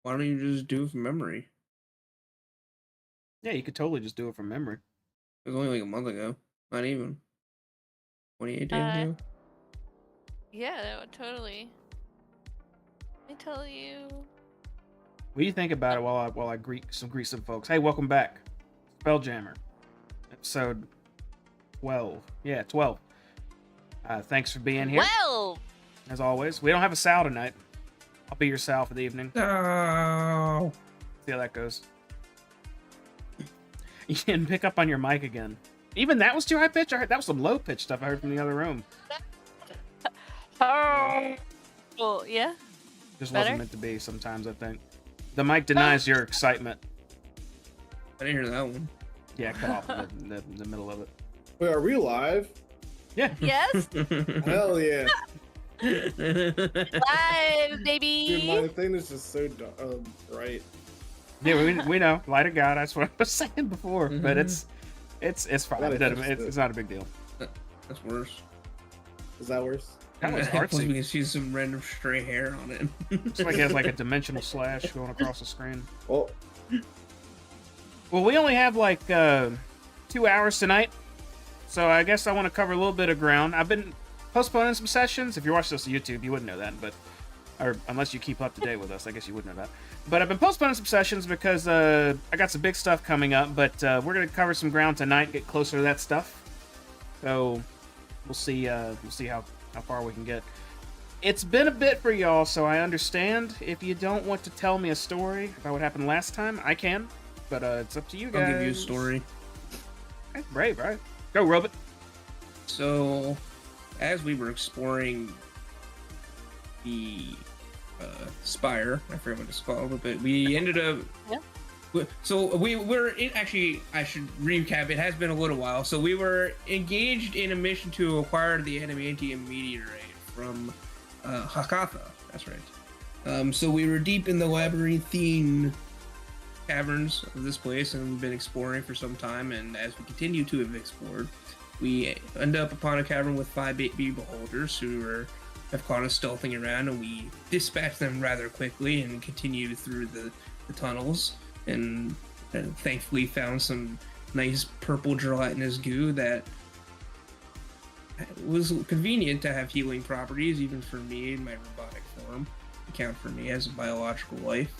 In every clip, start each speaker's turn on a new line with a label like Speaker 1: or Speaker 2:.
Speaker 1: Why don't you just do it from memory?
Speaker 2: Yeah, you could totally just do it from memory.
Speaker 1: It was only like a month ago. Not even. 28 days ago.
Speaker 3: Yeah, that would totally. I tell you.
Speaker 2: What do you think about it while I greet some folks? Hey, welcome back, SpellJammer, episode 12. Yeah, 12. Thanks for being here.
Speaker 3: Well,
Speaker 2: as always. We don't have a Sal tonight. I'll be your Sal for the evening.
Speaker 1: No.
Speaker 2: See how that goes. You didn't pick up on your mic again. Even that was too high pitch. I heard that was some low pitch stuff I heard from the other room.
Speaker 3: oh, well, yeah.
Speaker 2: Just
Speaker 3: Better?
Speaker 2: wasn't meant to be. Sometimes I think the mic denies your excitement.
Speaker 1: I didn't hear that one.
Speaker 2: Yeah, cut off in the middle of it.
Speaker 4: Wait, are we live?
Speaker 2: Yeah.
Speaker 3: Yes.
Speaker 4: Hell yeah.
Speaker 3: Live, baby.
Speaker 4: Dude, my thing is just so bright.
Speaker 2: Yeah, we know. Light of God. That's what I was saying before. But it's fine.
Speaker 4: Gotta
Speaker 2: It's not a big deal.
Speaker 1: That's worse.
Speaker 4: Is that worse?
Speaker 2: That was
Speaker 1: Plus we
Speaker 2: artsy.
Speaker 1: can see some random stray hair on it.
Speaker 2: It's like it has like a dimensional slash going across the screen.
Speaker 4: Well,
Speaker 2: Well, we only have like 2 hours tonight, so I guess I want to cover a little bit of ground. I've been postponing some sessions. If you're watching this on YouTube, you wouldn't know that, or unless you keep up to date with us, I guess you wouldn't know that. But I've been postponing some sessions because I got some big stuff coming up. But we're gonna cover some ground tonight, get closer to that stuff. So we'll see how far we can get. It's been a bit for y'all, so I understand if you don't want to tell me a story about what happened last time. I can, but it's up to you guys.
Speaker 1: I'll give you a story.
Speaker 2: Okay, brave, right? Go, Robot.
Speaker 1: So, as we were exploring the spire, I forget what it's called, but we ended up.
Speaker 3: Yeah.
Speaker 1: So we were actually, I should recap. It has been a little while. So we were engaged in a mission to acquire the adamantium meteorite from Hakatha. That's right. So we were deep in the labyrinthine caverns of this place, and we've been exploring for some time. And as we continue to have explored, we end up upon a cavern with 5 baby beholders who have caught us stealthing around, and we dispatched them rather quickly and continued through the tunnels, and thankfully found some nice purple gelatinous goo that was convenient to have healing properties, even for me in my robotic form. Count for me as a biological life.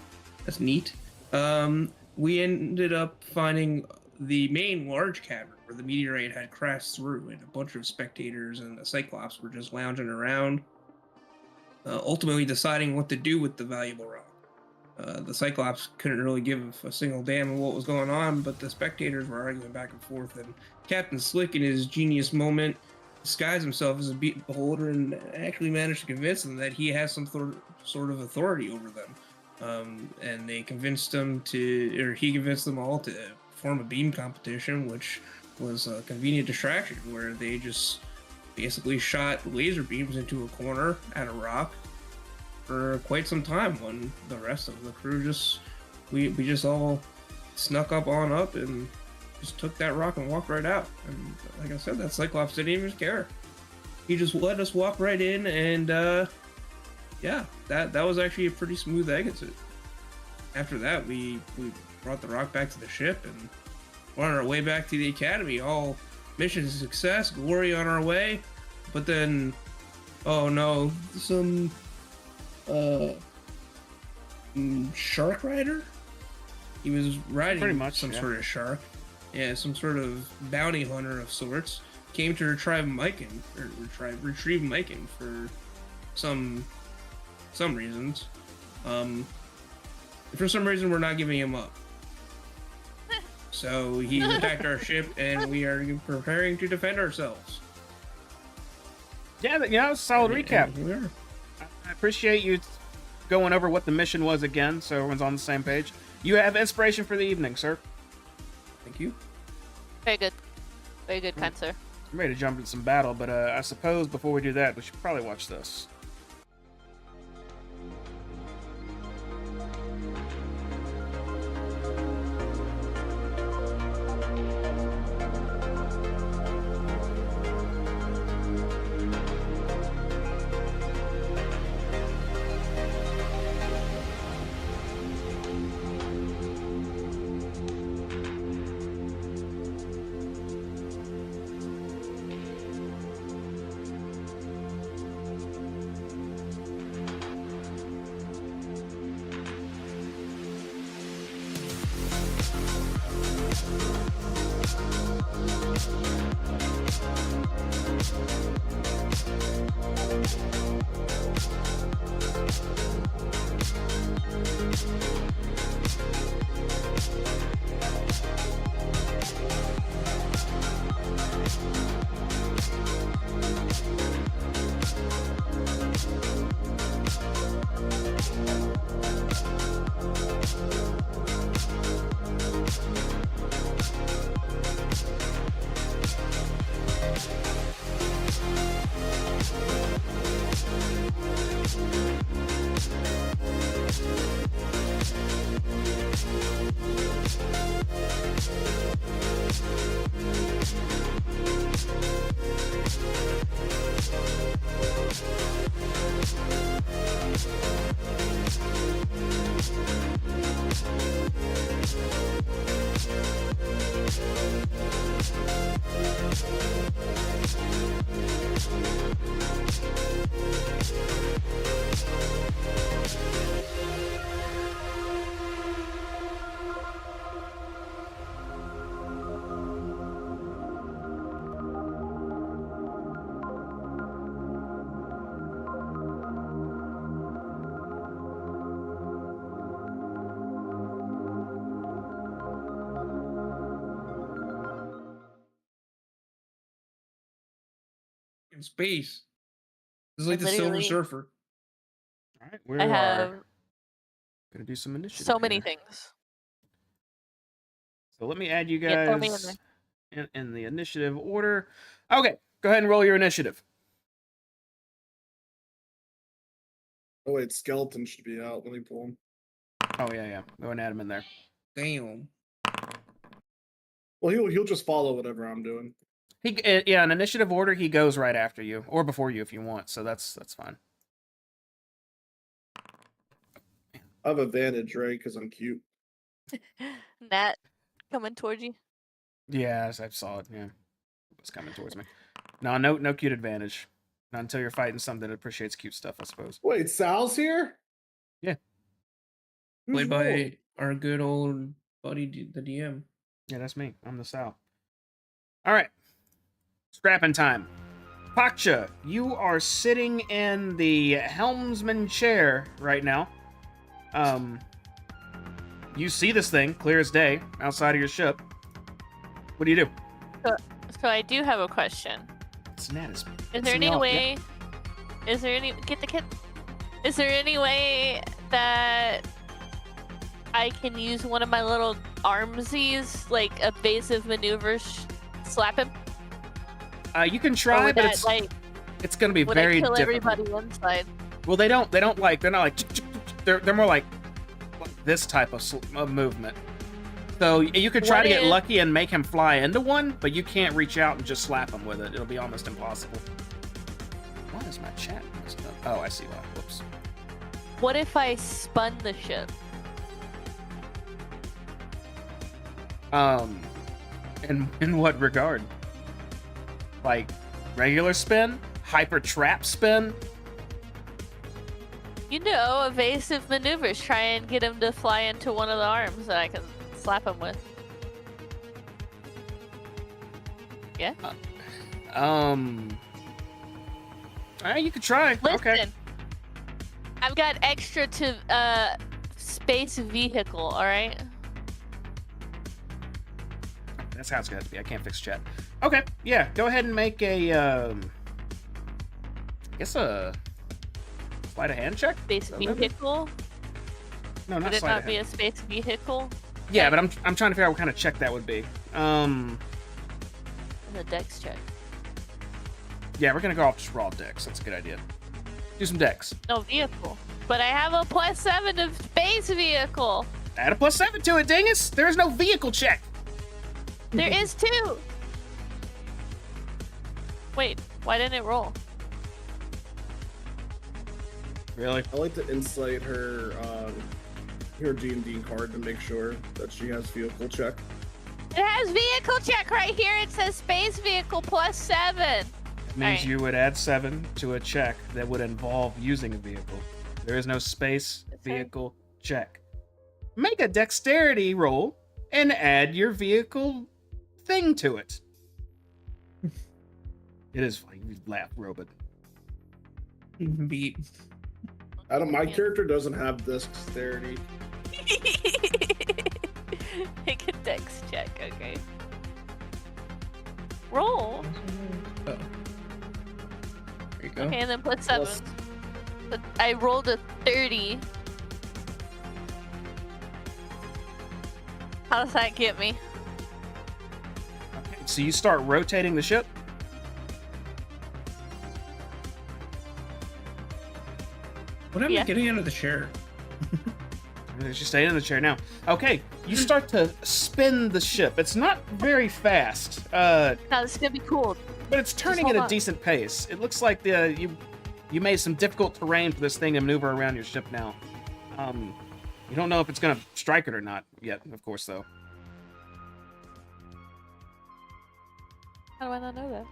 Speaker 1: That's neat. We ended up finding the main large cavern where the meteorite had crashed through, and a bunch of spectators and the Cyclops were just lounging around, ultimately deciding what to do with the valuable rock. The Cyclops couldn't really give a single damn what was going on, but the spectators were arguing back and forth, and Captain Slick, in his genius moment, disguised himself as a beholder and actually managed to convince them that he has some sort of authority over them. And they convinced him he convinced them all to form a beam competition, which was a convenient distraction where they just basically shot laser beams into a corner at a rock for quite some time when the rest of the crew we just all snuck up and just took that rock and walked right out. And like I said, that Cyclops didn't even care. He just let us walk right in, and yeah, that was actually a pretty smooth exit. After that, we brought the rock back to the ship and were on our way back to the academy. All mission success, glory on our way. But then, oh no, some shark rider. He was riding
Speaker 2: Pretty much,
Speaker 1: some
Speaker 2: yeah.
Speaker 1: sort of shark. Yeah, some sort of bounty hunter of sorts. Came to retrieve Mikan for some reasons. For some reason, we're not giving him up. So he attacked our ship, and we are preparing to defend ourselves.
Speaker 2: Yeah, it's a solid recap.
Speaker 1: And here we are.
Speaker 2: I appreciate you going over what the mission was again, so everyone's on the same page. You have inspiration for the evening, sir.
Speaker 1: Thank you.
Speaker 3: Very good. Very good, kind sir.
Speaker 2: I'm ready to jump into some battle, but I suppose before we do that, we should probably watch this.
Speaker 1: In space. This is like the Silver
Speaker 3: Literally.
Speaker 1: Surfer.
Speaker 2: All right, we
Speaker 3: I
Speaker 2: are
Speaker 3: have
Speaker 2: gonna do some initiative.
Speaker 3: so many
Speaker 2: here.
Speaker 3: things.
Speaker 2: So let me add you
Speaker 3: Yeah, throw me in
Speaker 2: guys in the initiative order. Okay, go ahead and roll your initiative.
Speaker 4: Oh wait, skeleton should be out. Let me pull him.
Speaker 2: Oh yeah. Go and add him in there.
Speaker 1: Damn.
Speaker 4: Well, he'll just follow whatever I'm doing.
Speaker 2: Yeah, in initiative order, he goes right after you or before you if you want. So that's fine.
Speaker 4: I have advantage, right? Because I'm cute.
Speaker 3: Nat coming towards you.
Speaker 2: Yeah, I saw it. Yeah, it was coming towards me. No cute advantage. Not until you're fighting something that appreciates cute stuff, I suppose.
Speaker 4: Wait, Sal's here?
Speaker 2: Yeah.
Speaker 4: Who's
Speaker 1: Played by
Speaker 4: rolling?
Speaker 1: our good old buddy, the DM.
Speaker 2: Yeah, that's me. I'm the Sal. All right. Scrapping time. Pakcha, you are sitting in the helmsman chair right now. You see this thing clear as day outside of your ship. What do you do?
Speaker 3: So I do have a question.
Speaker 2: It's Nat
Speaker 3: Is there any way? Is there any Is there any way that I can use one of my little armsies, like evasive maneuvers, slap him?
Speaker 2: You can try, but it's gonna be very
Speaker 3: difficult. Would I kill
Speaker 2: difficult.
Speaker 3: everybody inside?
Speaker 2: Well, they're not like they're more like this type of movement. So you could try to get lucky and make him fly into one, but you can't reach out and just slap him with it. It'll be almost impossible. Why is my chat messed up? Oh, I see why. Whoops.
Speaker 3: What if I spun the ship?
Speaker 2: In what regard? Like regular spin? Hyper trap spin?
Speaker 3: You know, evasive maneuvers. Try and get him to fly into one of the arms that I can slap him with. Yeah?
Speaker 2: You could try.
Speaker 3: Listen,
Speaker 2: Okay.
Speaker 3: I've got extra to space vehicle, alright?
Speaker 2: That's how it's gonna have to be. I can't fix chat. Okay, yeah, go ahead and make a I guess a sleight of hand check?
Speaker 3: Space vehicle?
Speaker 2: No, not
Speaker 3: Would it
Speaker 2: sleight of
Speaker 3: not be
Speaker 2: hand.
Speaker 3: a space vehicle?
Speaker 2: Yeah, but I'm trying to figure out what kind of check that would be.
Speaker 3: In the dex check.
Speaker 2: Yeah, we're gonna go off just raw dex. That's a good idea. Do some dex.
Speaker 3: No vehicle. But I have a +7 of space vehicle.
Speaker 2: Add a +7 to it, dingus! There is no vehicle check!
Speaker 3: There is 2. Wait, why didn't it roll?
Speaker 2: Really?
Speaker 4: I like to insight her D&D card to make sure that she has vehicle check.
Speaker 3: It has vehicle check right here. It says space vehicle +7.
Speaker 2: It means
Speaker 3: Alright.
Speaker 2: you would add 7 to a check that would involve using a vehicle. There is no space vehicle check. Make a dexterity roll and add your vehicle thing to it. It is funny. You laugh, robot.
Speaker 1: Beat.
Speaker 4: My character doesn't have this dexterity.
Speaker 3: Make a dex check, okay. Roll.
Speaker 1: Oh. There you go.
Speaker 3: Okay, and then +7. But I rolled a 30. How does that get me?
Speaker 2: Okay, so you start rotating the ship.
Speaker 1: What happened
Speaker 3: Yeah.
Speaker 1: to getting out of the chair?
Speaker 2: She's staying in the chair now. Okay, you start to spin the ship. It's not very fast,
Speaker 3: Now this is gonna be cool.
Speaker 2: but it's turning at
Speaker 3: hold
Speaker 2: a
Speaker 3: on.
Speaker 2: decent pace. It looks like you made some difficult terrain for this thing to maneuver around your ship now. You don't know if it's gonna strike it or not yet, of course, though.
Speaker 3: How do I not know that?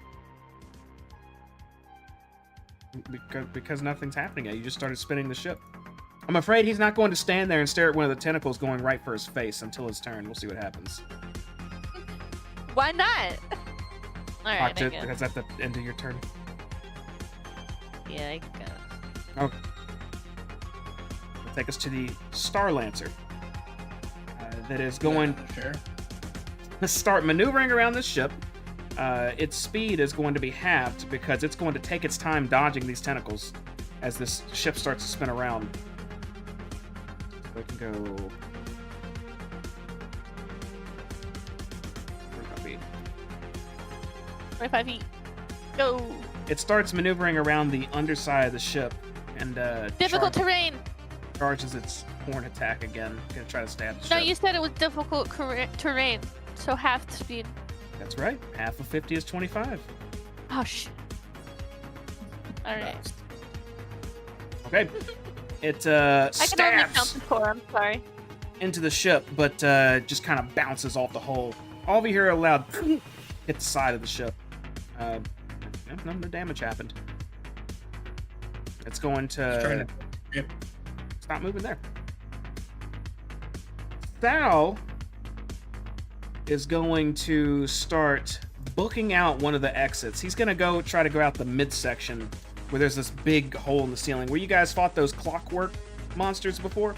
Speaker 2: Because nothing's happening yet. You just started spinning the ship. I'm afraid he's not going to stand there and stare at one of the tentacles going right for his face until his turn. We'll see what happens.
Speaker 3: Why not? Alright, I
Speaker 2: Watch it,
Speaker 3: guess.
Speaker 2: because at the end of your turn.
Speaker 3: Yeah, I guess.
Speaker 2: Okay. Will take us to the Star Lancer. That is going
Speaker 1: Sure.
Speaker 2: to start maneuvering around this ship. Its speed is going to be halved because it's going to take its time dodging these tentacles as this ship starts to spin around. So it can go. Where'd that be?
Speaker 3: 25 feet. Go.
Speaker 2: It starts maneuvering around the underside of the ship and
Speaker 3: Difficult terrain.
Speaker 2: charges its horn attack again. Gonna try to stab the
Speaker 3: No,
Speaker 2: ship.
Speaker 3: you said it was difficult terrain. So half the speed.
Speaker 2: That's right. Half of 50 is 25.
Speaker 3: Oh shit. Alright.
Speaker 2: Okay. It
Speaker 3: I can only count
Speaker 2: stabs
Speaker 3: to 4, I'm sorry.
Speaker 2: into the ship, but just kind of bounces off the hull. All of you hear a loud hit the side of the ship. No damage happened. It's going
Speaker 1: Just trying
Speaker 2: to
Speaker 1: to.
Speaker 2: stop moving there. Sal is going to start booking out one of the exits. He's going to try to go out the midsection where there's this big hole in the ceiling where you guys fought those clockwork monsters before.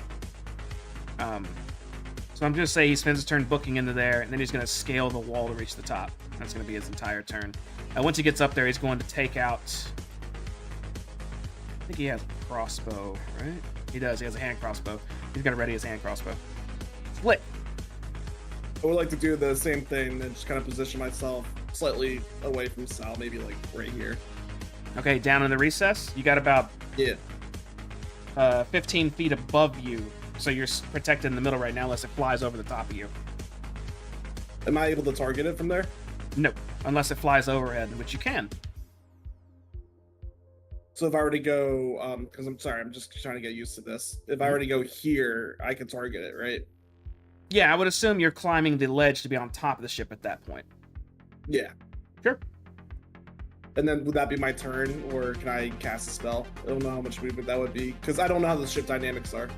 Speaker 2: So I'm just say he spends his turn booking into there, and then he's going to scale the wall to reach the top. That's going to be his entire turn. Once he gets up there, he's going to take out... I think he has a crossbow, right? He does. He has a hand crossbow. He's going to ready his hand crossbow. Split.
Speaker 4: I would like to do the same thing and just kind of position myself slightly away from Sal, maybe like right here.
Speaker 2: Okay, down in the recess. You got about
Speaker 4: Yeah.
Speaker 2: 15 feet above you, so you're protected in the middle right now unless it flies over the top of you.
Speaker 4: Am I able to target it from there?
Speaker 2: No, unless it flies overhead, which you can.
Speaker 4: So if I were to go, because I'm sorry, I'm just trying to get used to this. If I were to go here, I can target it, right?
Speaker 2: Yeah, I would assume you're climbing the ledge to be on top of the ship at that point.
Speaker 4: Yeah.
Speaker 2: Sure.
Speaker 4: And then would that be my turn, or can I cast a spell? I don't know how much movement that would be, because I don't know how the ship dynamics are.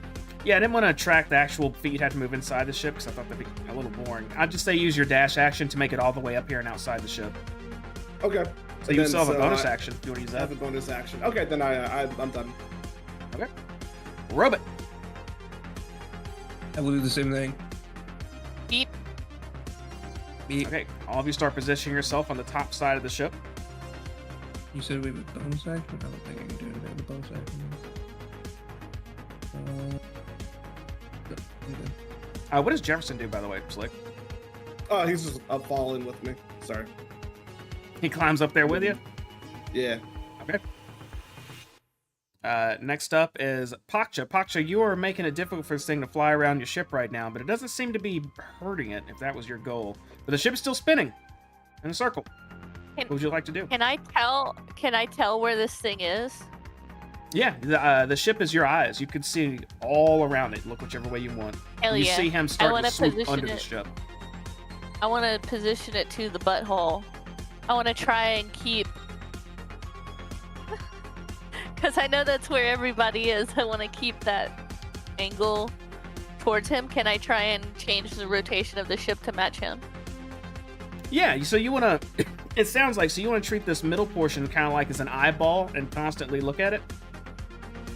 Speaker 2: Yeah, I didn't want to track the actual feet you'd have to move inside the ship, because I thought that'd be a little boring. I'd just say use your dash action to make it all the way up here and outside the ship.
Speaker 4: Okay.
Speaker 2: So you still have a bonus action if you want to use
Speaker 4: I
Speaker 2: that.
Speaker 4: have a bonus action. Okay, then I'm done.
Speaker 2: Okay. Robot.
Speaker 1: I will do the same thing.
Speaker 3: Beep.
Speaker 1: Beep.
Speaker 2: Okay, all of you start positioning yourself on the top side of the ship.
Speaker 1: You said we have a bonus action? I don't think I can do anything with a bonus action. No, I'm good.
Speaker 2: What does Jefferson do, by the way, Slick?
Speaker 4: Oh, he's just falling with me. Sorry.
Speaker 2: He climbs up there with you?
Speaker 4: Yeah.
Speaker 2: Okay. Next up is Paksha. Paksha, you are making it difficult for this thing to fly around your ship right now, but it doesn't seem to be hurting it, if that was your goal. But the ship is still spinning in a circle. What would you like to do?
Speaker 3: Can I tell where this thing is?
Speaker 2: Yeah, the ship is your eyes. You can see all around it. Look whichever way you want.
Speaker 3: Hell
Speaker 2: you
Speaker 3: yeah.
Speaker 2: see him
Speaker 3: I
Speaker 2: start
Speaker 3: wanna
Speaker 2: to swoop
Speaker 3: position
Speaker 2: under the
Speaker 3: it.
Speaker 2: ship.
Speaker 3: I want to position it to the butthole. I want to try and keep... Because I know that's where everybody is. I want to keep that angle towards him. Can I try and change the rotation of the ship to match him?
Speaker 2: Yeah, so you want to... It sounds like, so you want to treat this middle portion kind of like as an eyeball and constantly look at it?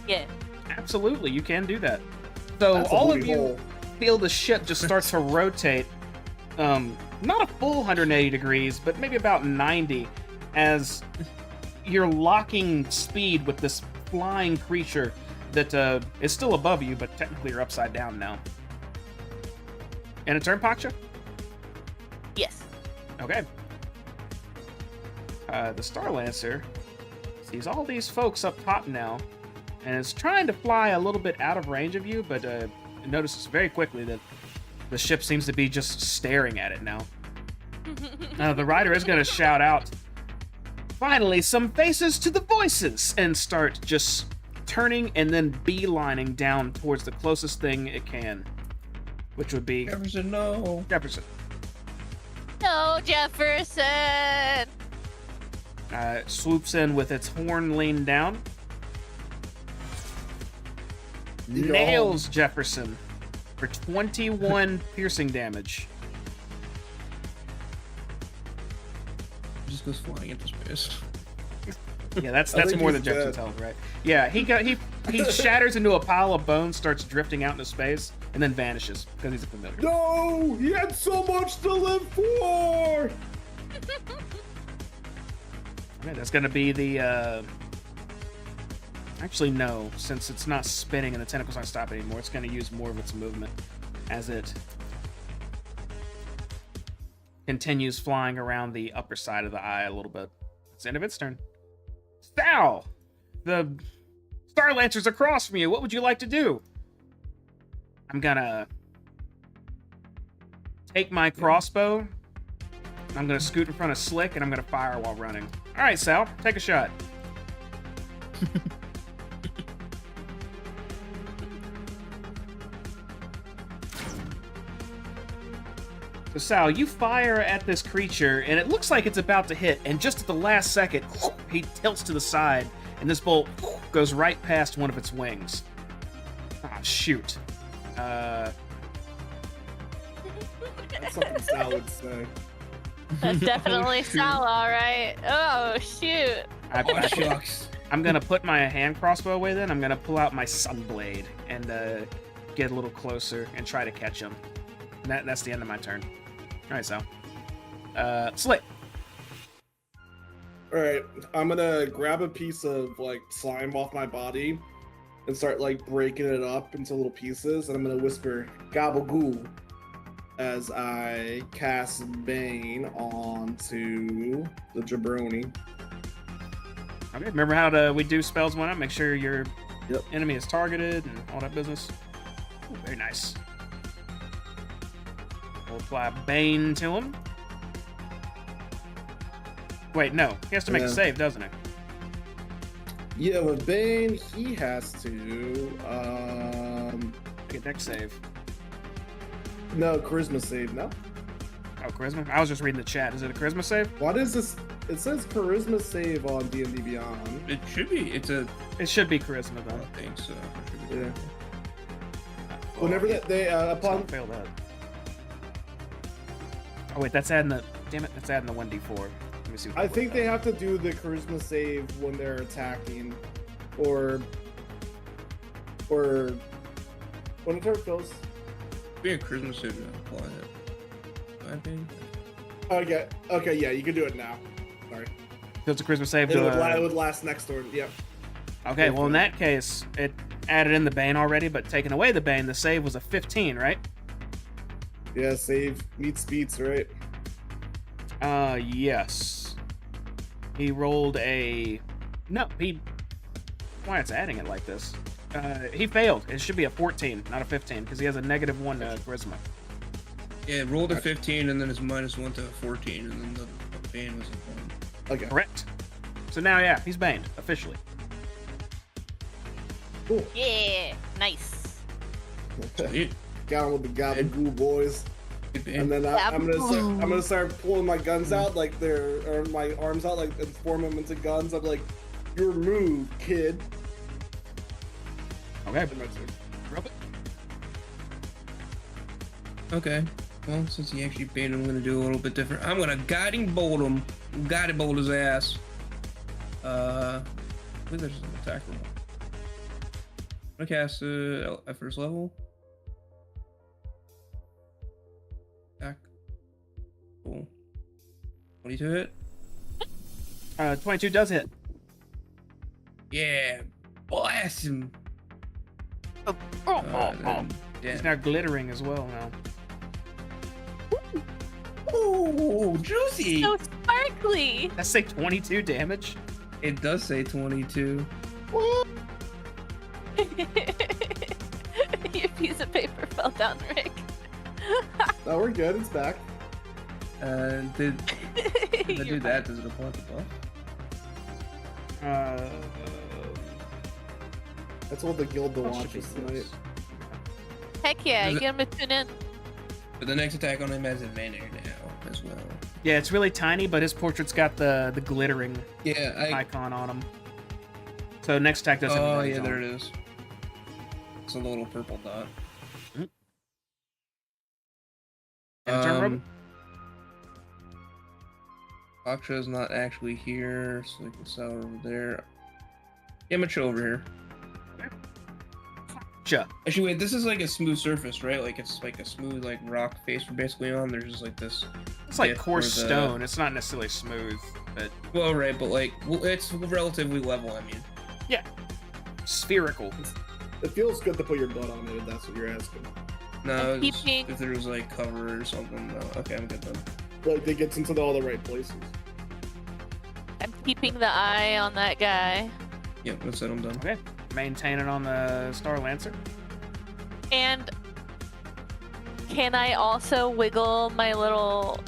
Speaker 3: Yeah.
Speaker 2: Absolutely, you can do that. So
Speaker 4: That's a
Speaker 2: all of
Speaker 4: booty
Speaker 2: you
Speaker 4: hole.
Speaker 2: feel the ship just starts to rotate, not a full 180 degrees, but maybe about 90, as you're locking speed with this flying creature that is still above you, but technically you're upside down now. And a turn, Paksha?
Speaker 3: Yes.
Speaker 2: Okay. The Star Lancer sees all these folks up top now, and is trying to fly a little bit out of range of you, but notices very quickly that the ship seems to be just staring at it now. The rider is going to shout out, "Finally, some faces to the voices!" and start just turning and then beelining down towards the closest thing it can, which would be
Speaker 1: Jefferson, no.
Speaker 2: Jefferson.
Speaker 3: No, Jefferson!
Speaker 2: Swoops in with its horn leaned down.
Speaker 4: Yo.
Speaker 2: Nails Jefferson for 21 piercing damage.
Speaker 1: Just goes flying into space.
Speaker 2: Yeah, that's
Speaker 4: I think
Speaker 2: more
Speaker 4: he's
Speaker 2: than Jefferson's
Speaker 4: dead.
Speaker 2: health, right? Yeah, he shatters into a pile of bones, starts drifting out into space, and then vanishes because he's a familiar.
Speaker 4: No, he had so much to live for.
Speaker 2: Okay, that's gonna be the. Actually, no, since it's not spinning and the tentacles aren't stopping anymore, it's gonna use more of its movement as it continues flying around the upper side of the eye a little bit. It's the end of its turn. Sal! The Star Lancer's across from you. What would you like to do? I'm gonna take my crossbow. I'm gonna scoot in front of Slick, and I'm gonna fire while running. All right, Sal, take a shot. So Sal, you fire at this creature, and it looks like it's about to hit, and just at the last second, he tilts to the side, and this bolt goes right past one of its wings. Ah, shoot.
Speaker 4: That's something Sal would say.
Speaker 3: That's definitely
Speaker 1: Oh, shoot.
Speaker 3: Sal, alright. Oh, shoot.
Speaker 1: Oh, shucks.
Speaker 2: I'm gonna put my hand crossbow away then. I'm gonna pull out my sunblade and get a little closer and try to catch him. And that's the end of my turn. Alright, Sal. Slick.
Speaker 4: Alright, I'm gonna grab a piece of like slime off my body and start like breaking it up into little pieces, and I'm gonna whisper gabagoo as I cast Bane onto the jabroni.
Speaker 2: Okay, remember how we do spells one up? Make sure your
Speaker 4: Yep.
Speaker 2: enemy is targeted and all that business. Ooh, very nice. We'll apply Bane to him. Wait, no. He has to make a
Speaker 4: Yeah.
Speaker 2: save, doesn't he?
Speaker 4: Yeah, with Bane, he has to
Speaker 2: Make a dex save.
Speaker 4: no charisma save, no?
Speaker 2: Oh, charisma? I was just reading the chat. Is it a charisma save?
Speaker 4: What is this? It says charisma save on D&D Beyond.
Speaker 1: It should be. It's a.
Speaker 2: It should be charisma,
Speaker 1: I
Speaker 2: though.
Speaker 1: think so. It should be.
Speaker 4: Yeah. Whenever they upon
Speaker 2: Fail that. Oh wait, that's adding the. Damn it, that's adding the 1d4. Let me see. What
Speaker 4: I
Speaker 2: that
Speaker 4: think
Speaker 2: works
Speaker 4: they
Speaker 2: out.
Speaker 4: have to do the charisma save when they're attacking, or when a turn fills.
Speaker 1: Be a Christmas suit to apply it. I think.
Speaker 4: Okay, yeah, you can do it now. Sorry,
Speaker 2: So it's a charisma save
Speaker 4: it
Speaker 2: to.
Speaker 4: would last next turn. Yep.
Speaker 2: Okay, well in that case, it added in the Bane already, but taking away the Bane, the save was a 15, right?
Speaker 4: Yeah, save meets beats, right?
Speaker 2: Yes. He rolled a. No, he. Why it's adding it like this? He failed. It should be a 14, not a 15, because he has a -1 charisma.
Speaker 1: Yeah, it rolled a 15 and then it's -1 to 14, and then the bane was a 1.
Speaker 4: Okay.
Speaker 2: Correct. So now, yeah, he's baned officially.
Speaker 4: Cool.
Speaker 3: Yeah, nice.
Speaker 1: Sweet.
Speaker 4: Got him with the gabagoo boys.
Speaker 1: Good
Speaker 4: And
Speaker 1: bane.
Speaker 4: then I'm gonna start pulling my guns out like or my arms out like and form them into guns. I'm like, your move, kid.
Speaker 2: Okay.
Speaker 4: And my turn.
Speaker 2: Rub it.
Speaker 1: Okay. Well, since he actually banned, I'm gonna do a little bit different. I'm gonna guiding bolt him. Guiding bolt his ass. I think there's an attack roll. I'm gonna cast at first level. Attack. Cool. 22 hit.
Speaker 2: 22 does hit.
Speaker 1: Yeah. Blast him.
Speaker 2: He's
Speaker 1: Yeah.
Speaker 2: now glittering as well now.
Speaker 1: Ooh, juicy.
Speaker 3: So sparkly.
Speaker 2: That's say 22 damage.
Speaker 1: It does say 22.
Speaker 3: Your piece of paper fell down, Rick.
Speaker 4: No, we're good. It's back.
Speaker 1: Did I do
Speaker 3: You're
Speaker 1: that? Does it apply the buff?
Speaker 4: That's what the guild to
Speaker 2: That
Speaker 4: watch
Speaker 2: should be
Speaker 4: is tonight.
Speaker 2: close.
Speaker 3: Heck yeah,
Speaker 1: Is it-
Speaker 3: get him to tune in.
Speaker 1: But the next attack on him has advantage now as well.
Speaker 2: Yeah, it's really tiny, but his portrait's got the glittering
Speaker 1: Yeah,
Speaker 2: icon on him. So next attack doesn't.
Speaker 1: Oh yeah, there it is. It's a little purple dot.
Speaker 2: End turn, Robin?
Speaker 1: Aksha's not actually here, so we can sell her over there. Yeah, I'm gonna chill over here.
Speaker 2: Sure.
Speaker 1: Actually, wait, this is like a smooth surface, right? Like it's like a smooth like rock face we're basically on. There's just like this.
Speaker 2: It's like
Speaker 1: dip
Speaker 2: coarse
Speaker 1: where
Speaker 2: stone. It's not necessarily smooth, but
Speaker 1: Well, right, but like it's relatively level. I mean,
Speaker 2: spherical.
Speaker 4: It feels good to put your butt on it if that's what you're asking.
Speaker 1: no,
Speaker 3: I'm
Speaker 1: it's-
Speaker 3: keeping-
Speaker 1: if there was like cover or something. No. Okay, I'm good then.
Speaker 4: Like it gets into all the right places.
Speaker 3: I'm keeping the eye on that guy.
Speaker 1: Yep, that's it. I'm done.
Speaker 2: Okay. Maintain it on the Star Lancer.
Speaker 3: And can I also wiggle my little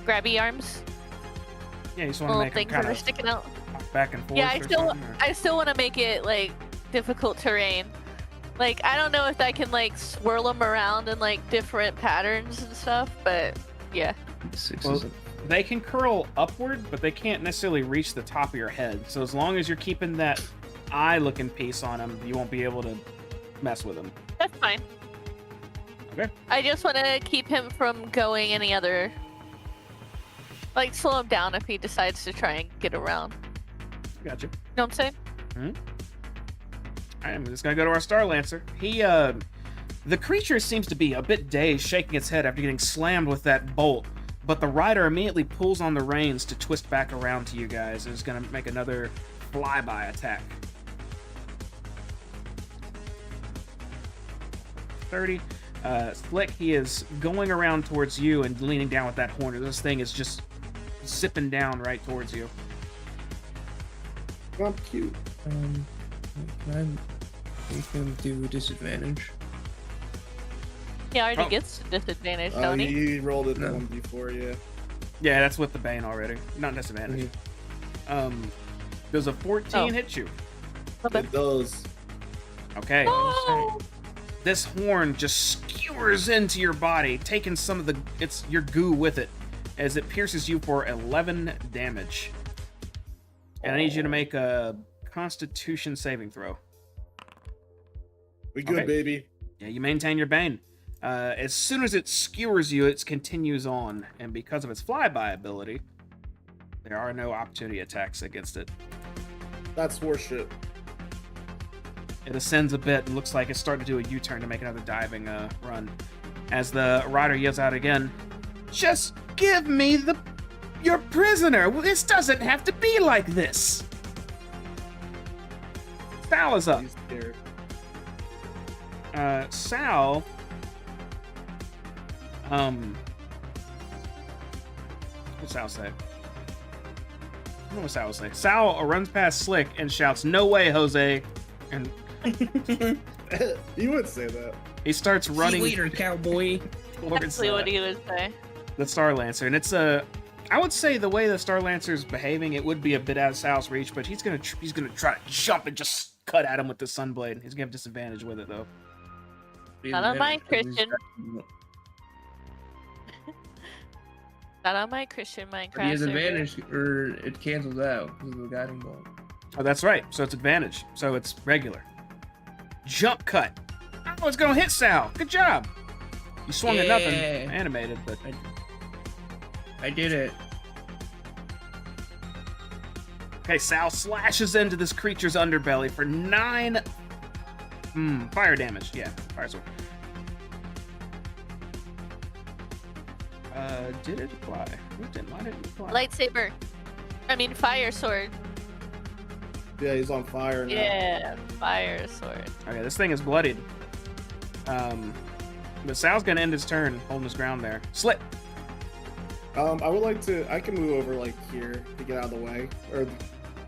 Speaker 3: grabby arms?
Speaker 2: Yeah, you just want to
Speaker 3: Little
Speaker 2: make him
Speaker 3: things that
Speaker 2: kind
Speaker 3: are
Speaker 2: of
Speaker 3: sticking out.
Speaker 2: back and forth.
Speaker 3: Yeah,
Speaker 2: or something, or-
Speaker 3: I still want to make it like difficult terrain. Like, I don't know if I can, like, swirl them around in, like, different patterns and stuff, but yeah.
Speaker 2: Well, they can curl upward, but they can't necessarily reach the top of your head. So as long as you're keeping that eye-looking piece on them, you won't be able to mess with them.
Speaker 3: That's fine.
Speaker 2: Okay.
Speaker 3: I just want to keep him from going any other... Like, slow him down if he decides to try and get around.
Speaker 2: Gotcha.
Speaker 3: You know what I'm saying?
Speaker 2: Mm-hmm. Alright, I'm just gonna go to our Star Lancer. The creature seems to be a bit dazed, shaking its head after getting slammed with that bolt, but the rider immediately pulls on the reins to twist back around to you guys and is gonna make another flyby attack. 30. Slick, he is going around towards you and leaning down with that horn. This thing is just zipping down right towards you.
Speaker 4: Oh, cute.
Speaker 1: Can I make him do disadvantage?
Speaker 3: He already
Speaker 2: Oh.
Speaker 3: gets disadvantage,
Speaker 4: Oh,
Speaker 3: don't he?
Speaker 4: you rolled it the
Speaker 1: No.
Speaker 4: one before, yeah.
Speaker 2: Yeah, that's with the Bane already. Not disadvantage. Does a 14 hit you?
Speaker 4: It does.
Speaker 2: Okay.
Speaker 3: Oh!
Speaker 2: This horn just skewers into your body, taking some of your goo with it, as it pierces you for 11 damage. And I need you to make a Constitution saving throw.
Speaker 4: We good,
Speaker 2: Okay.
Speaker 4: baby.
Speaker 2: Yeah, you maintain your Bane. As soon as it skewers you, it continues on, and because of its flyby ability, there are no opportunity attacks against it.
Speaker 4: That's horseshit.
Speaker 2: It ascends a bit and looks like it's starting to do a U-turn to make another diving run. As the rider yells out again, "Just give me your prisoner! This doesn't have to be like this!" Sal is up.
Speaker 4: He's scared.
Speaker 2: Sal... What's Sal say? I don't know what Sal will say. Sal runs past Slick and shouts, "No way, Jose!" And
Speaker 4: You would say that.
Speaker 2: he starts
Speaker 1: See
Speaker 2: running
Speaker 1: you later, cowboy.
Speaker 2: towards
Speaker 3: Exactly what he would say.
Speaker 2: the Star Lancer. And it's I would say the way the Star Lancer's behaving, it would be a bit out of Sal's reach, but he's gonna try to jump and just cut at him with the Sunblade. He's gonna have disadvantage with it though.
Speaker 3: Not on mine, Christian. Not on my Christian Minecraft.
Speaker 1: But he has
Speaker 3: server.
Speaker 1: advantage, or it cancels out because of the guiding bolt.
Speaker 2: Oh, that's right. So it's advantage. So it's regular. Jump cut. Oh, it's gonna hit Sal. Good job. You swung at nothing
Speaker 1: Yeah.
Speaker 2: animated, but
Speaker 1: I did it.
Speaker 2: okay. Sal slashes into this creature's underbelly for 9 fire damage. Yeah, fire sword. Did it apply? It didn't. Why didn't it apply?
Speaker 3: Lightsaber. I mean, fire sword.
Speaker 4: Yeah, he's on fire now.
Speaker 3: Yeah, fire sword.
Speaker 2: Okay, this thing is bloodied. But Sal's gonna end his turn holding his ground there. Slick.
Speaker 4: I would like to. I can move over like here to get out of the way, or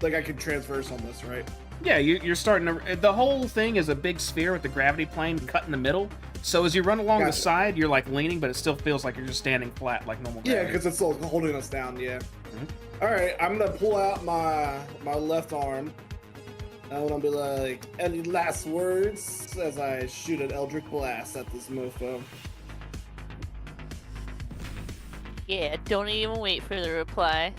Speaker 4: like I could transverse on this, right?
Speaker 2: Yeah, you're starting to. The whole thing is a big sphere with the gravity plane cut in the middle. So as you run along the
Speaker 4: Gotcha.
Speaker 2: side, you're like leaning, but it still feels like you're just standing flat like normal
Speaker 4: Yeah,
Speaker 2: gravity.
Speaker 4: because it's still holding us down. Yeah.
Speaker 2: Mhm.
Speaker 4: All right, I'm gonna pull out my left arm. I'm gonna be like, "Any last words?" as I shoot an Eldritch Blast at this mofo.
Speaker 3: Yeah, don't even wait for the reply.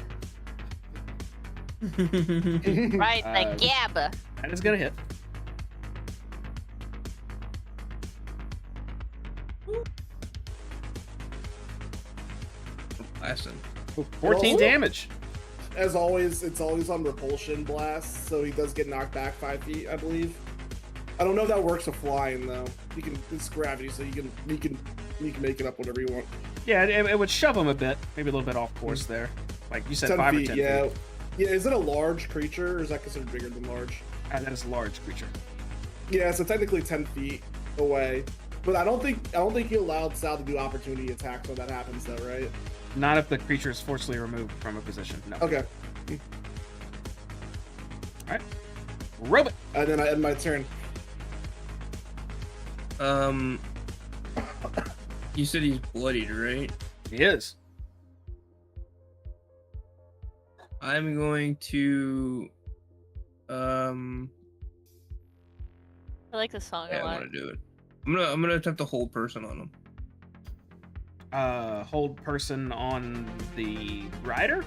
Speaker 3: Right, like Gabba.
Speaker 2: That is gonna hit.
Speaker 1: Blasting.
Speaker 2: 14
Speaker 4: Oh.
Speaker 2: damage.
Speaker 4: As always, it's always on repulsion blast, so he does get knocked back 5 feet, I believe. I don't know if that works with flying though. It's gravity, so you can make it up whatever you want.
Speaker 2: Yeah, it would shove him a bit, maybe a little bit off course there. Like you said,
Speaker 4: 10
Speaker 2: 5
Speaker 4: feet,
Speaker 2: or 10
Speaker 4: yeah.
Speaker 2: feet.
Speaker 4: Yeah, is it a large creature, or is that considered bigger than large?
Speaker 2: That is a large creature.
Speaker 4: Yeah, so technically 10 feet away. But I don't think you allowed Sal to do opportunity attacks when that happens though, right?
Speaker 2: Not if the creature is forcibly removed from a position. No.
Speaker 4: Okay.
Speaker 2: All right. Robot.
Speaker 4: And then I end my turn.
Speaker 1: You said he's bloodied, right?
Speaker 2: He is.
Speaker 1: I'm going to
Speaker 3: I like this song
Speaker 1: Yeah,
Speaker 3: a
Speaker 1: I
Speaker 3: lot.
Speaker 1: want to do it. I'm gonna attempt to hold person on him.
Speaker 2: Hold person on the rider?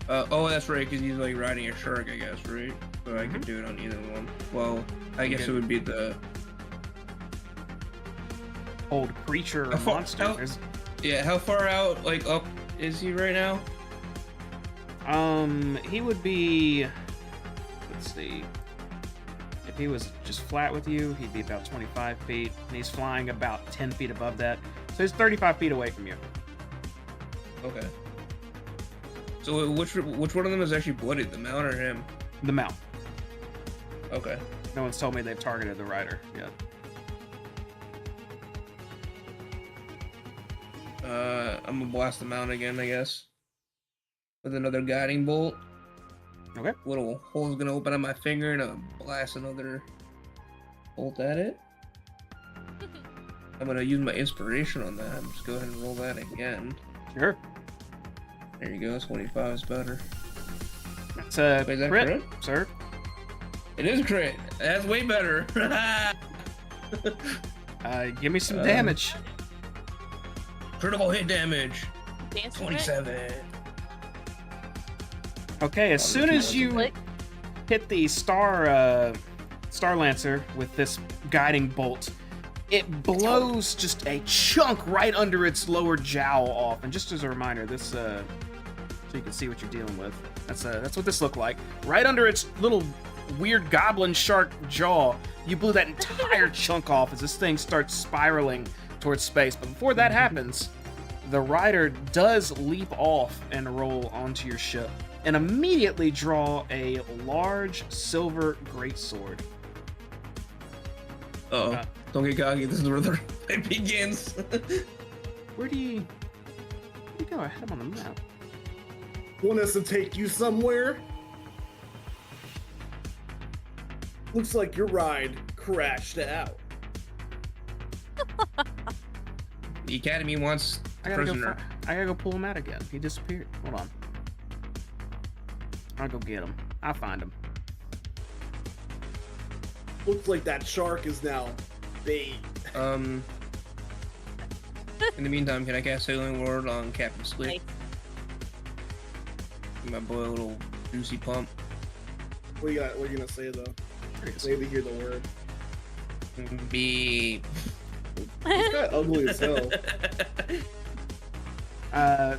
Speaker 1: Oh, that's right, because he's like riding a shark, I guess, right? So I could do it on either one. Well, I guess it would be the
Speaker 2: Hold creature or monster.
Speaker 1: Yeah, how far out, like, up is he right now?
Speaker 2: He would be. Let's see. If he was just flat with you, he'd be about 25 feet, and he's flying about 10 feet above that. So he's 35 feet away from you.
Speaker 1: Okay. So which one of them is actually bloodied, the mount or him?
Speaker 2: The mount.
Speaker 1: Okay.
Speaker 2: No one's told me they've targeted the rider yet.
Speaker 1: I'm gonna blast the mount again, I guess. With another guiding bolt.
Speaker 2: Okay.
Speaker 1: Little hole's gonna open on my finger and I'll blast another bolt at it. I'm gonna use my inspiration on that. Just go ahead and roll that again.
Speaker 2: Sure.
Speaker 1: There you go, 25 is better.
Speaker 2: That's a
Speaker 1: Wait, is that
Speaker 2: crit, sir.
Speaker 1: It is a crit. That's way better.
Speaker 2: Give me some damage.
Speaker 1: Critical hit damage.
Speaker 3: Dancing
Speaker 1: 27.
Speaker 2: Okay, as soon as you hit the Star Lancer with this guiding bolt, it blows just a chunk right under its lower jowl off. And just as a reminder, this so you can see what you're dealing with. That's what this looked like. Right under its little weird goblin shark jaw, you blew that entire chunk off as this thing starts spiraling towards space. But before that happens, the rider does leap off and roll onto your ship and immediately draw a large silver greatsword.
Speaker 1: Uh-oh. Don't get cocky. This is where the fight begins.
Speaker 2: Where do you go? I had him on the map.
Speaker 4: Want us to take you somewhere? Looks like your ride crashed out.
Speaker 1: The Academy wants
Speaker 2: I gotta go pull him out again. He disappeared. Hold on. I'll go get him. I'll find him.
Speaker 4: Looks like that shark is now bait.
Speaker 1: In the meantime, can I cast Healing Word on Captain Slick?
Speaker 3: Nice.
Speaker 1: Give my boy a little juicy pump.
Speaker 4: What are you gonna say though?
Speaker 2: Curious.
Speaker 4: Maybe hear the word.
Speaker 1: Be.
Speaker 4: This guy ugly as hell.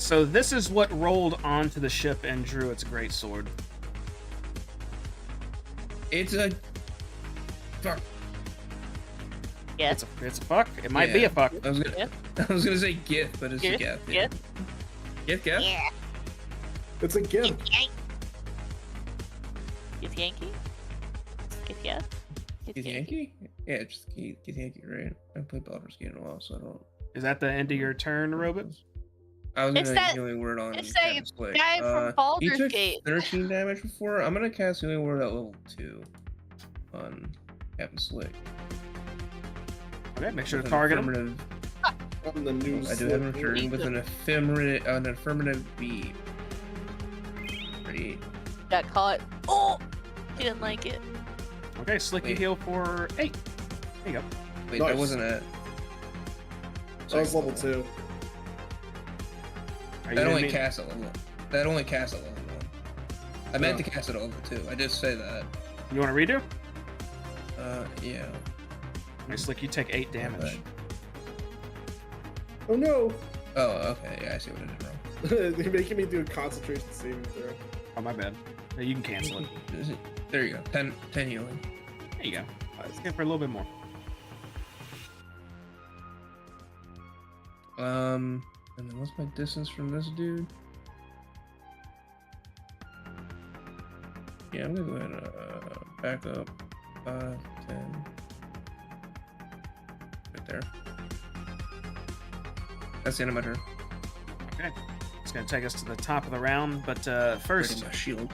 Speaker 2: So this is what rolled onto the ship and drew its greatsword.
Speaker 1: It's a. Fuck.
Speaker 3: Yeah.
Speaker 2: It's a fuck. It might be a fuck.
Speaker 1: I was gonna say gift, but it's a gift. Yeah. Gift.
Speaker 3: Yeah.
Speaker 4: It's a gift.
Speaker 3: Get Yankee? Get yeah?
Speaker 1: Get Yankee? Yeah, it's just get Yankee, right? I haven't played Baldur's Gate in a while, so I don't.
Speaker 2: Is that the end of your turn, Robot?
Speaker 1: I was
Speaker 3: It's
Speaker 1: gonna
Speaker 3: that-
Speaker 1: Healing Word on
Speaker 3: it's
Speaker 1: Captain
Speaker 3: that
Speaker 1: Slick.
Speaker 3: guy from Baldur's
Speaker 1: he took
Speaker 3: Gate.
Speaker 1: 13 damage before. I'm gonna cast Healing Word at level 2 on Captain Slick.
Speaker 2: Okay, make sure to
Speaker 1: With
Speaker 2: target
Speaker 1: an
Speaker 2: him.
Speaker 1: affirmative-
Speaker 4: On the news.
Speaker 1: I do have an return with an affirmative B. Pretty.
Speaker 3: Got caught. Oh! Didn't like it.
Speaker 2: Okay, Slick, you
Speaker 1: Wait.
Speaker 2: heal for 8. There you go.
Speaker 1: Wait,
Speaker 4: Nice.
Speaker 1: that wasn't it.
Speaker 4: That was level 2.
Speaker 2: Are you
Speaker 1: That
Speaker 2: gonna
Speaker 1: only
Speaker 2: need-
Speaker 1: casts at level. That only casts at level 1. I meant to cast it at level 2. I did say that.
Speaker 2: You want to redo?
Speaker 1: Yeah.
Speaker 2: Okay, Slick, you take 8 damage.
Speaker 1: bad.
Speaker 4: Oh no!
Speaker 1: Oh, okay. Yeah, I see what I did wrong.
Speaker 4: They're making me do a concentration saving throw.
Speaker 2: Oh, my bad. Yeah, you can cancel it.
Speaker 1: There you go. 10 healing.
Speaker 2: There you go. Let's get for a little bit more.
Speaker 1: And then what's my distance from this dude? Yeah, I'm gonna go ahead and back up 5, 10. Right there. That's the end of my turn.
Speaker 2: Okay. It's going to take us to the top of the round, but first,
Speaker 1: Ready my shield.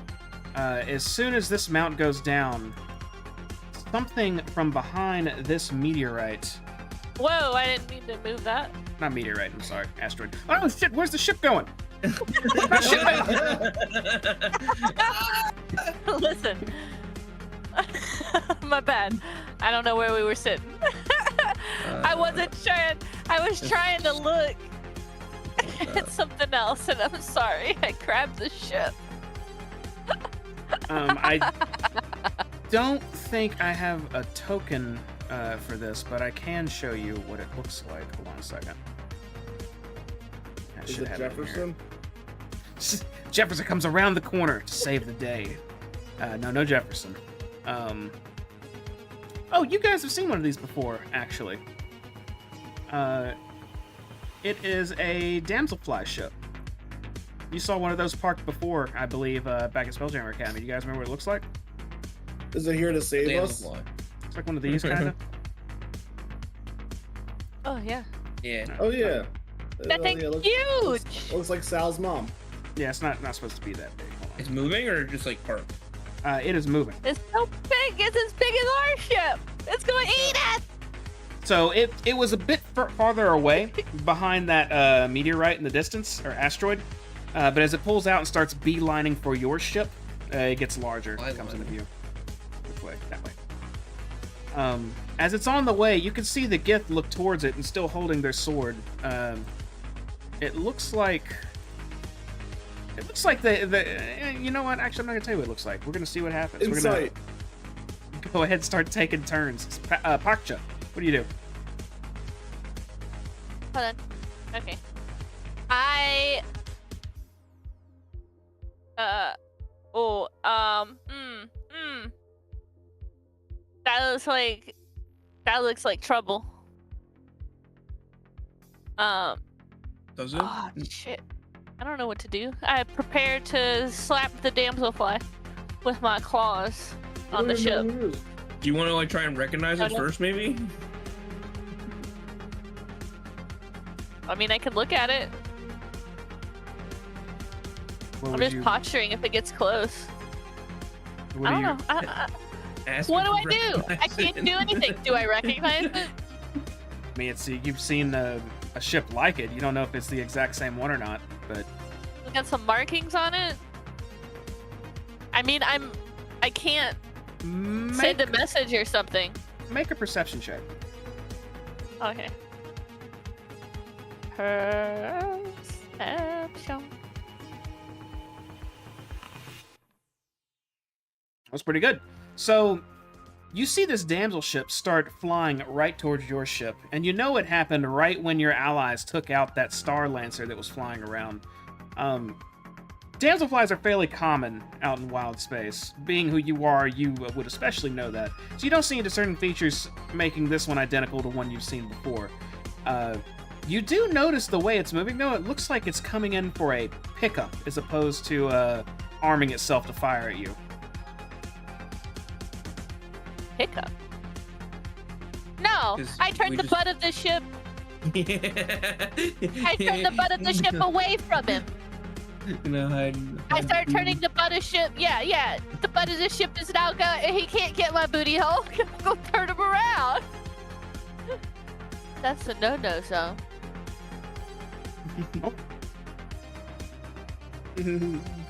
Speaker 2: as soon as this mount goes down, something from behind this meteorite.
Speaker 3: Whoa, I didn't mean to move that.
Speaker 2: Not meteorite, I'm sorry. Asteroid. Oh, shit, where's the ship going?
Speaker 3: Listen. My I don't know where we were sitting. I wasn't trying. I was trying to look at something else, and I'm sorry. I grabbed the ship.
Speaker 2: I don't think I have a token for this, but I can show you what it looks like. Hold on a second. I
Speaker 4: Is
Speaker 2: should
Speaker 4: it
Speaker 2: have it in here.
Speaker 4: Jefferson?
Speaker 2: Jefferson comes around the corner to save the day. No Jefferson. Oh, you guys have seen one of these before, actually. It is a damselfly ship. You saw one of those parked before, I believe, back at Spelljammer Academy. Do you guys remember what it looks like?
Speaker 4: Is it here to save us?
Speaker 2: It's like one of these, kind of.
Speaker 3: Oh yeah.
Speaker 1: Yeah.
Speaker 4: Oh yeah.
Speaker 3: That thing's huge.
Speaker 4: Looks like Sal's mom.
Speaker 2: Yeah, it's not supposed to be that big. Hold
Speaker 1: It's moving or just like parked?
Speaker 2: on. It is moving.
Speaker 3: It's so big. It's as big as our ship. It's going to eat us.
Speaker 2: So it was a bit farther away behind that meteorite in the distance, or asteroid. But as it pulls out and starts beelining for your ship, it gets larger. It comes into view. Which way? That way. As it's on the way, you can see the Gith look towards it and still holding their sword. It looks like you know what? Actually, I'm not gonna tell you what it looks like. We're gonna see what happens.
Speaker 4: Insight.
Speaker 2: We're gonna go ahead and start taking turns. Pakcha, what do you do?
Speaker 3: Hold on. Okay. That looks like trouble.
Speaker 1: Does it?
Speaker 3: Oh shit. I don't know what to do. I prepared to slap the damselfly with my claws on the ship.
Speaker 1: Do you want to like try and recognize it first, maybe?
Speaker 3: I mean, I could look at it. I'm just posturing if it gets close. I don't know. What do I do? I can't do anything. Do I recognize it?
Speaker 2: I mean, you've seen a ship like it. You don't know if it's the exact same one or not, but
Speaker 3: We got some markings on it. I mean, I can't send a message or something.
Speaker 2: Make a perception check.
Speaker 3: Okay. Perception.
Speaker 2: That's pretty good. So, you see this damsel ship start flying right towards your ship, and you know it happened right when your allies took out that Star Lancer that was flying around. Damselflies are fairly common out in wild space. Being who you are, you would especially know that. So you don't see any certain features making this one identical to one you've seen before. You do notice the way it's moving, though. It looks like it's coming in for a pickup as opposed to arming itself to fire at you.
Speaker 3: Hiccup. No, I turned the butt of the ship. I turned the butt of the ship away from him. I started turning the butt of ship. Yeah. The butt of the ship is now going. He can't get my booty hole. Go turn him around. That's a no-no zone.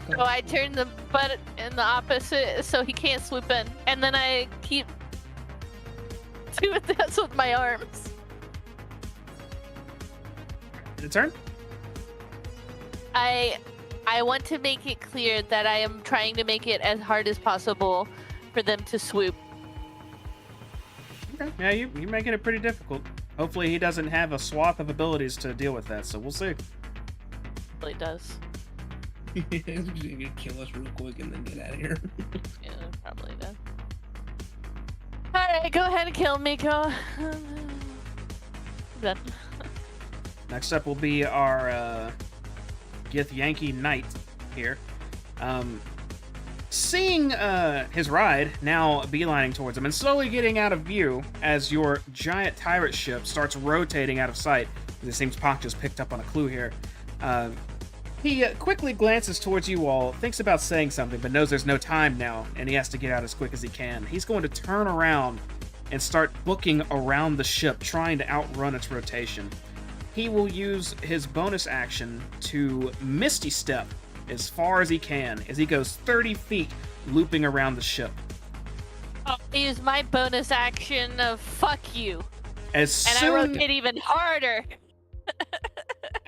Speaker 3: So I turn the butt in the opposite so he can't swoop in. And then I keep doing this with my arms.
Speaker 2: Is it turn?
Speaker 3: I want to make it clear that I am trying to make it as hard as possible for them to swoop.
Speaker 2: Okay. Yeah, you're making it pretty difficult. Hopefully he doesn't have a swath of abilities to deal with that, so we'll see.
Speaker 3: Well, he does.
Speaker 1: He's gonna kill us real quick and then get out of here.
Speaker 3: Yeah, probably does. Alright, go ahead and kill me. Go. Done.
Speaker 2: Next up will be our Gith Yankee Knight here. Seeing his ride now beelining towards him and slowly getting out of view as your giant pirate ship starts rotating out of sight. It seems Pak just picked up on a clue here. He quickly glances towards you all, thinks about saying something, but knows there's no time now, and he has to get out as quick as he can. He's going to turn around and start booking around the ship, trying to outrun its rotation. He will use his bonus action to Misty Step as far as he can, as he goes 30 feet looping around the ship.
Speaker 3: I'll use my bonus action of fuck you.
Speaker 2: As
Speaker 3: And I rotate even harder.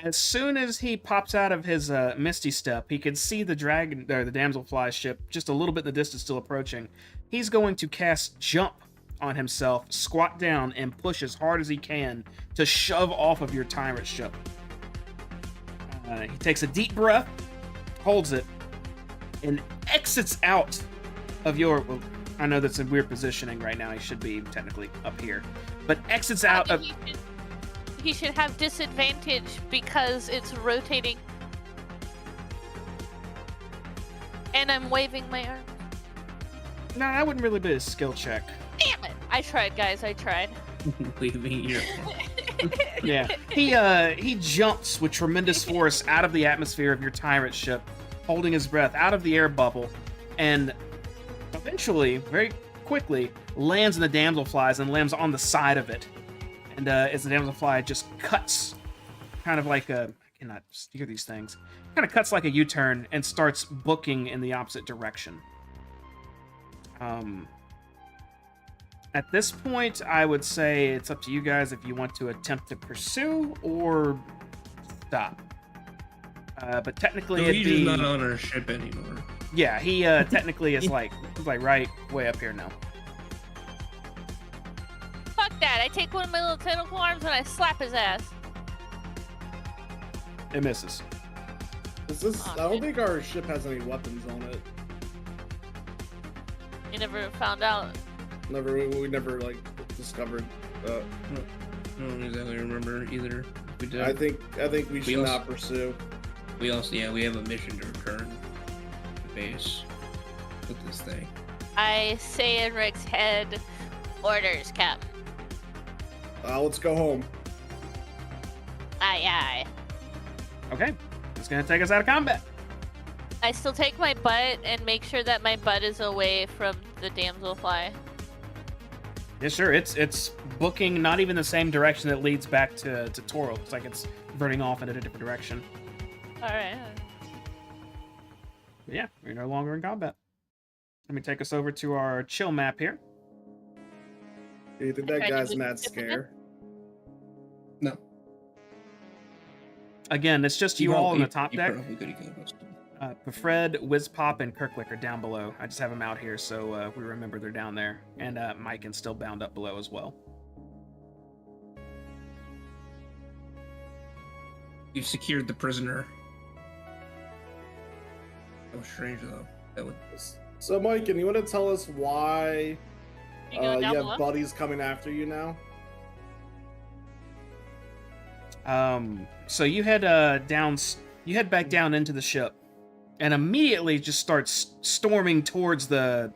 Speaker 2: As soon as he pops out of his Misty Step, he can see the dragon or the damselfly ship just a little bit in the distance, still approaching. He's going to cast Jump on himself, squat down, and push as hard as he can to shove off of your tyrant ship. He takes a deep breath, holds it, and exits out of your. Well, I know that's in weird positioning right now. He should be technically up here, but exits out of.
Speaker 3: He should have disadvantage because it's rotating. And I'm waving my arm.
Speaker 2: No, that wouldn't really be a skill check.
Speaker 3: Damn it! I tried, guys. I tried.
Speaker 1: Waving your.
Speaker 2: Yeah. He jumps with tremendous force out of the atmosphere of your tyrant ship, holding his breath out of the air bubble, and eventually, very quickly, lands in the damselflies and lands on the side of it. And as the damselfly just cuts, kind of like a, I cannot steer these things, kind of cuts like a U-turn and starts booking in the opposite direction. At this point, I would say it's up to you guys if you want to attempt to pursue or stop. But technically,
Speaker 1: So he's just not on our ship anymore.
Speaker 2: Yeah, he technically is like right way up here now.
Speaker 3: Fuck that! I take one of my little tentacle arms and I slap his ass.
Speaker 2: It misses.
Speaker 4: Is this? I don't think our ship has any weapons on it.
Speaker 3: You never found out.
Speaker 4: We never like discovered.
Speaker 1: I don't exactly remember either. We did.
Speaker 4: I think we should not pursue.
Speaker 1: We also, we have a mission to return to base with this thing.
Speaker 3: I say in Rick's head, orders, Captain.
Speaker 4: Let's go home.
Speaker 3: Aye, aye.
Speaker 2: Okay, it's gonna take us out of combat.
Speaker 3: I still take my butt and make sure that my butt is away from the damselfly.
Speaker 2: Yeah, sure. It's booking not even the same direction that leads back to Toro. It's like it's verting off in a different direction.
Speaker 3: All right.
Speaker 2: But yeah, we're no longer in combat. Let me take us over to our chill map here.
Speaker 4: Do you think that guy's mad scare?
Speaker 1: No.
Speaker 2: Again, it's just you all in the top deck.
Speaker 1: Probably
Speaker 2: Fred, Wizpop, and Kirklick are down below. I just have them out here so we remember they're down there. And Mike is still bound up below as well.
Speaker 1: You've secured the prisoner. That was strange though. That would.
Speaker 4: So, Mike, can you want to tell us why
Speaker 3: You
Speaker 4: you
Speaker 3: going down
Speaker 4: have
Speaker 3: below?
Speaker 4: buddies coming after you now?
Speaker 2: So you head back down into the ship, and immediately just starts storming towards the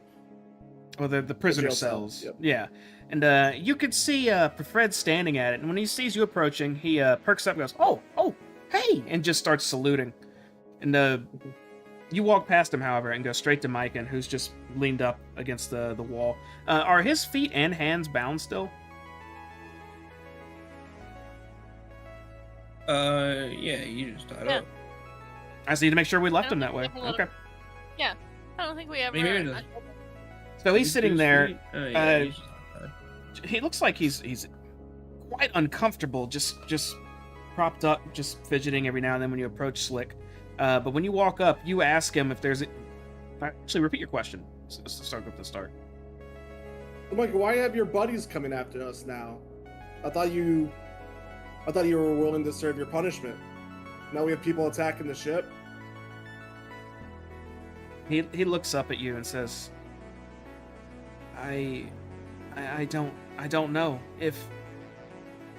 Speaker 2: prisoner
Speaker 4: jail cell,
Speaker 2: cells.
Speaker 4: yep.
Speaker 2: Yeah, and you could see Fred standing at it, and when he sees you approaching, he perks up and goes, "Oh, hey!" and just starts saluting. And you walk past him, however, and go straight to Micah, who's just leaned up against the wall. Are his feet and hands bound still?
Speaker 1: Yeah, you just tied up.
Speaker 2: I just need to make sure we left him
Speaker 3: don't
Speaker 2: that way.
Speaker 3: think we have
Speaker 2: Okay.
Speaker 3: Yeah. I don't think we ever.
Speaker 1: Maybe it does.
Speaker 2: So he's sitting there.
Speaker 1: Yeah, he's just tied.
Speaker 2: He looks like he's quite uncomfortable, just propped up, just fidgeting every now and then when you approach Slick. But when you walk up, you ask him if there's actually repeat your question. Let's start with the start.
Speaker 4: So, Mike, why have your buddies coming after us now? I thought you were willing to serve your punishment. Now we have people attacking the ship.
Speaker 2: He looks up at you and says, I don't know.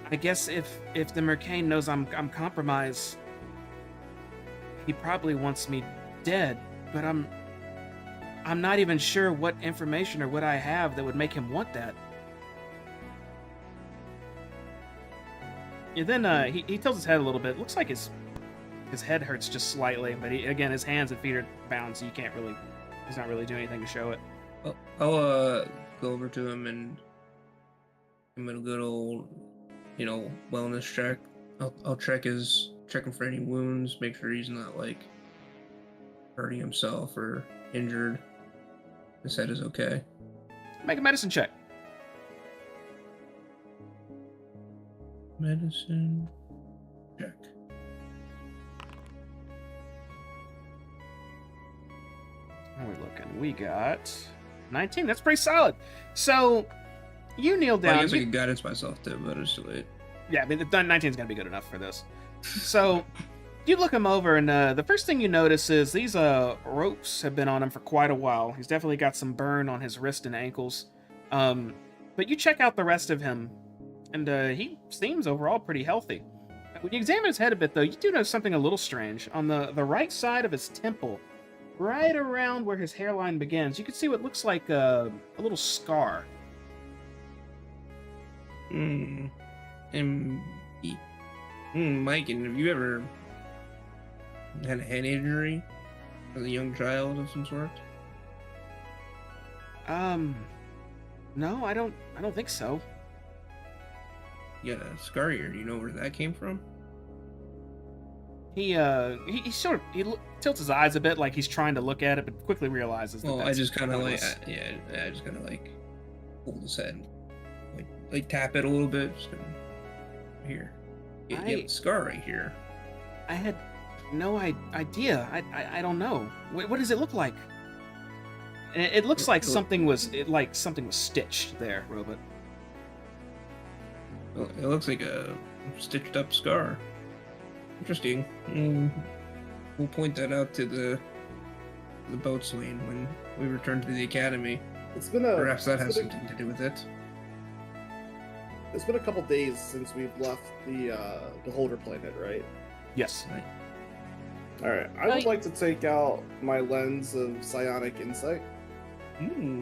Speaker 2: I guess if the Mercane knows I'm compromised, he probably wants me dead, but I'm not even sure what information or what I have that would make him want that. And then he tilts his head a little bit. Looks like his head hurts just slightly, but again, his hands and feet are bound, so he's not really doing anything to show it.
Speaker 1: I'll go over to him and give him a good old, wellness check. I'll check him for any wounds, make sure he's not like hurting himself or injured. His head is okay.
Speaker 2: Make a medicine check.
Speaker 1: Medicine check.
Speaker 2: How are we looking? We got 19. That's pretty solid. So you kneel
Speaker 1: Well, I
Speaker 2: down.
Speaker 1: guess I could guidance myself too, but it's too late.
Speaker 2: Yeah, I mean, the 19 is going to be good enough for this. So you look him over, and the first thing you notice is these ropes have been on him for quite a while. He's definitely got some burn on his wrist and ankles. But you check out the rest of him, and he seems overall pretty healthy. When you examine his head a bit, though, you do notice something a little strange. On the right side of his temple, right around where his hairline begins, you can see what looks like a little scar.
Speaker 1: Mike, and have you ever had a head injury as a young child of some sort?
Speaker 2: No, I don't think so.
Speaker 1: You got a scar here. Do you know where that came from?
Speaker 2: He sort of tilts his eyes a bit, like he's trying to look at it, but quickly realizes.
Speaker 1: Well,
Speaker 2: that's
Speaker 1: I just kind of like,
Speaker 2: pointless.
Speaker 1: I just kind of like hold his head, like tap it a little bit. Just kinda, here, you have a scar right here.
Speaker 2: I had no idea. I don't know. What does it look like? And it looks like something was stitched there, Robot.
Speaker 1: Well, it looks like a stitched up scar. Interesting. We'll point that out to the boatswain when we return to the academy.
Speaker 4: It's been
Speaker 1: Perhaps that has something to do with it.
Speaker 4: It's been a couple days since we've left the Holder planet, right?
Speaker 2: Yes.
Speaker 1: Right.
Speaker 4: All right. I would like to take out my lens of psionic insight.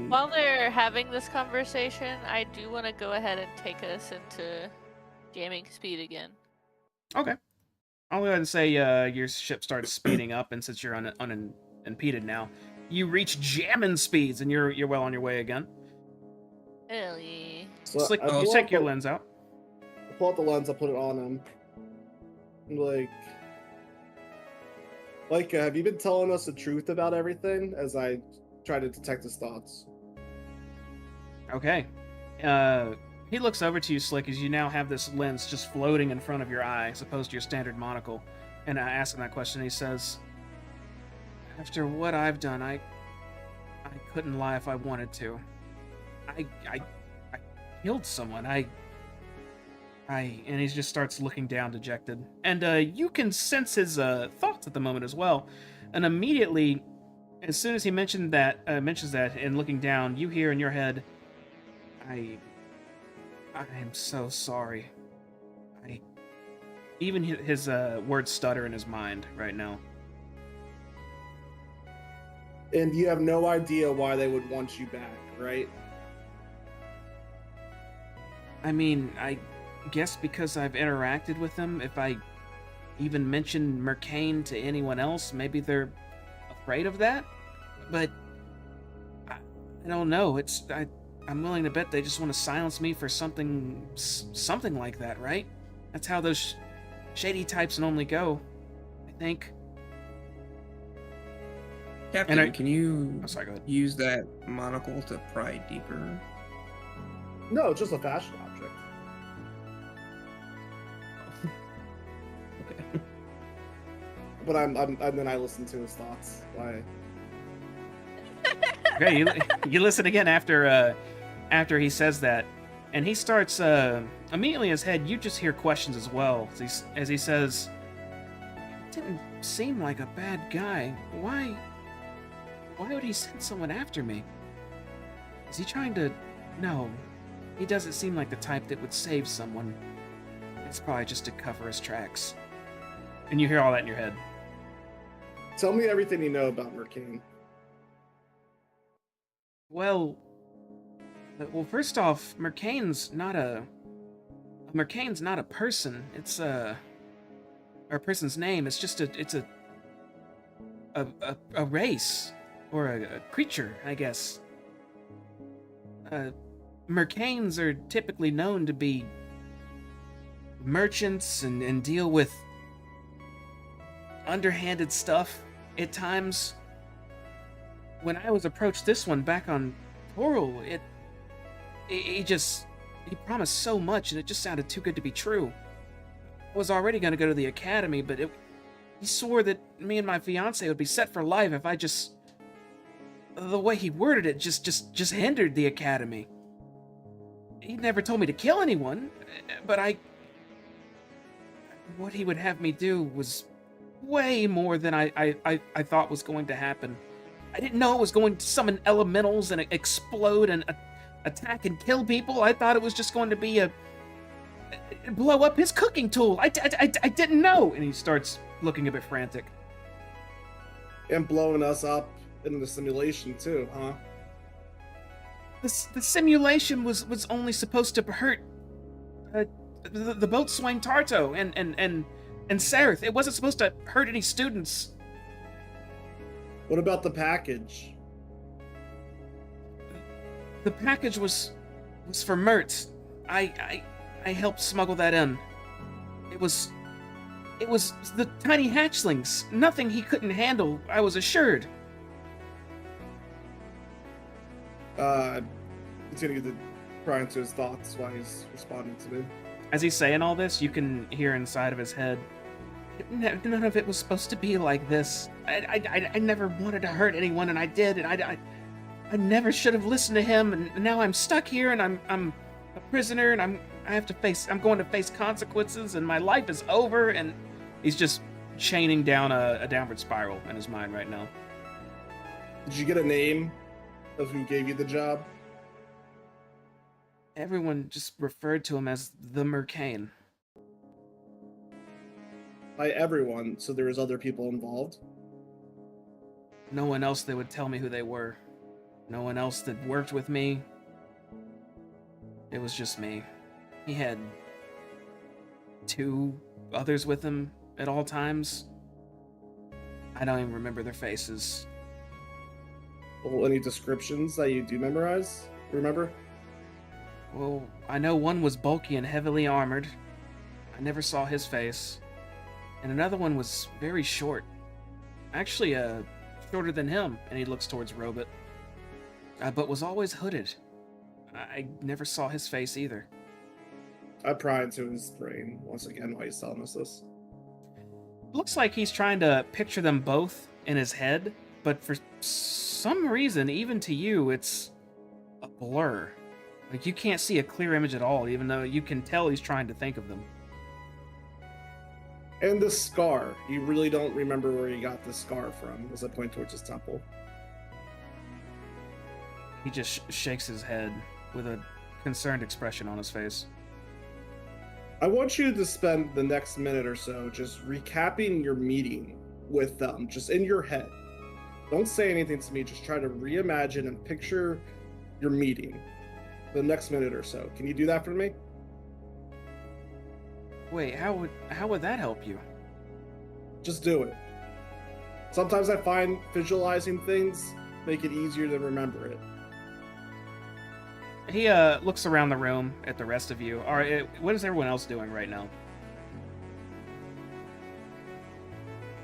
Speaker 3: While they're having this conversation, I do want to go ahead and take us into jamming speed again.
Speaker 2: Okay. I'll go ahead and say your ship starts speeding up, and since you're unimpeded now, you reach jamming speeds, and you're well on your way again.
Speaker 3: Hell yeah.
Speaker 4: So
Speaker 2: Slick,
Speaker 4: I
Speaker 2: you take your lens out.
Speaker 4: I pull out the lens. I put it on him. I'm like, have you been telling us the truth about everything? As I try to detect his thoughts.
Speaker 2: Okay. He looks over to you, Slick, as you now have this lens just floating in front of your eye, as opposed to your standard monocle. And I ask him that question, he says, "After what I've done, I couldn't lie if I wanted to. I killed someone. And he just starts looking down, dejected. And you can sense his thoughts at the moment as well. And immediately, as soon as he mentions that, and looking down, you hear in your head, I am so sorry. Even his words stutter in his mind right now.
Speaker 4: And you have no idea why they would want you back, right?
Speaker 2: I mean, I guess because I've interacted with them, if I even mention Mercane to anyone else, maybe they're afraid of that? But I don't know. I'm willing to bet they just want to silence me for something like that, right? That's how those shady types normally go, I think.
Speaker 1: Captain, can you
Speaker 2: Oh, sorry, go ahead.
Speaker 1: use that monocle to pry deeper?
Speaker 4: No, it's just a fashion object.
Speaker 1: Okay.
Speaker 4: But and then I listen to his thoughts.
Speaker 2: Okay, you listen again after he says that, and he starts immediately in his head. You just hear questions as well as he says, "Didn't seem like a bad guy. Why would he send someone after me? Is he trying to? No, he doesn't seem like the type that would save someone. It's probably just to cover his tracks." And you hear all that in your head.
Speaker 4: Tell me everything you know about Mercane.
Speaker 2: Well, first off, Mercane's not a person. It's a person's name. It's just a race or a creature, I guess. Mercanes are typically known to be merchants and deal with underhanded stuff at times. When I was approached this one back on Toral, He promised so much, and it just sounded too good to be true. I was already going to go to the academy, but he swore that me and my fiance would be set for life if I just... The way he worded it just hindered the academy. He never told me to kill anyone, but what he would have me do was way more than I thought was going to happen. I didn't know it was going to summon elementals and explode and attack and kill people. I thought it was just going to be blow up his cooking tool. I didn't know. And he starts looking a bit frantic.
Speaker 4: And blowing us up in the simulation too, huh?
Speaker 2: The simulation was only supposed to hurt the boatswain Tarto and Sereth. It wasn't supposed to hurt any students.
Speaker 4: What about the package?
Speaker 2: The package was for Mert. I helped smuggle that in. It was the tiny hatchlings. Nothing he couldn't handle, I was assured.
Speaker 4: Continue to pry into his thoughts while he's responding to me.
Speaker 2: As he's saying all this, you can hear inside of his head, none of it was supposed to be like this. I never wanted to hurt anyone, and I did, and I never should have listened to him, and now I'm stuck here, and I'm a prisoner, and I'm going to face consequences, and my life is over, and he's just chaining down a downward spiral in his mind right now.
Speaker 4: Did you get a name of who gave you the job?
Speaker 2: Everyone just referred to him as the Mercane.
Speaker 4: By everyone, so there was other people involved?
Speaker 2: No one else that would tell me who they were. No one else that worked with me. It was just me. He had 2 others with him at all times. I don't even remember their faces.
Speaker 4: Well, any descriptions that you do remember?
Speaker 2: Well, I know one was bulky and heavily armored. I never saw his face. And another one was very short. Actually, shorter than him, and he looks towards Robot. But was always hooded. I never saw his face either.
Speaker 4: I pry into his brain once again while he's telling us this.
Speaker 2: Looks like he's trying to picture them both in his head, but for some reason, even to you, it's a blur. Like, you can't see a clear image at all, even though you can tell he's trying to think of them.
Speaker 4: And the scar. You really don't remember where he got the scar from, as I point towards his temple.
Speaker 2: He just shakes his head with a concerned expression on his face.
Speaker 4: I want you to spend the next minute or so just recapping your meeting with them, just in your head. Don't say anything to me, just try to reimagine and picture your meeting. The next minute or so. Can you do that for me?
Speaker 2: Wait, how would that help you?
Speaker 4: Just do it. Sometimes I find visualizing things make it easier to remember it.
Speaker 2: He looks around the room at the rest of you. All right, what is everyone else doing right now?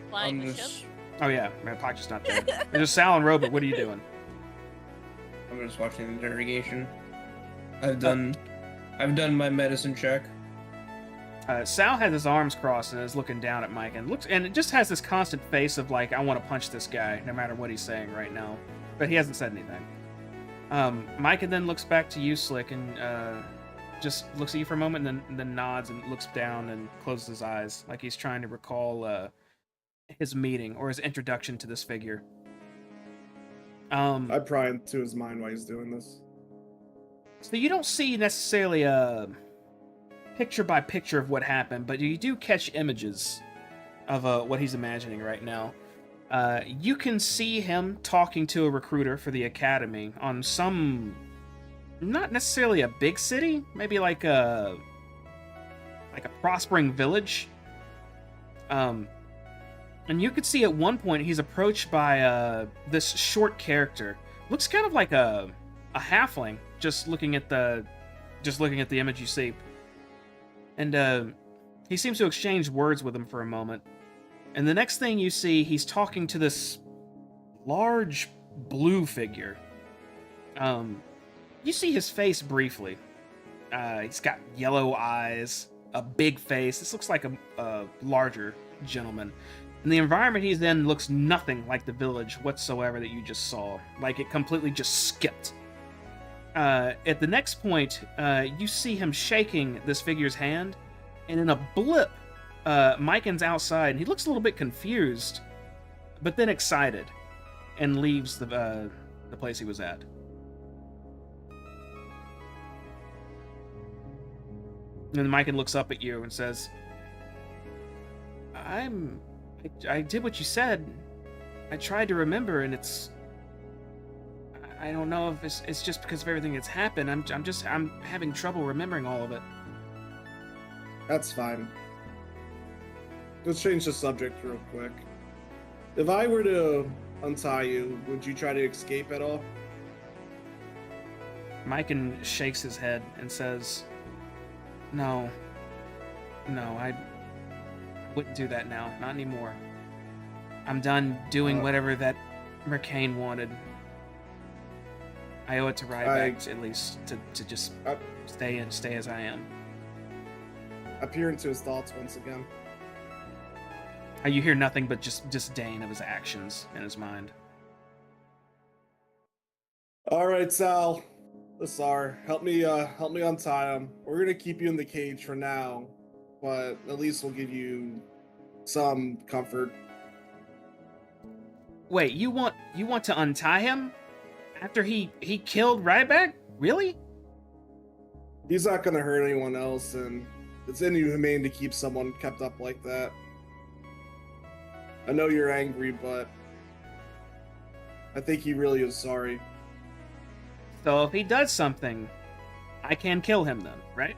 Speaker 3: Flying the ship?
Speaker 2: Oh yeah, Pac just not there. There's Sal and Robot. What are you doing?
Speaker 1: I'm just watching the interrogation. I've done my medicine check.
Speaker 2: Sal has his arms crossed and is looking down at Mike and it just has this constant face of like, I want to punch this guy no matter what he's saying right now, but he hasn't said anything. Mike then looks back to you, Slick, and just looks at you for a moment and then nods and looks down and closes his eyes like he's trying to recall his meeting or his introduction to this figure.
Speaker 4: I pry into his mind while he's doing this.
Speaker 2: So you don't see necessarily a picture by picture of what happened, but you do catch images of what he's imagining right now. You can see him talking to a recruiter for the academy on some, not necessarily a big city, maybe like a prospering village. And you could see at one point he's approached by this short character. Looks kind of like a halfling, just looking at the image you see. And he seems to exchange words with him for a moment. And the next thing you see, he's talking to this large blue figure. You see his face briefly. He's got yellow eyes, a big face. This looks like a larger gentleman. And the environment he's in looks nothing like the village whatsoever that you just saw. Like it completely just skipped. At the next point, you see him shaking this figure's hand, and in a blip, Myken's outside, and he looks a little bit confused, but then excited, and leaves the place he was at. And Myken looks up at you and says, I did what you said. I tried to remember, and I don't know if it's just because of everything that's happened. I'm having trouble remembering all of it.
Speaker 4: That's fine. Let's change the subject real quick. If I were to untie you, would you try to escape at all?
Speaker 2: Myken shakes his head and says, No, I wouldn't do that now. Not anymore. I'm done doing whatever that Mercane wanted. I owe it to Ryback, at least, to just stay as I am.
Speaker 4: I peer into his thoughts once again.
Speaker 2: You hear nothing but just disdain of his actions in his mind.
Speaker 4: All right, Sal. Lassar, help me untie him. We're gonna keep you in the cage for now, but at least we'll give you some comfort.
Speaker 2: Wait, you want to untie him after he killed Ryback? Really?
Speaker 4: He's not gonna hurt anyone else, and it's inhumane to keep someone kept up like that. I know you're angry, but I think he really is sorry.
Speaker 2: So if he does something, I can kill him then, right?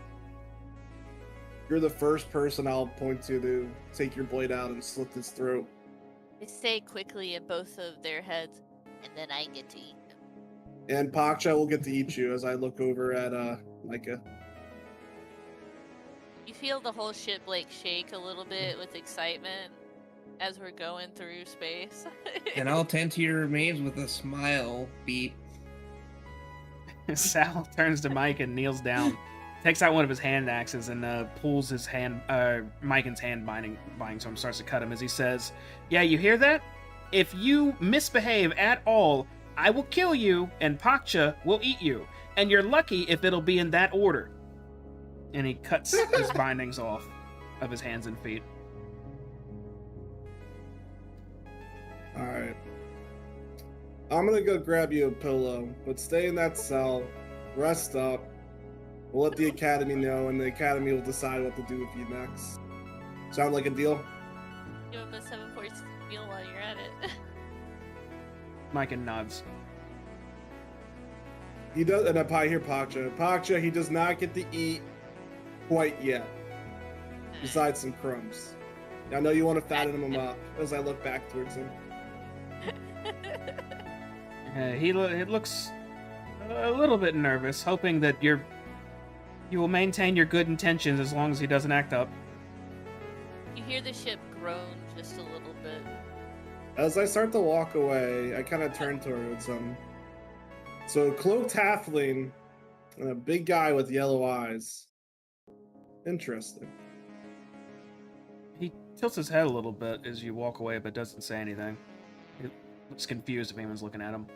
Speaker 4: You're the first person I'll point to take your blade out and slit his throat.
Speaker 3: I say quickly in both of their heads, and then I get to eat them.
Speaker 4: And Paksha will get to eat you as I look over at Micah.
Speaker 3: You feel the whole ship like shake a little bit with excitement as we're going through space.
Speaker 1: And I'll tend to your remains with a smile, Beat.
Speaker 2: Sal turns to Mike and kneels down, takes out one of his hand axes, and pulls his Myken's hand binding so him, starts to cut him as he says, "Yeah, you hear that? If you misbehave at all, I will kill you, and Paksha will eat you. And you're lucky if it'll be in that order." And he cuts his bindings off of his hands and feet.
Speaker 4: Alright. I'm gonna go grab you a pillow, but stay in that cell, rest up. We'll let the Academy know, and the Academy will decide what to do with you next. Sound like a deal?
Speaker 3: Give him a 7-course meal while you're at it.
Speaker 2: Myken nods.
Speaker 4: He does, and I hear Paksha. Paksha, he does not get to eat quite yet. Besides some crumbs. I know you want to fatten him up as I look back towards him.
Speaker 2: He looks a little bit nervous, hoping that you will maintain your good intentions as long as he doesn't act up.
Speaker 3: You hear the ship groan just a little bit.
Speaker 4: As I start to walk away, I kind of turn towards him. So, cloaked halfling and a big guy with yellow eyes. Interesting.
Speaker 2: He tilts his head a little bit as you walk away, but doesn't say anything. He looks confused if anyone's looking at him.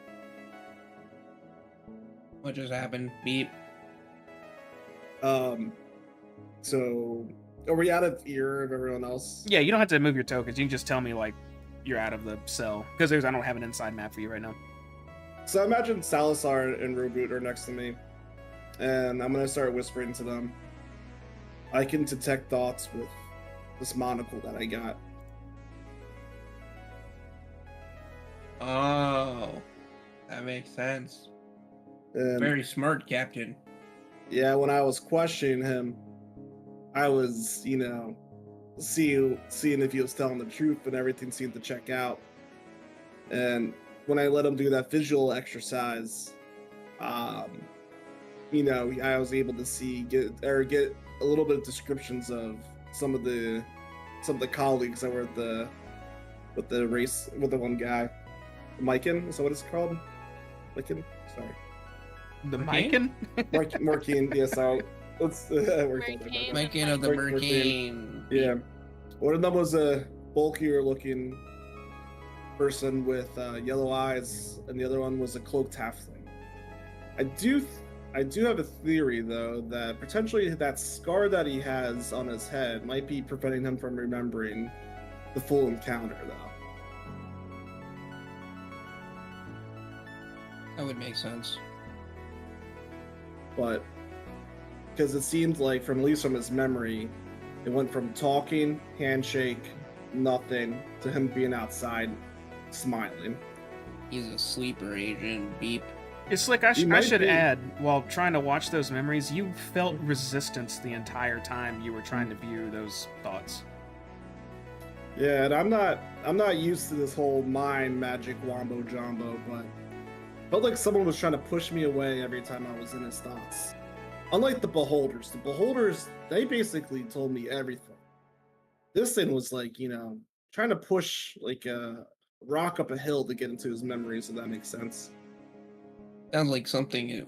Speaker 1: What just happened? Beep.
Speaker 4: So, are we out of ear of everyone else?
Speaker 2: Yeah, you don't have to move your tokens. You can just tell me, like, you're out of the cell. Because I don't have an inside map for you right now.
Speaker 4: So, imagine Salazar and Roboot are next to me. And I'm going to start whispering to them. I can detect thoughts with this monocle that I got.
Speaker 1: Oh, that makes sense.
Speaker 4: And
Speaker 1: Very smart, Captain.
Speaker 4: yeah, when I was questioning him, I was, seeing if he was telling the truth, and everything seemed to check out. And when I let him do that visual exercise, I was able to get a little bit of descriptions of some of the colleagues that were with the one guy. Myken, is that what it's called? Myken? Sorry.
Speaker 2: The
Speaker 1: Mercane?
Speaker 2: Mycan?
Speaker 4: Morkine, yeah, so let's
Speaker 3: Mercane.
Speaker 1: Mycan of the
Speaker 4: Mercane.
Speaker 1: Mercane.
Speaker 4: Yeah. One of them was a bulkier looking person with yellow eyes, and the other one was a cloaked halfling. I do have a theory though that potentially that scar that he has on his head might be preventing him from remembering the full encounter though.
Speaker 1: That would make sense.
Speaker 4: But because it seemed like from at least from his memory, it went from talking, handshake, nothing, to him being outside smiling.
Speaker 1: He's a sleeper agent. Beep.
Speaker 2: It's like I
Speaker 4: might
Speaker 2: should
Speaker 4: be.
Speaker 2: add, while trying to watch those memories, you felt resistance the entire time you were trying to view those thoughts.
Speaker 4: Yeah, and I'm not used to this whole mind magic wombo jumbo, but felt like someone was trying to push me away every time I was in his thoughts. Unlike the beholders, they basically told me everything. This thing was like, trying to push like a rock up a hill to get into his memories, if that makes sense.
Speaker 1: Sounds like something it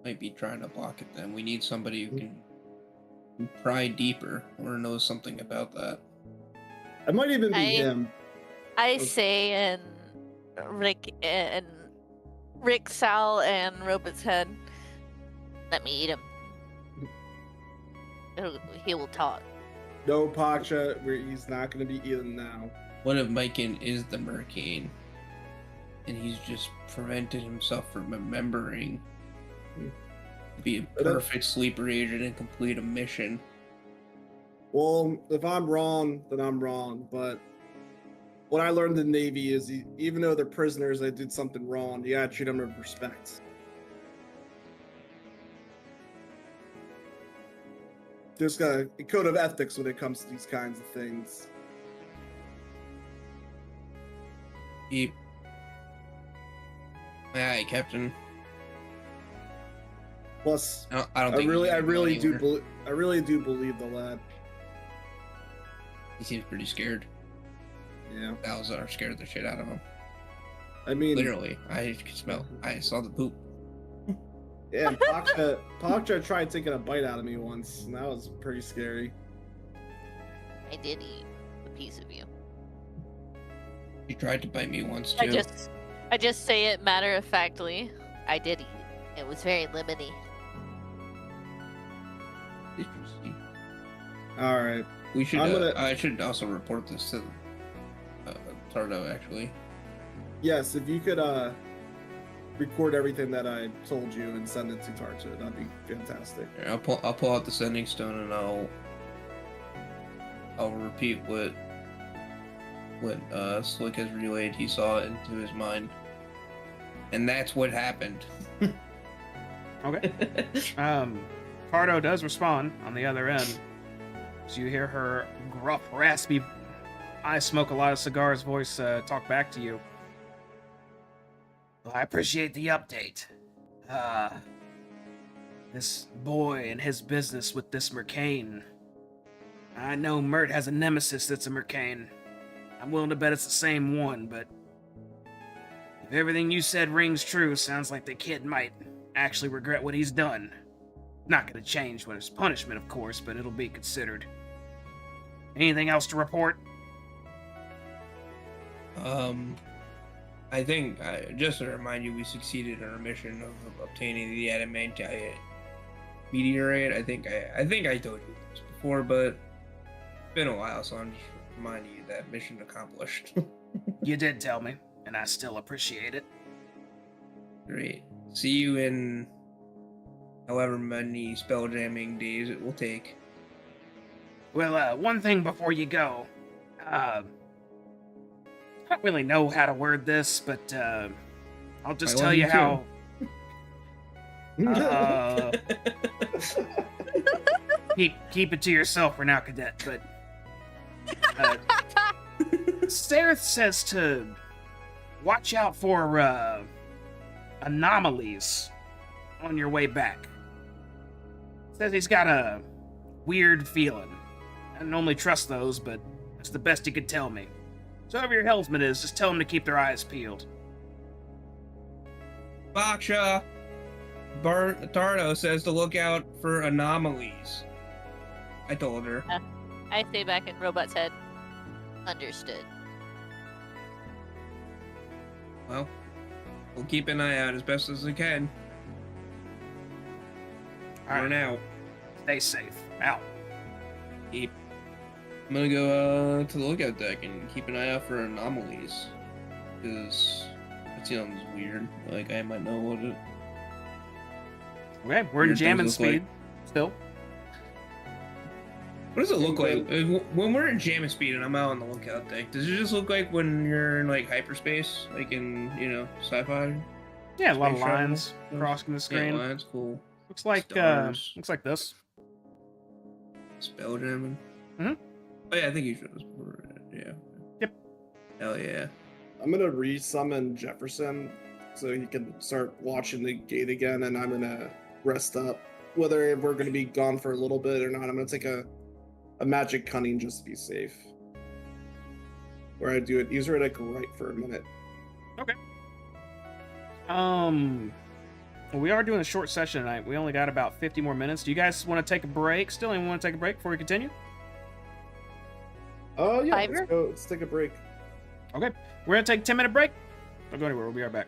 Speaker 1: might be trying to block it. Then we need somebody who can pry deeper or knows something about that.
Speaker 4: It might even be him.
Speaker 3: I say, and Rick, Sal, and Robot's head. Let me eat him. He will talk.
Speaker 4: No, Pacha, he's not going to be eaten now.
Speaker 1: What if Mycan is the Mercane, and he's just prevented himself from remembering to be a perfect sleeper agent and complete a mission?
Speaker 4: Well, if I'm wrong, then I'm wrong. But what I learned in the Navy is even though they're prisoners, they did something wrong. You gotta treat them with respect. There's a code of ethics when it comes to these kinds of things.
Speaker 1: Beep. Aye, Captain.
Speaker 4: Plus,
Speaker 1: I don't think
Speaker 4: I really do
Speaker 1: believe.
Speaker 4: believe the lad.
Speaker 1: He seems pretty scared.
Speaker 4: Yeah.
Speaker 1: Salazar scared the shit out of him.
Speaker 4: I mean,
Speaker 1: Literally, I could smell. I saw the poop.
Speaker 4: yeah, Pacha tried taking a bite out of me once, and that was pretty scary.
Speaker 3: I did eat a piece of you.
Speaker 1: He tried to bite me once too.
Speaker 3: I just say it matter of factly. I did eat. It was very lemony.
Speaker 1: Did you see?
Speaker 4: All right.
Speaker 1: We should. I should also report this to Tardo. Actually.
Speaker 4: Yes, if you could record everything that I told you and send it to Tarto, that'd be fantastic.
Speaker 1: Here, I'll pull out the sending stone and I'll repeat what Slick has relayed. He saw it into his mind, and that's what happened.
Speaker 2: Okay. Cardo does respond on the other end. So you hear her gruff, raspy, I smoke a lot of cigars voice talk back to you. Well, I appreciate the update. This boy and his business with this Mercane. I know Mert has a nemesis that's a Mercane. I'm willing to bet it's the same one, but if everything you said rings true, sounds like the kid might actually regret what he's done. Not gonna change what his punishment, of course, but it'll be considered. Anything else to report?
Speaker 1: I think, just to remind you, we succeeded in our mission of obtaining the adamantite meteorite. I think I told you this before, but it's been a while, so I'm just reminding you that mission accomplished.
Speaker 2: You did tell me, and I still appreciate it.
Speaker 1: Great. See you in however many spelljamming days it will take.
Speaker 2: Well, one thing before you go. I don't really know how to word this, but I'll just tell you how. Keep it to yourself for now, Cadet. But Sareth says to watch out for anomalies on your way back. Says he's got a weird feeling. I normally trust those, but it's the best he could tell me. So whoever your helmsman is, just tell them to keep their eyes peeled.
Speaker 1: Baksha! Tardo says to look out for anomalies. I told her.
Speaker 3: I stay back in Robot's head. Understood.
Speaker 1: Well, we'll keep an eye out as best as we can.
Speaker 2: All right.
Speaker 1: Run out.
Speaker 2: Stay safe. Out.
Speaker 1: I'm gonna go to the lookout deck and keep an eye out for anomalies. Because that sounds weird. Like, I might know what it...
Speaker 2: Okay, we're in
Speaker 1: Weird
Speaker 2: jamming
Speaker 1: things look
Speaker 2: speed. Still.
Speaker 1: What does it look like? When we're in jamming speed and I'm out on the lookout deck, does it just look like when you're in, like, hyperspace? Like in, you know, sci-fi?
Speaker 2: Yeah, a lot of
Speaker 1: Space travel?
Speaker 2: lines crossing the screen.
Speaker 1: Yeah, lines, cool.
Speaker 2: Looks like
Speaker 1: Stars.
Speaker 2: looks like this.
Speaker 1: SpellJammin.
Speaker 2: Mhm.
Speaker 1: Oh yeah, I think you showed us before. Yeah.
Speaker 2: Yep.
Speaker 1: Hell yeah.
Speaker 4: I'm gonna resummon Jefferson so he can start watching the gate again, and I'm gonna rest up. Whether we're gonna be gone for a little bit or not, I'm gonna take a magic cunning just to be safe. Where I do it, use it like right for a minute.
Speaker 2: Okay. Well, we are doing a short session tonight. We only got about 50 more minutes. Do you guys want to take a break? Still, anyone want to take a break before we continue?
Speaker 4: Oh yeah,
Speaker 3: Fiverr?
Speaker 4: let's go. Let's take a break.
Speaker 2: Okay, we're gonna take a 10-minute break. Don't go anywhere. We'll be right back.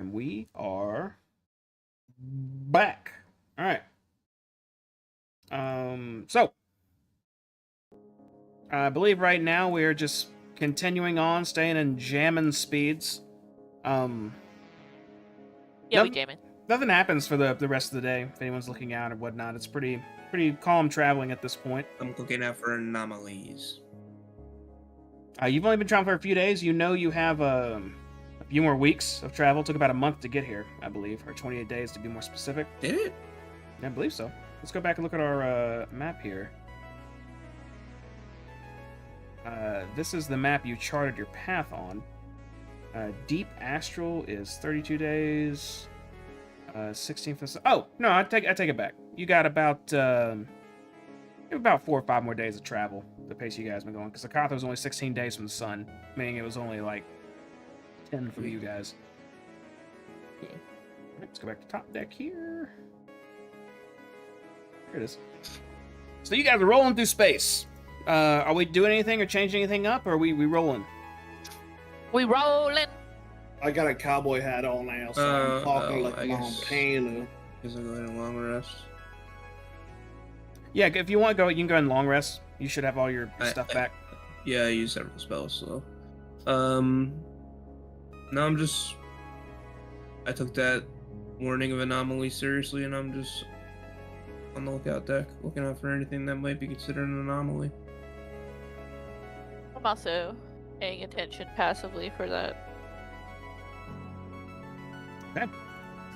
Speaker 2: And we are back. All right. So I believe right now we are just continuing on, staying in jamming speeds.
Speaker 3: Yeah, we
Speaker 2: nothing,
Speaker 3: jamming.
Speaker 2: nothing happens for the rest of the day if anyone's looking out or whatnot. It's pretty calm traveling at this point.
Speaker 1: I'm looking out for anomalies.
Speaker 2: You've only been traveling for a few days. You know you have a few more weeks of travel. It took about a month to get here, I believe, or 28 days to be more specific.
Speaker 1: Did it?
Speaker 2: I believe so. Let's go back and look at our map here. This is the map you charted your path on. Deep Astral is 32 days. 16 for... Oh, no, I take it back. You got about 4 or 5 more days of travel, the pace you guys have been going. Because Akatha was only 16 days from the sun, meaning it was only like 10 for you guys.
Speaker 1: Okay.
Speaker 2: Let's go back to top deck here. Here it is. So you guys are rolling through space. Are we doing anything or changing anything up, or are we rolling?
Speaker 3: We rolling.
Speaker 4: I got a cowboy hat on now, so I'm talking like
Speaker 1: I
Speaker 4: Montana.
Speaker 1: guess I'll go ahead and long rest.
Speaker 2: Yeah, if you want to go, you can go in long rest. You should have all your stuff back.
Speaker 1: Yeah, I used several spells, so. No, I took that warning of anomaly seriously, and I'm just on the lookout deck, looking out for anything that might be considered an anomaly.
Speaker 3: I'm also paying attention passively for that.
Speaker 2: Okay.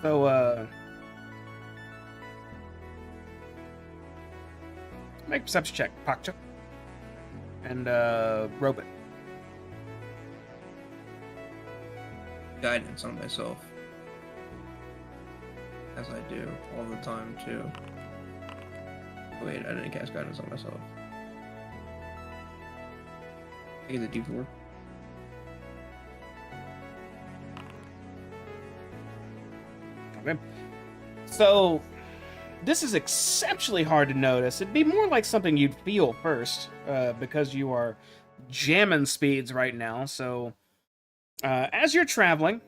Speaker 2: So, make a perception check, Pakcha. And, Robot.
Speaker 1: Guidance on myself. As I do all the time, too. Wait, I didn't cast guidance on myself. I get the D4.
Speaker 2: Okay. So, this is exceptionally hard to notice. It'd be more like something you'd feel first, because you are jamming speeds right now. So, as you're traveling,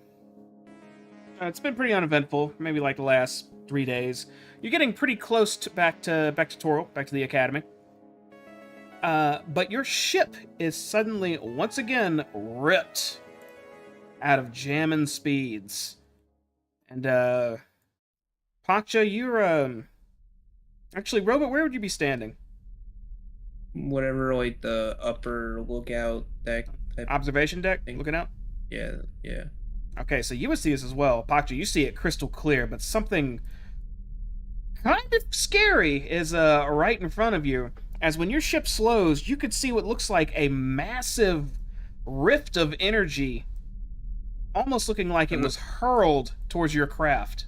Speaker 2: it's been pretty uneventful. Maybe like the last 3 days. You're getting pretty close to back to Toril, back to the academy. But your ship is suddenly once again ripped out of jamming speeds. And Pakcha, you're actually, Robot, where would you be standing?
Speaker 1: Whatever, like the upper lookout deck type
Speaker 2: Observation deck,
Speaker 1: thing.
Speaker 2: looking out?
Speaker 1: Yeah.
Speaker 2: Okay, so you would see this as well. Pakcha, you see it crystal clear, but something kind of scary is right in front of you. As when your ship slows, you could see what looks like a massive rift of energy, almost looking like it was hurled towards your craft.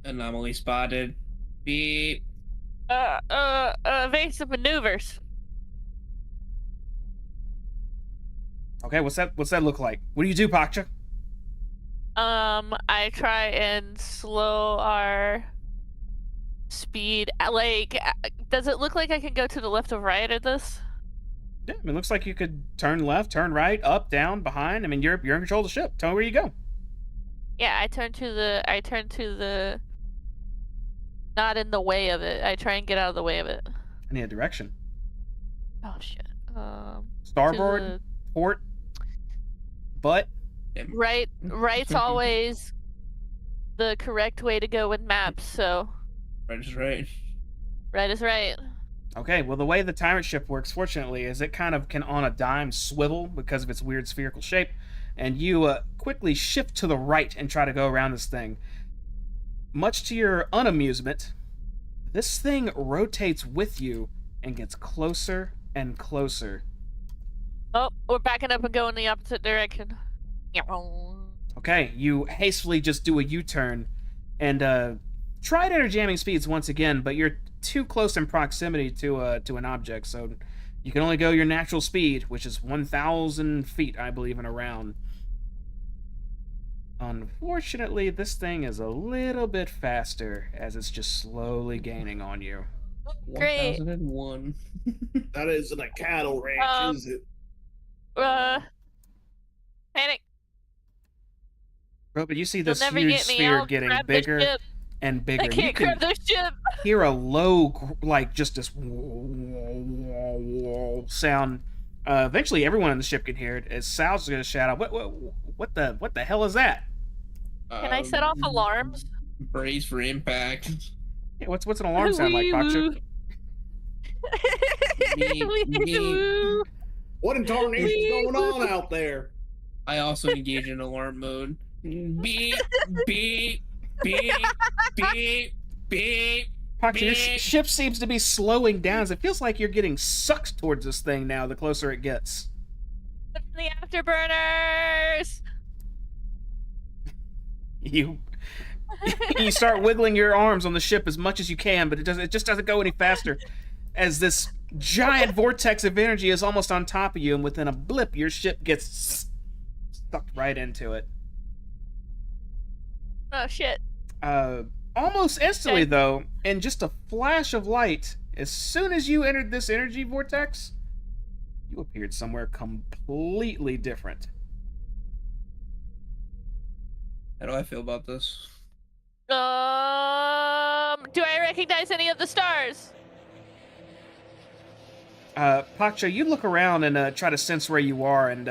Speaker 1: Anomaly spotted. Beep.
Speaker 3: Evasive maneuvers.
Speaker 2: Okay, what's that look like? What do you do, Pakcha?
Speaker 3: I try and slow our speed. Like, does it look like I can go to the left or right of this?
Speaker 2: Yeah, I mean, it looks like you could turn left, turn right, up, down, behind. I mean, you're in control of the ship. Tell me where you go.
Speaker 3: Yeah, I turn to the not in the way of it. I try and get out of the way of it.
Speaker 2: I need a direction.
Speaker 3: Oh shit.
Speaker 2: Starboard, port, butt.
Speaker 3: Right's always the correct way to go with maps, so
Speaker 1: Right is right.
Speaker 3: right is right.
Speaker 2: Okay, well, the way the tyrant ship works, fortunately, is it kind of can on a dime swivel because of its weird spherical shape, and you quickly shift to the right and try to go around this thing. Much to your unamusement, this thing rotates with you and gets closer and closer.
Speaker 3: Oh, we're backing up and going the opposite direction.
Speaker 2: Okay, you hastily just do a U-turn and try to enter jamming speeds once again, but you're too close in proximity to an object, so you can only go your natural speed, which is 1,000 feet, I believe, in a round. Unfortunately, this thing is a little bit faster as it's just slowly gaining on you.
Speaker 3: Great.
Speaker 1: 1001.
Speaker 4: That isn't a cattle ranch, is it?
Speaker 3: Panic.
Speaker 2: Bro, but you see
Speaker 3: You'll
Speaker 2: this
Speaker 3: never
Speaker 2: huge
Speaker 3: get me.
Speaker 2: sphere
Speaker 3: I'll
Speaker 2: getting
Speaker 3: grab the
Speaker 2: bigger
Speaker 3: ship.
Speaker 2: and bigger.
Speaker 3: I
Speaker 2: You
Speaker 3: can't
Speaker 2: can
Speaker 3: grab the ship.
Speaker 2: hear a low, like just this sound. Eventually, everyone on the ship can hear it. As Sal's gonna shout out, "What the hell is that?"
Speaker 3: Can I set off alarms?
Speaker 1: Brace for impact.
Speaker 2: Hey, what's an alarm sound like,
Speaker 3: Wee
Speaker 2: Paksha?
Speaker 3: woo. Wee woo.
Speaker 4: What in tarnation's
Speaker 3: Wee
Speaker 4: going
Speaker 3: woo.
Speaker 4: on out there?
Speaker 1: I also engage in alarm mode. Beep, beep, beep, beep, beep.
Speaker 2: Paksha, your ship seems to be slowing down. As it feels like you're getting sucked towards this thing now. The closer it gets.
Speaker 3: The afterburners.
Speaker 2: You start wiggling your arms on the ship as much as you can, but it just doesn't go any faster. As this giant vortex of energy is almost on top of you, and within a blip, your ship gets sucked right into it.
Speaker 3: Oh shit.
Speaker 2: Almost instantly,
Speaker 3: Okay.
Speaker 2: though, in just a flash of light, as soon as you entered this energy vortex, you appeared somewhere completely different.
Speaker 1: How do I feel about this?
Speaker 3: Do I recognize any of the stars?
Speaker 2: Paksha, you look around and try to sense where you are, and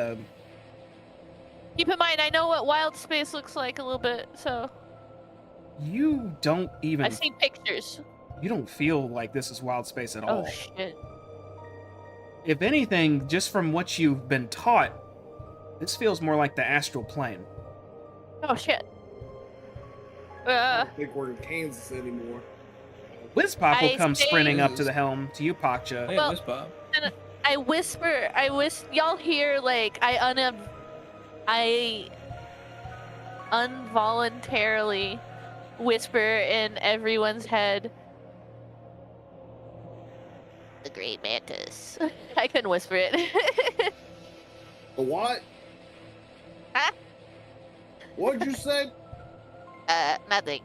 Speaker 3: Keep in mind, I know what wild space looks like a little bit, so
Speaker 2: you don't even.
Speaker 3: I've seen pictures.
Speaker 2: You don't feel like this is wild space at all.
Speaker 3: Oh shit.
Speaker 2: If anything, just from what you've been taught, this feels more like the astral plane.
Speaker 3: Oh shit.
Speaker 4: I don't think we're in Kansas anymore.
Speaker 2: Wizpop will
Speaker 3: I
Speaker 2: come
Speaker 3: say-
Speaker 2: sprinting up to the helm to you,
Speaker 1: Oh,
Speaker 2: Paksha.
Speaker 1: yeah,
Speaker 3: Well-
Speaker 1: this Bob.
Speaker 3: I whisper, y'all hear like I involuntarily whisper in everyone's head. The great mantis. I couldn't whisper it.
Speaker 4: The what?
Speaker 3: Huh?
Speaker 4: What'd you say?
Speaker 3: Nothing.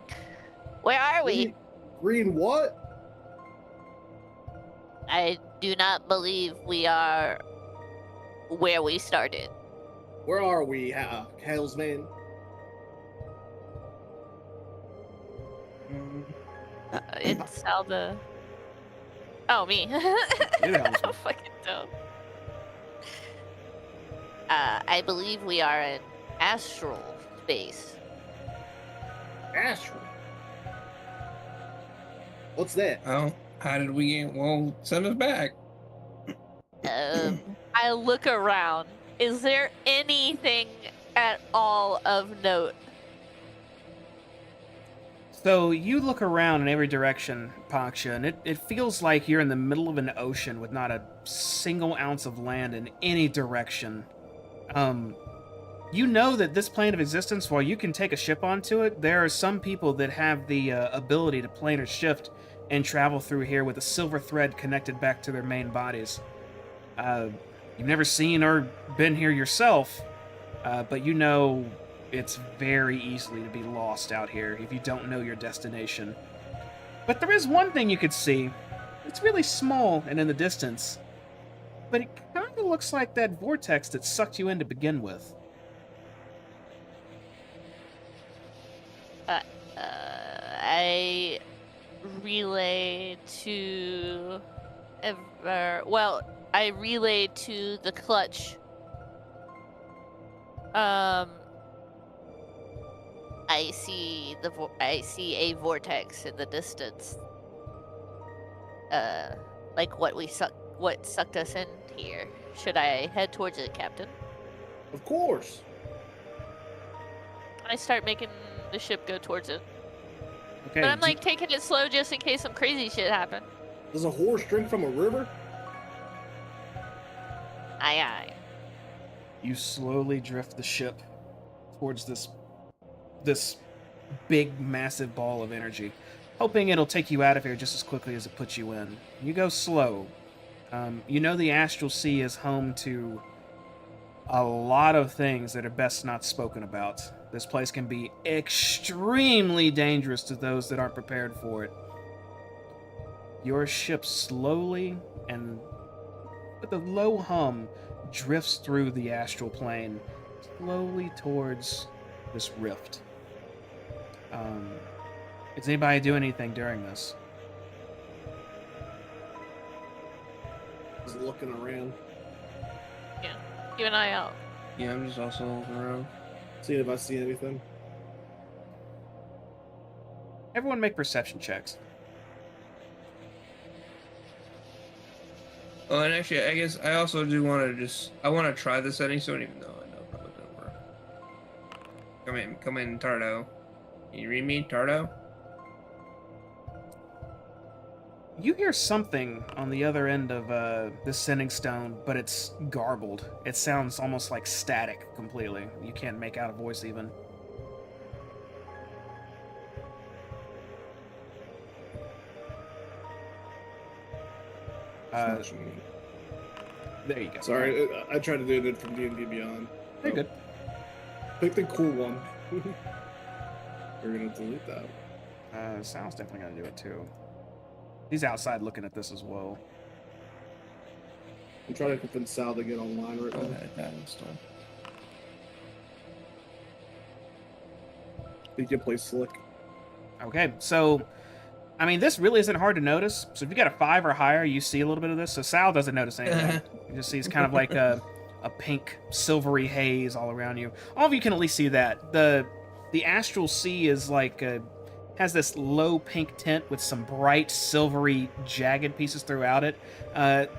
Speaker 3: Where are we?
Speaker 4: Green what?
Speaker 3: I do not believe we are where we started.
Speaker 4: Where are we, Hellsman?
Speaker 3: It's how the. Oh, me.
Speaker 2: You're the helmsman.
Speaker 3: I'm fucking dumb. I believe we are in astral space.
Speaker 4: Astral. What's that?
Speaker 1: Oh, how did we get? Well, send us back.
Speaker 3: I look around. Is there anything at all of note?
Speaker 2: So you look around in every direction, Paksha, and it feels like you're in the middle of an ocean with not a single ounce of land in any direction. You know that this plane of existence, while you can take a ship onto it, there are some people that have the ability to planar shift and travel through here with a silver thread connected back to their main bodies. You've never seen or been here yourself, but you know it's very easily to be lost out here if you don't know your destination. But there is one thing you could see. It's really small and in the distance, but it kind of looks like that vortex that sucked you in to begin with.
Speaker 3: I relay to. I relay to the clutch. I see I see a vortex in the distance. Like what sucked us in here. Should I head towards it, Captain?
Speaker 4: Of course.
Speaker 3: I start making the ship go towards it.
Speaker 2: Okay.
Speaker 3: But I'm like taking it slow just in case some crazy shit happened.
Speaker 4: Does a horse drink from a river?
Speaker 3: Aye aye.
Speaker 2: You slowly drift the ship towards this big, massive ball of energy, hoping it'll take you out of here just as quickly as it puts you in. You go slow. You know the Astral Sea is home to a lot of things that are best not spoken about. This place can be extremely dangerous to those that aren't prepared for it. Your ship slowly and with a low hum drifts through the astral plane, slowly towards this rift. Does anybody do anything during this?
Speaker 4: Just looking around,
Speaker 3: Yeah. Keep an eye out.
Speaker 1: Yeah, I'm just also looking around.
Speaker 4: seeing if I see anything.
Speaker 2: Everyone make perception checks.
Speaker 1: Oh, and actually, I guess I also do want to I want to try the settings, so even though I know it probably doesn't work. Come in, Tardo. Can you read me, Tardo?
Speaker 2: You hear something on the other end of this sending stone, but it's garbled. It sounds almost like static completely. You can't make out a voice even. There you go.
Speaker 4: Sorry, I tried to do it from D&D Beyond.
Speaker 2: You're good.
Speaker 4: Pick the cool one. We're gonna delete that.
Speaker 2: Sal's definitely gonna do it too. He's outside looking at this as well.
Speaker 4: I'm trying to convince Sal to get online right now.
Speaker 1: That install.
Speaker 4: He can play slick.
Speaker 2: Okay, so I mean, this really isn't hard to notice. So if you got a 5 or higher, you see a little bit of this. So Sal doesn't notice anything. You just sees kind of like a pink, silvery haze all around you. All of you can at least see that. The astral sea is like has this low pink tint with some bright, silvery, jagged pieces throughout it that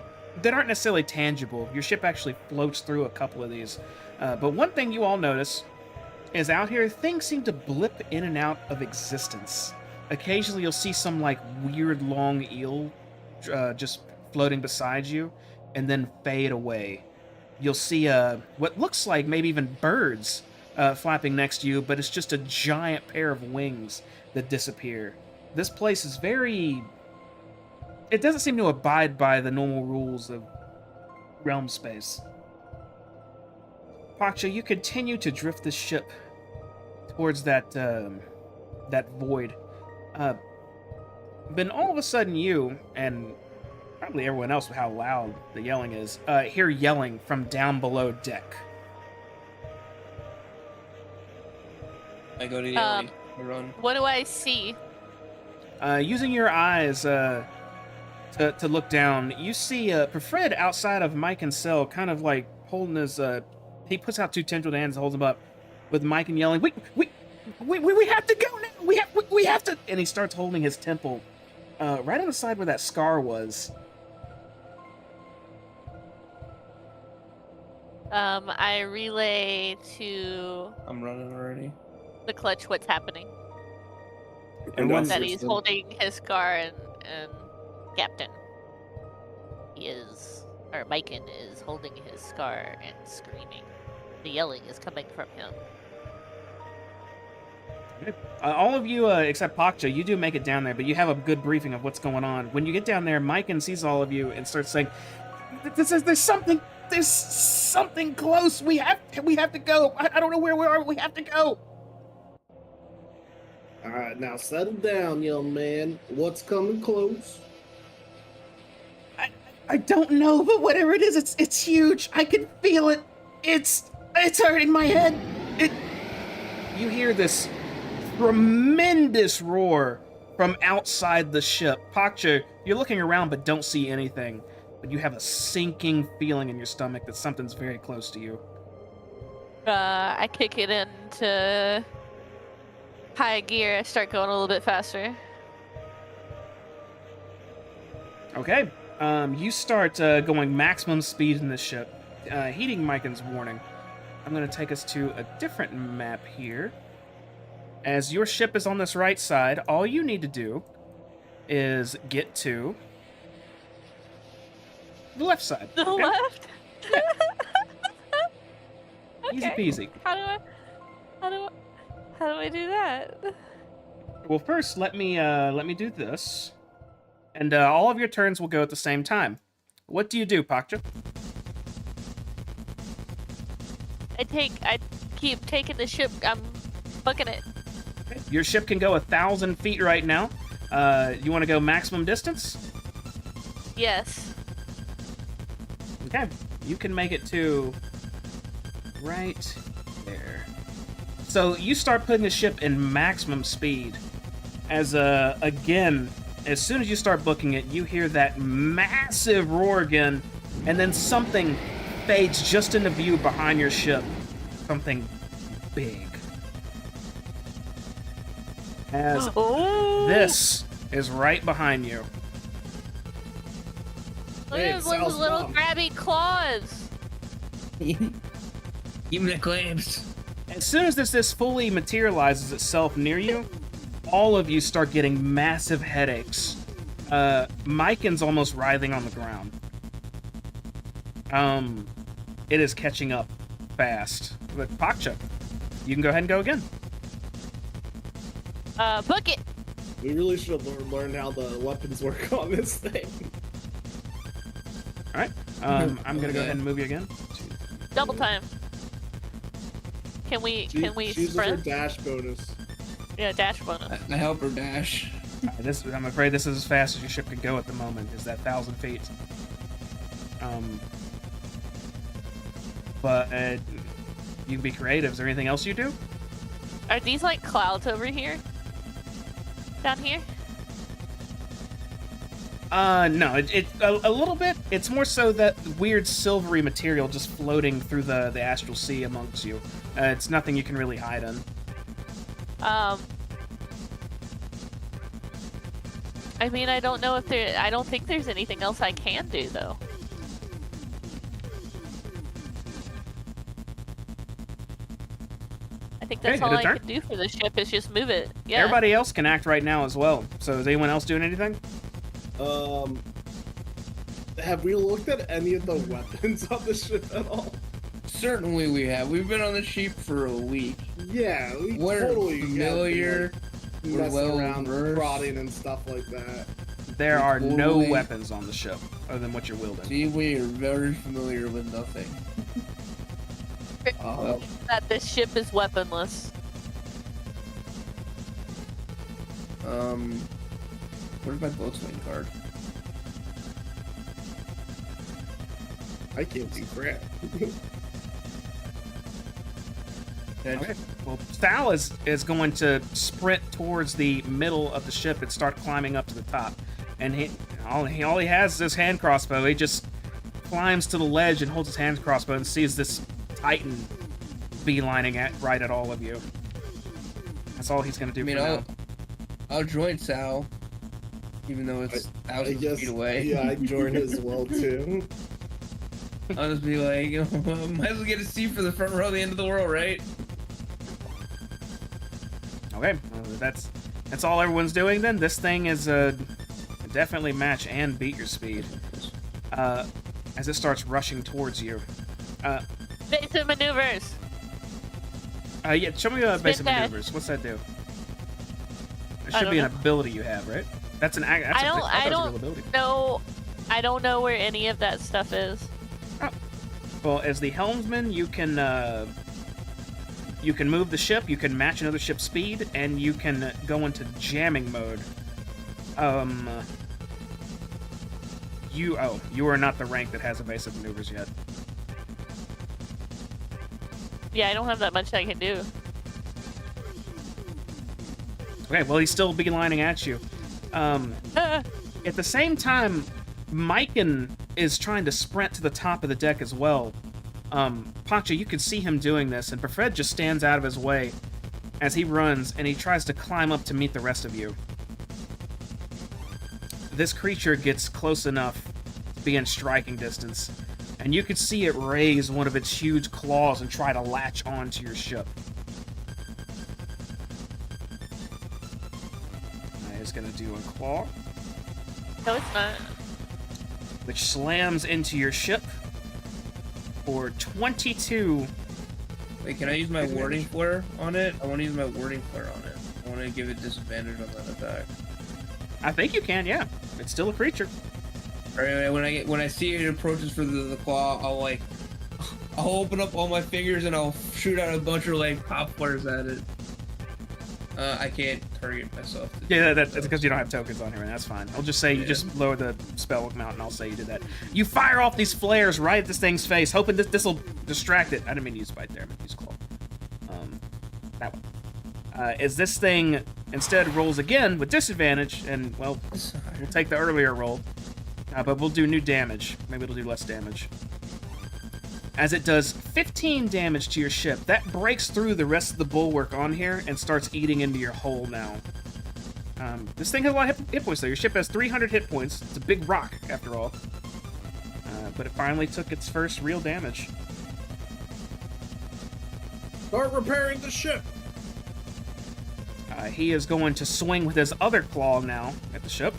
Speaker 2: aren't necessarily tangible. Your ship actually floats through a couple of these. But one thing you all notice is out here, things seem to blip in and out of existence. Occasionally you'll see some like weird long eel just floating beside you and then fade away. You'll see what looks like maybe even birds flapping next to you, but it's just a giant pair of wings that disappear. This place is very... It doesn't seem to abide by the normal rules of realm space. Paksha, you continue to drift the ship towards that void. Then all of a sudden you, and probably everyone else with how loud the yelling is, hear yelling from down below deck.
Speaker 1: I go to the alley. I run.
Speaker 3: What do I see?
Speaker 2: Using your eyes to look down, you see Prefred outside of Mike and Cell, kind of like holding his... he puts out 2 tendril hands and holds them up with Mike and yelling, we have to go now! We have to... And he starts holding his temple right on the side where that scar was.
Speaker 3: I relay to
Speaker 1: I'm running already.
Speaker 3: the clutch what's happening.
Speaker 2: And one
Speaker 3: That he's holding his scar and Captain. Myken is holding his scar and screaming. The yelling is coming from him.
Speaker 2: All of you, except Paksha, you do make it down there, but you have a good briefing of what's going on. When you get down there, Myken sees all of you and starts saying, "There's something close. We have to go. I don't know where we are. But we have to go."
Speaker 4: All right, now settle down, young man. What's coming close?
Speaker 2: I don't know, but whatever it is, it's huge. I can feel it. It's hurting my head. You hear this tremendous roar from outside the ship. Paksha, you're looking around but don't see anything. But you have a sinking feeling in your stomach that something's very close to you.
Speaker 3: I kick it into high gear. I start going a little bit faster.
Speaker 2: Okay. You start going maximum speed in this ship, heeding Myken's warning. I'm going to take us to a different map here. As your ship is on this right side, all you need to do is get to the left side.
Speaker 3: The
Speaker 2: okay?
Speaker 3: left?
Speaker 2: Easy
Speaker 3: Okay.
Speaker 2: peasy.
Speaker 3: How do I do that?
Speaker 2: Well, first, let me do this. And all of your turns will go at the same time. What do you do, Paksha?
Speaker 3: I keep taking the ship. I'm booking it.
Speaker 2: Okay. Your ship can go 1,000 feet right now. You want to go maximum distance?
Speaker 3: Yes.
Speaker 2: Okay. You can make it to right there. So you start putting the ship in maximum speed. As again, as soon as you start booking it, you hear that massive roar again, and then something fades just into view behind your ship. Something big. As this is right behind you.
Speaker 3: Look
Speaker 4: Hey,
Speaker 3: at one of
Speaker 4: Sal's
Speaker 3: those little
Speaker 4: mom.
Speaker 3: grabby claws.
Speaker 1: Give me the clamps.
Speaker 2: As soon as this fully materializes itself near you, all of you start getting massive headaches. Myken's almost writhing on the ground. It is catching up fast. But Pakcha, you can go ahead and go again.
Speaker 3: Book it.
Speaker 4: We really should have learned how the weapons work on this thing.
Speaker 2: All right. I'm gonna go ahead and move you again.
Speaker 3: Double time. Can we
Speaker 4: She uses her
Speaker 3: sprint?
Speaker 4: dash bonus.
Speaker 3: Yeah, dash bonus.
Speaker 1: I help her dash.
Speaker 2: I'm afraid this is as fast as your ship can go at the moment. Is that 1,000 feet? But you can be creative. Is there anything else you do?
Speaker 3: Are these like clouds over here? Down here?
Speaker 2: No. It a little bit. It's more so that weird silvery material just floating through the astral sea amongst you. It's nothing you can really hide in.
Speaker 3: I mean, I don't know if there. I don't think there's anything else I can do though. I think that's
Speaker 2: Okay,
Speaker 3: all
Speaker 2: end
Speaker 3: I
Speaker 2: of turn.
Speaker 3: can do for the ship is just move it. Yeah.
Speaker 2: Everybody else can act right now as well. So is anyone else doing anything?
Speaker 4: Have we looked at any of the weapons on the ship at all?
Speaker 1: Certainly we have. We've been on the sheep for a week.
Speaker 4: Yeah, we
Speaker 1: We're
Speaker 4: totally
Speaker 1: familiar.
Speaker 4: We're
Speaker 1: We're
Speaker 4: messing
Speaker 1: well
Speaker 4: around,
Speaker 1: versed.
Speaker 4: prodding and stuff like that.
Speaker 2: There
Speaker 1: We
Speaker 2: are no
Speaker 1: totally-
Speaker 2: weapons on the ship other than what you're wielding.
Speaker 1: See, we are very familiar with nothing.
Speaker 3: That this ship is weaponless.
Speaker 1: Where's my boatswain card?
Speaker 4: I can't do crap.
Speaker 2: Okay. Well, Sal is going to sprint towards the middle of the ship and start climbing up to the top. And all he has is his hand crossbow. He just climbs to the ledge and holds his hand crossbow and sees this Titan beelining right at all of you. That's all he's going to do
Speaker 1: I mean,
Speaker 2: for now.
Speaker 1: I'll join Sal, even though it's
Speaker 4: I
Speaker 1: thousands
Speaker 4: guess.
Speaker 1: of feet away.
Speaker 4: Yeah, I joined as well too.
Speaker 1: I'll just be like, might as well get a seat for the front row of the end of the world, right?
Speaker 2: Okay, well, that's all everyone's doing then. This thing is definitely match and beat your speed. As it starts rushing towards you.
Speaker 3: Basic maneuvers.
Speaker 2: Yeah, show me
Speaker 3: Spin
Speaker 2: basic
Speaker 3: dash.
Speaker 2: maneuvers. What's that do? It
Speaker 3: I
Speaker 2: should
Speaker 3: don't
Speaker 2: be an
Speaker 3: know.
Speaker 2: ability you have, right? That's an act. That's
Speaker 3: I don't.
Speaker 2: thought
Speaker 3: I
Speaker 2: that was a real
Speaker 3: don't
Speaker 2: ability.
Speaker 3: know. I don't know where any of that stuff is.
Speaker 2: Well, as the helmsman, you can move the ship, you can match another ship's speed, and you can go into jamming mode. You are not the rank that has evasive maneuvers yet.
Speaker 3: Yeah, I don't have that much I can do.
Speaker 2: Okay, well, he's still beelining at you. At the same time, Myken is trying to sprint to the top of the deck as well. Pancha, you can see him doing this, and Perfred just stands out of his way as he runs, and he tries to climb up to meet the rest of you. This creature gets close enough to be in striking distance, and you could see it raise one of its huge claws and try to latch onto your ship. It's gonna do a claw,
Speaker 3: No, it's not.
Speaker 2: which slams into your ship for 22.
Speaker 1: Wait, can I use my warding flare on it? I want to use my warding flare on it. I want to give it disadvantage on that attack.
Speaker 2: I think you can, yeah. It's still a creature.
Speaker 1: Alright, when I see it approaches for the claw, I'll open up all my fingers and I'll shoot out a bunch of like pop flares at it. I can't target myself.
Speaker 2: Yeah, that's because you don't have tokens on here, and that's fine. I'll just say you
Speaker 1: Yeah.
Speaker 2: just lower the spell amount, and I'll say you did that. You fire off these flares right at this thing's face, hoping this will distract it. I didn't mean to use bite there, I meant to use claw. That one. Is this thing instead rolls again with disadvantage, and, well, we'll take the earlier roll, but we'll do new damage. Maybe it'll do less damage. As it does 15 damage to your ship, that breaks through the rest of the bulwark on here and starts eating into your hull now. This thing has a lot of hit points, though. Your ship has 300 hit points. It's a big rock, after all. But it finally took its first real damage.
Speaker 4: Start repairing the ship.
Speaker 2: He is going to swing with his other claw now at the ship.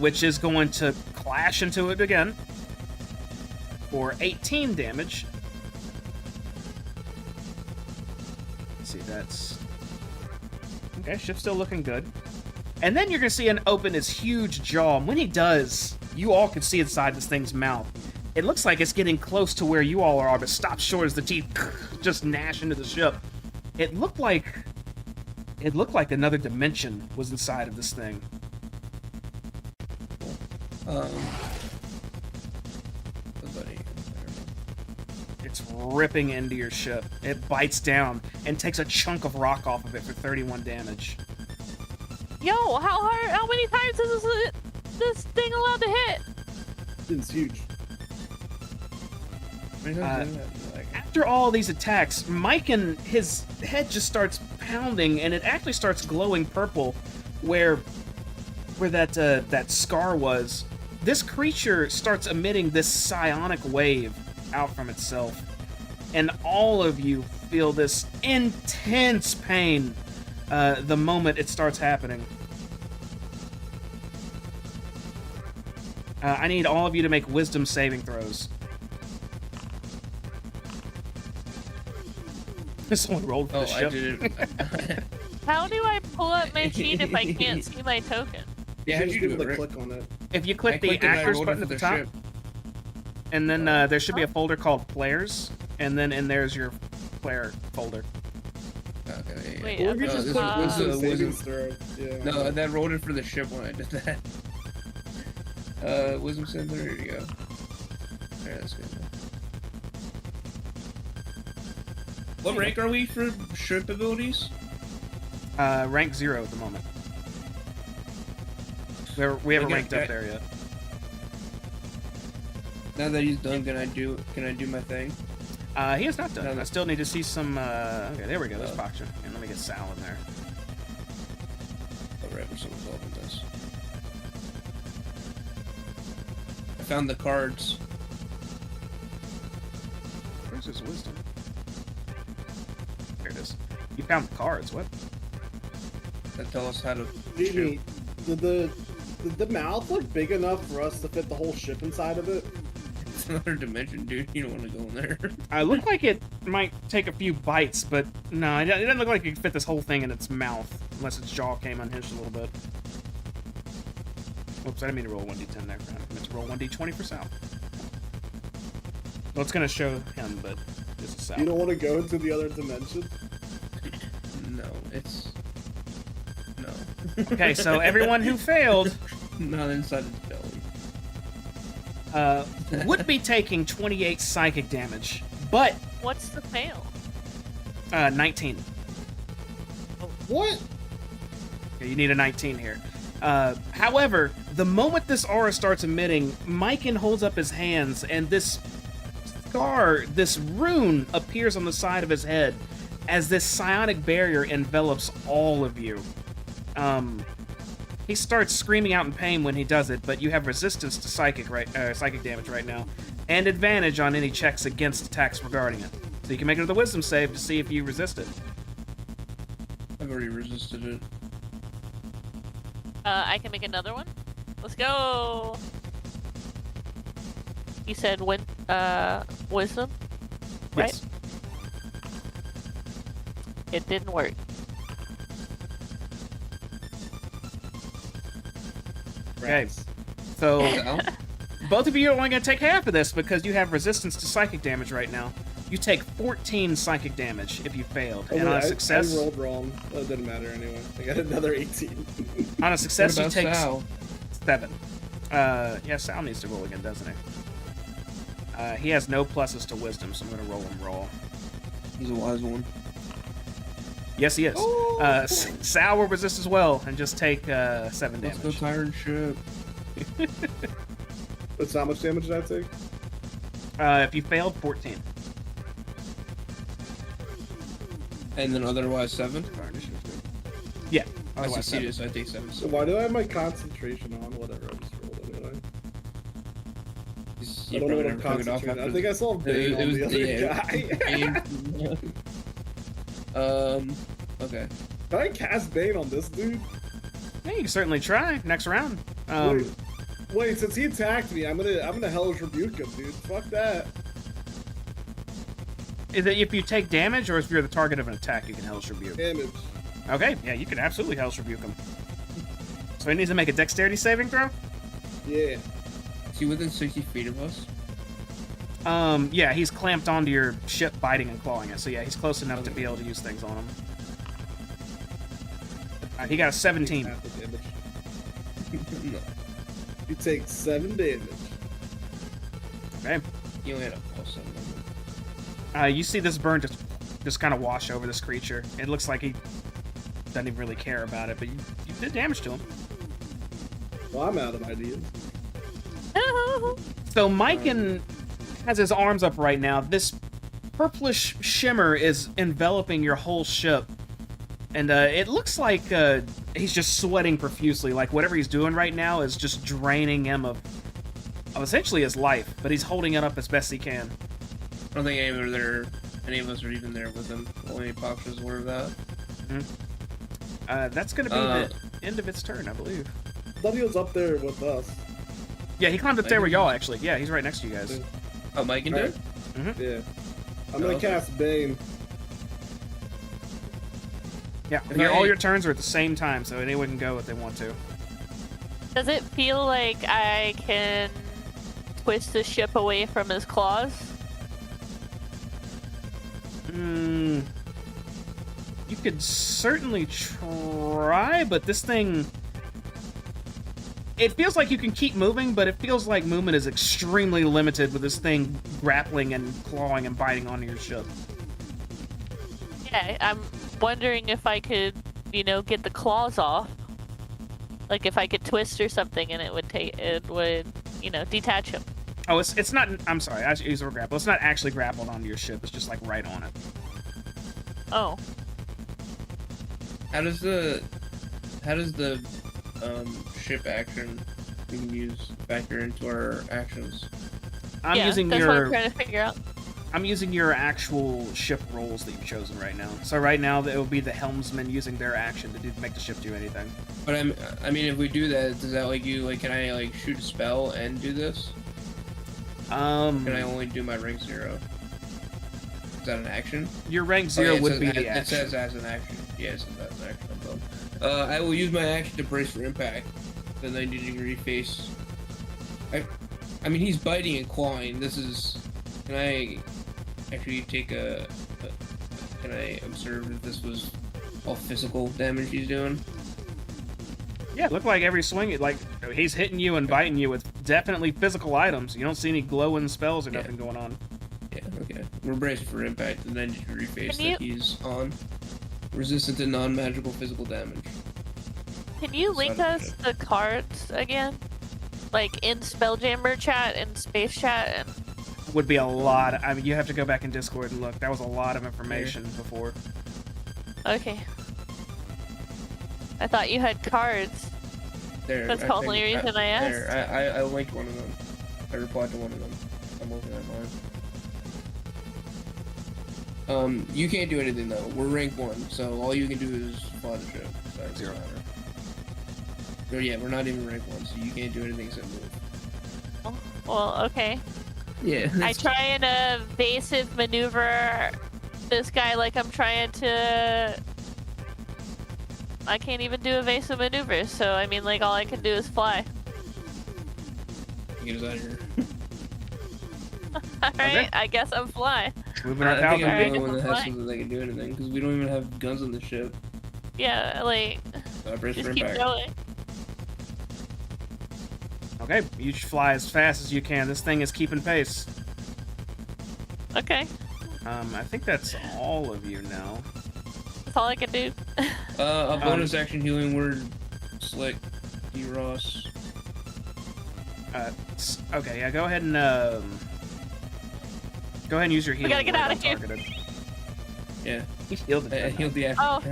Speaker 2: Which is going to clash into it again for 18 damage. Let's see, that's... Okay, ship's still looking good. And then you're going to see him open his huge jaw. And when he does, you all can see inside this thing's mouth. It looks like it's getting close to where you all are, but stops short as the teeth just gnash into the ship. It looked like another dimension was inside of this thing. It's ripping into your ship. It bites down and takes a chunk of rock off of it for 31 damage.
Speaker 3: Yo, how many times is this thing allowed to hit?
Speaker 4: It's huge.
Speaker 2: After all these attacks, Mike and his head just starts pounding, and it actually starts glowing purple where that scar was. This creature starts emitting this psionic wave out from itself, and all of you feel this intense pain the moment it starts happening. I need all of you to make wisdom saving throws. Someone rolled for the ship.
Speaker 1: I did it.
Speaker 3: How do I pull up my sheet if I can't see my token?
Speaker 1: Yeah, how'd you do it, Rick?
Speaker 4: Click on it.
Speaker 2: If you click the actors button at the top, and then there should be a folder called Players, and then in there's your player folder.
Speaker 1: Okay.
Speaker 3: Wait,
Speaker 4: Or you just click wisdom savings
Speaker 1: throw.
Speaker 4: throw. Yeah.
Speaker 1: No, that rolled it for the ship when I did that. Wisdom center. Here you go. There, that's good. What rank are we for ship abilities?
Speaker 2: Rank 0 at the moment. We haven't ranked up there yet.
Speaker 1: Now that he's done, can I do my thing?
Speaker 2: He is not done. I still need to see some. Okay, there we go. There's Boxer. And let me get Sal in there.
Speaker 1: Alright, we're still resolving this. I found the cards.
Speaker 2: Where's his wisdom? There it is. You found the cards. What?
Speaker 1: That tell us how to.
Speaker 4: Jamie, did the mouth look big enough for us to fit the whole ship inside of it?
Speaker 1: It's another dimension, dude. You don't want to go in there.
Speaker 2: I look like it might take a few bites, but no, it doesn't look like it can fit this whole thing in its mouth, unless its jaw came unhinged a little bit. Oops, I didn't mean to roll 1d10 there. I meant to roll 1d20 for Sal. Well, it's going to show him, but this is Sal.
Speaker 4: You don't want to go into the other dimension?
Speaker 1: No, it's. No.
Speaker 2: Okay, so everyone who failed
Speaker 1: Not inside his belly.
Speaker 2: would be taking 28 psychic damage, but
Speaker 3: What's the fail?
Speaker 2: 19.
Speaker 4: What?
Speaker 2: Okay, you need a 19 here. However, the moment this aura starts emitting, Myken holds up his hands, and this scar, this rune, appears on the side of his head as this psionic barrier envelops all of you. He starts screaming out in pain when he does it, but you have resistance to psychic damage right now, and advantage on any checks against attacks regarding it. So you can make another wisdom save to see if you resist it.
Speaker 1: I've already resisted it.
Speaker 3: I can make another one. Let's go. You said wisdom, right?
Speaker 2: Yes.
Speaker 3: It didn't work.
Speaker 2: Okay. So both of you are only going to take half of this because you have resistance to psychic damage right now. You take 14 psychic damage if you failed. And on a success...
Speaker 4: I rolled wrong. Well, it didn't matter anyway. I got another 18.
Speaker 2: On a success, you
Speaker 1: What about
Speaker 2: take
Speaker 1: Sal?
Speaker 2: 7. Yeah, Sal needs to roll again, doesn't he? He has no pluses to wisdom, so I'm gonna roll him raw.
Speaker 1: He's a wise one.
Speaker 2: Yes, he is.
Speaker 1: Oh!
Speaker 2: Sal will resist as well and just take 7 damage.
Speaker 1: Let's go Tyrant Ship.
Speaker 4: That's how much damage did I take?
Speaker 2: If you failed, 14.
Speaker 1: And then otherwise 7?
Speaker 2: Yeah.
Speaker 1: I
Speaker 2: Otherwise,
Speaker 1: succeeded, so I take 7.
Speaker 4: So why do I have my concentration on? Whatever, I just rolled anyway. I don't know what I'm concentrating. I think I saw Bane on the other guy.
Speaker 1: Okay.
Speaker 4: Can I cast Bane on this dude?
Speaker 2: Yeah, you can certainly try next round.
Speaker 4: Wait, since he attacked me, I'm gonna Hellish Rebuke him, dude. Fuck that.
Speaker 2: Is it if you take damage, or if you're the target of an attack, you can Hellish Rebuke?
Speaker 4: Damage.
Speaker 2: Okay, yeah, you can absolutely Hellish Rebuke him. So he needs to make a Dexterity saving throw?
Speaker 4: Yeah.
Speaker 1: Is he within 60 feet of us?
Speaker 2: Yeah, he's clamped onto your ship, biting and clawing it. So yeah, he's close enough to be able to use things on him. He got a 17.
Speaker 4: Half the damage.
Speaker 1: No.
Speaker 4: You take 7 damage.
Speaker 2: Okay.
Speaker 1: He only had a plus 7.
Speaker 2: You see this burn just kind of wash over this creature. It looks like he doesn't even really care about it, but you did damage to him.
Speaker 4: Well, I'm out of ideas.
Speaker 2: So Myken has his arms up right now. This purplish shimmer is enveloping your whole ship. And it looks like he's just sweating profusely. Like whatever he's doing right now is just draining him of essentially his life. But he's holding it up as best he can.
Speaker 1: I don't think any of us are even there with him. Only Pox is aware of that.
Speaker 2: Mm-hmm. That's going to be the end of its turn, I believe.
Speaker 4: I thought he was up there with us.
Speaker 2: Yeah, he climbed up there with y'all, actually. Yeah, he's right next to you guys.
Speaker 1: Oh, Mike can do it?
Speaker 2: Mm-hmm.
Speaker 4: Yeah. I'm gonna cast Bane.
Speaker 2: Yeah, all your turns are at the same time, so anyone can go if they want to.
Speaker 3: Does it feel like I can twist the ship away from his claws?
Speaker 2: You could certainly try, but this thing... It feels like you can keep moving, but it feels like movement is extremely limited with this thing grappling and clawing and biting onto your ship.
Speaker 3: Yeah, I'm wondering if I could, get the claws off. Like if I could twist or something and it would detach him.
Speaker 2: Oh, it's not... I'm sorry, I use the word grapple. It's not actually grappled onto your ship. It's just like right on it.
Speaker 3: Oh.
Speaker 1: How does the ship action we can use factor into our actions?
Speaker 2: I'm using
Speaker 3: that's what I'm trying to figure out.
Speaker 2: I'm using your actual ship roles that you've chosen right now. So right now it will be the helmsman using their action to make the ship do anything.
Speaker 1: But I mean, if we do that, does that can I shoot a spell and do this? Can I only do my rank 0? Is that an action?
Speaker 2: Your rank 0 would be the action.
Speaker 1: It says as an action. Yes, that's an action. I will use my action to brace for impact. The 90-degree face. I mean, he's biting and clawing. Can I actually take can I observe if this was all physical damage he's doing?
Speaker 2: Yeah, it looked like every swing, he's hitting you and biting you with definitely physical items. You don't see any glowing spells or nothing going on.
Speaker 1: Yeah, okay. We're braced for impact, the 90-degree face that he's on. Resistant to non-magical physical damage.
Speaker 3: Can you link us the cards again? Like in Spelljammer chat and Space chat? And...
Speaker 2: Would be a lot. I mean, you have to go back in Discord and look. That was a lot of information before.
Speaker 3: Okay. I thought you had cards.
Speaker 1: There.
Speaker 3: That's the only reason I asked.
Speaker 1: There. I linked one of them. I replied to one of them. I'm looking at mine. You can't do anything though. We're rank 1, so all you can do is fly the ship. So it doesn't matter. So yeah, we're not even rank 1, so you can't do anything except move.
Speaker 3: Oh, well, okay.
Speaker 1: Yeah.
Speaker 3: I try and evasive maneuver this guy like I'm trying to... I can't even do evasive maneuvers, so I mean, all I can do is fly.
Speaker 1: Get us out of here.
Speaker 3: Alright, okay. I guess I'm fly.
Speaker 2: Moving our power.
Speaker 1: I think I'm the only one that has something that can do anything, because we don't even have guns on the ship.
Speaker 3: Yeah, just keep going.
Speaker 2: Okay, you fly as fast as you can. This thing is keeping pace.
Speaker 3: Okay.
Speaker 2: I think that's all of you now.
Speaker 3: That's all I can do.
Speaker 1: A bonus action healing word, Slick, D-Ross.
Speaker 2: Okay, yeah, go ahead and use your healing.
Speaker 3: gotta get
Speaker 2: word
Speaker 3: out of here.
Speaker 2: untargeted.
Speaker 1: Yeah.
Speaker 2: He healed
Speaker 1: I
Speaker 2: it.
Speaker 1: healed the
Speaker 3: Oh.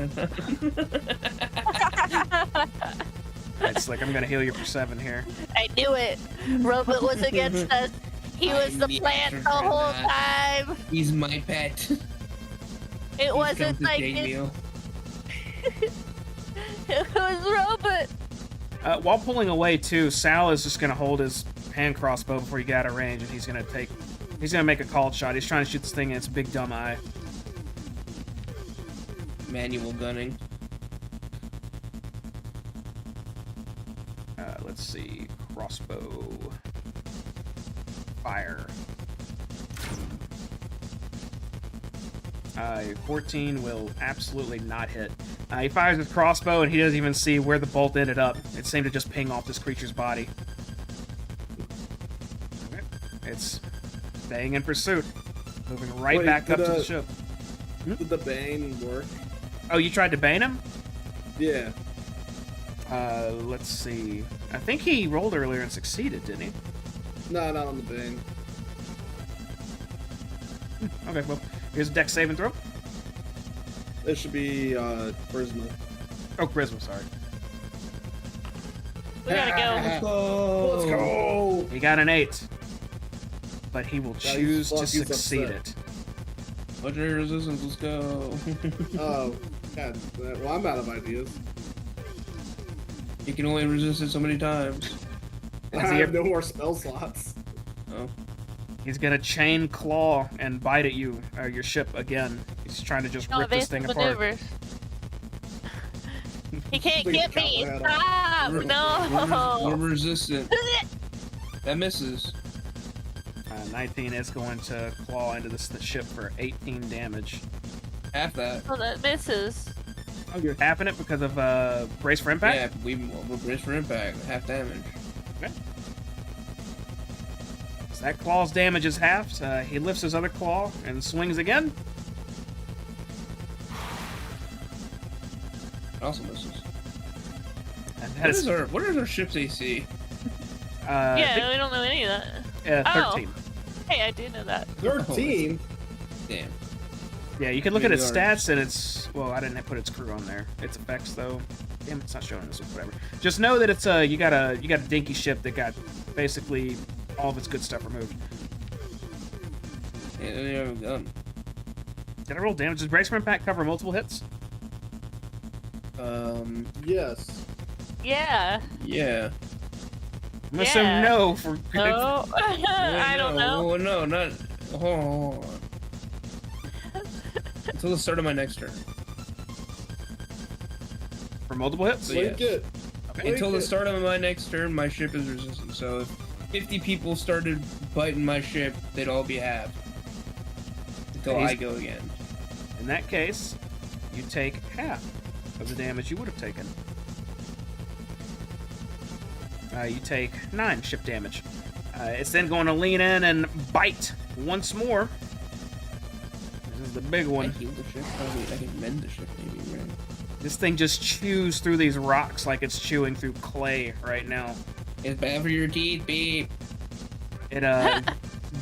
Speaker 2: Alright, Slick, I'm gonna heal you for 7 here.
Speaker 3: I knew it. Robot was against us. He was the plant the whole time.
Speaker 1: He's my pet.
Speaker 3: It wasn't like it was Robot.
Speaker 2: While pulling away too, Sal is just gonna hold his hand crossbow before you get out of range, and he's gonna make a called shot. He's trying to shoot this thing in its big dumb eye.
Speaker 1: Manual gunning.
Speaker 2: Let's see, crossbow, fire. 14 will absolutely not hit. He fires his crossbow and he doesn't even see where the bolt ended up. It seemed to just ping off this creature's body. Okay. It's staying in pursuit, moving right back up to the ship.
Speaker 4: Did the bane work?
Speaker 2: Oh, you tried to bane him?
Speaker 4: Yeah.
Speaker 2: Let's see. I think he rolled earlier and succeeded, didn't he?
Speaker 4: No, not on the bane.
Speaker 2: Okay, well, here's a dex saving throw.
Speaker 4: It should be charisma.
Speaker 2: Oh, charisma, sorry.
Speaker 3: We gotta go.
Speaker 4: Let's go.
Speaker 2: He got an 8. But he will
Speaker 4: Yeah,
Speaker 2: choose to
Speaker 4: he's
Speaker 2: succeed
Speaker 4: upset.
Speaker 2: it.
Speaker 1: Legendary resistance, let's go.
Speaker 4: Oh, God. Well, I'm out of ideas.
Speaker 1: You can only resist it so many times.
Speaker 4: I have no more spell slots.
Speaker 1: Oh.
Speaker 2: He's gonna chain claw and bite at you, your ship again. He's trying to just
Speaker 3: No
Speaker 2: rip this
Speaker 3: evasive
Speaker 2: thing apart.
Speaker 3: maneuvers. He can't
Speaker 4: Like a
Speaker 3: get me.
Speaker 4: cowhead.
Speaker 3: Stop!
Speaker 1: We're
Speaker 3: No.
Speaker 1: resistant. That misses.
Speaker 2: 19 is going to claw into the ship for 18 damage.
Speaker 1: Half that.
Speaker 3: Oh, that misses.
Speaker 2: Oh, you're halving it because of brace for impact?
Speaker 1: Yeah, we're braced for impact. Half damage.
Speaker 2: Okay. So that claw's damage is halved. He lifts his other claw and swings again.
Speaker 1: It also misses.
Speaker 2: And
Speaker 1: What
Speaker 2: that
Speaker 1: is our ship's AC?
Speaker 3: Yeah, we don't know any of that.
Speaker 2: 13.
Speaker 3: Hey, I do know that.
Speaker 4: 13?
Speaker 1: Damn.
Speaker 2: Yeah, you can look at its
Speaker 1: Maybe
Speaker 2: stats and it's... Well, I didn't put its crew on there. Its effects, though. Damn, it's not showing this one. Whatever. Just know that it's you got a dinky ship that got basically all of its good stuff removed.
Speaker 1: Yeah, they have a gun.
Speaker 2: Did I roll damage? Does brace for impact cover multiple hits?
Speaker 4: Yes.
Speaker 3: Yeah.
Speaker 1: Yeah.
Speaker 2: I'm gonna assume no for...
Speaker 3: No. I don't know.
Speaker 1: Oh, no, not... Hold on. Until the start of my next turn.
Speaker 2: For multiple hits?
Speaker 1: So,
Speaker 4: Link
Speaker 1: yes.
Speaker 4: it.
Speaker 2: Okay.
Speaker 4: Link
Speaker 1: Until the
Speaker 4: it.
Speaker 1: start of my next turn, my ship is resistant. So if 50 people started biting my ship, they'd all be halved. Until I go again.
Speaker 2: In that case, you take half of the damage you would have taken. You take 9 ship damage. It's then going to lean in and bite once more. This is the big
Speaker 1: I
Speaker 2: one.
Speaker 1: heal the ship? Probably I can mend the ship maybe, right?
Speaker 2: This thing just chews through these rocks like it's chewing through clay right now.
Speaker 1: It's bad for your teeth, beep.
Speaker 2: It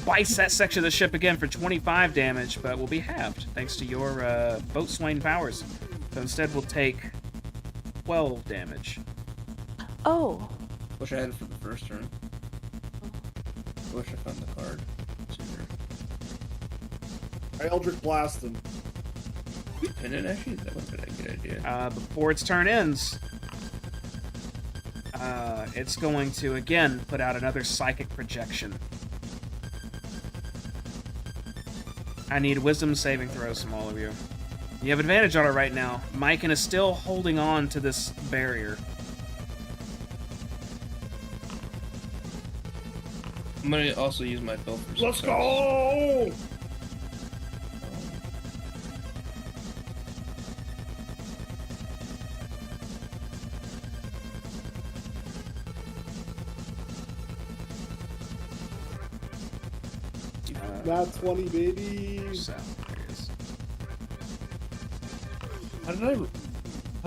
Speaker 2: bites that section of the ship again for 25 damage, but will be halved thanks to your boatswain powers. So instead we'll take 12 damage.
Speaker 3: Oh.
Speaker 1: Wish I had it for the first turn. Wish I found the card sooner.
Speaker 4: I Eldritch Blast him.
Speaker 1: We pin it actually? That would have been a good idea.
Speaker 2: Before its turn ends, it's going to again put out another psychic projection. I need wisdom saving throws from all of you. You have advantage on it right now. Myken is still holding on to this barrier.
Speaker 1: I'm gonna also use my bill for
Speaker 4: Let's
Speaker 1: success.
Speaker 4: go! Not 20, baby.
Speaker 2: So, there it is.
Speaker 1: How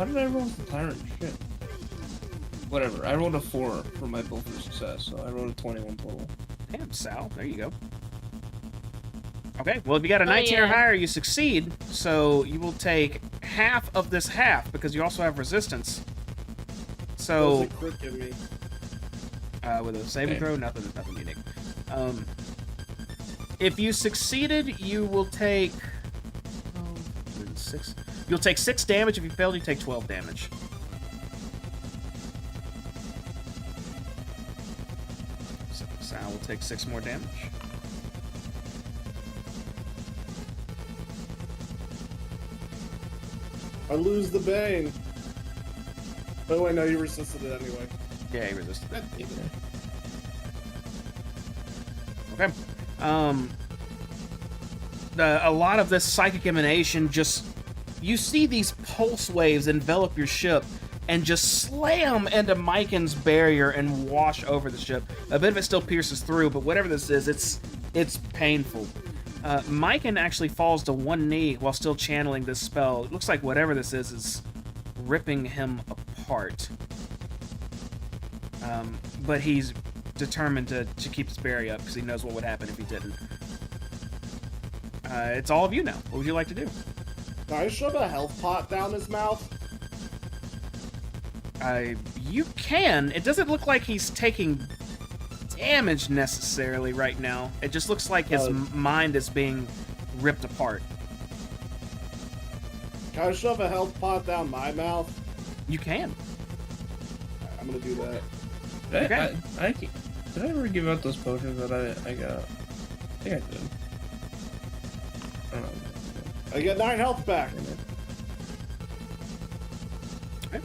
Speaker 1: did I roll the tyrant? Shit. Whatever. I rolled a 4 for my build for success, so I rolled a 21 total.
Speaker 2: Damn, Sal. There you go. Okay, well, if you got a 19 or
Speaker 3: yeah.
Speaker 2: higher, you succeed. So you will take half of this half because you also have resistance. So
Speaker 4: What does a crit give me?
Speaker 2: with a saving
Speaker 1: Okay.
Speaker 2: throw, nothing unique. If you succeeded, you will take 6. You'll take 6 damage. If you failed, you take 12 damage. So Sal will take 6 more damage.
Speaker 4: I lose the bane. Oh wait, no, you resisted it anyway.
Speaker 2: Yeah, he resisted.
Speaker 1: Yeah.
Speaker 2: Okay. A lot of this psychic emanation just... You see these pulse waves envelop your ship and just slam into Myken's barrier and wash over the ship. A bit of it still pierces through, but whatever this is, it's painful. Myken actually falls to one knee while still channeling this spell. It looks like whatever this is ripping him apart. But he's determined to keep his barrier up because he knows what would happen if he didn't. It's all of you now. What would you like to do?
Speaker 4: Can I shove a health pot down his mouth?
Speaker 2: You can. It doesn't look like he's taking damage necessarily right now. It just looks like his mind is being ripped apart.
Speaker 4: Can I shove a health pot down my mouth?
Speaker 2: You can.
Speaker 4: I'm gonna do that.
Speaker 2: Okay.
Speaker 1: Did I ever give out those potions that I got? I think I did. I don't know.
Speaker 4: I get 9 health back.
Speaker 2: Okay.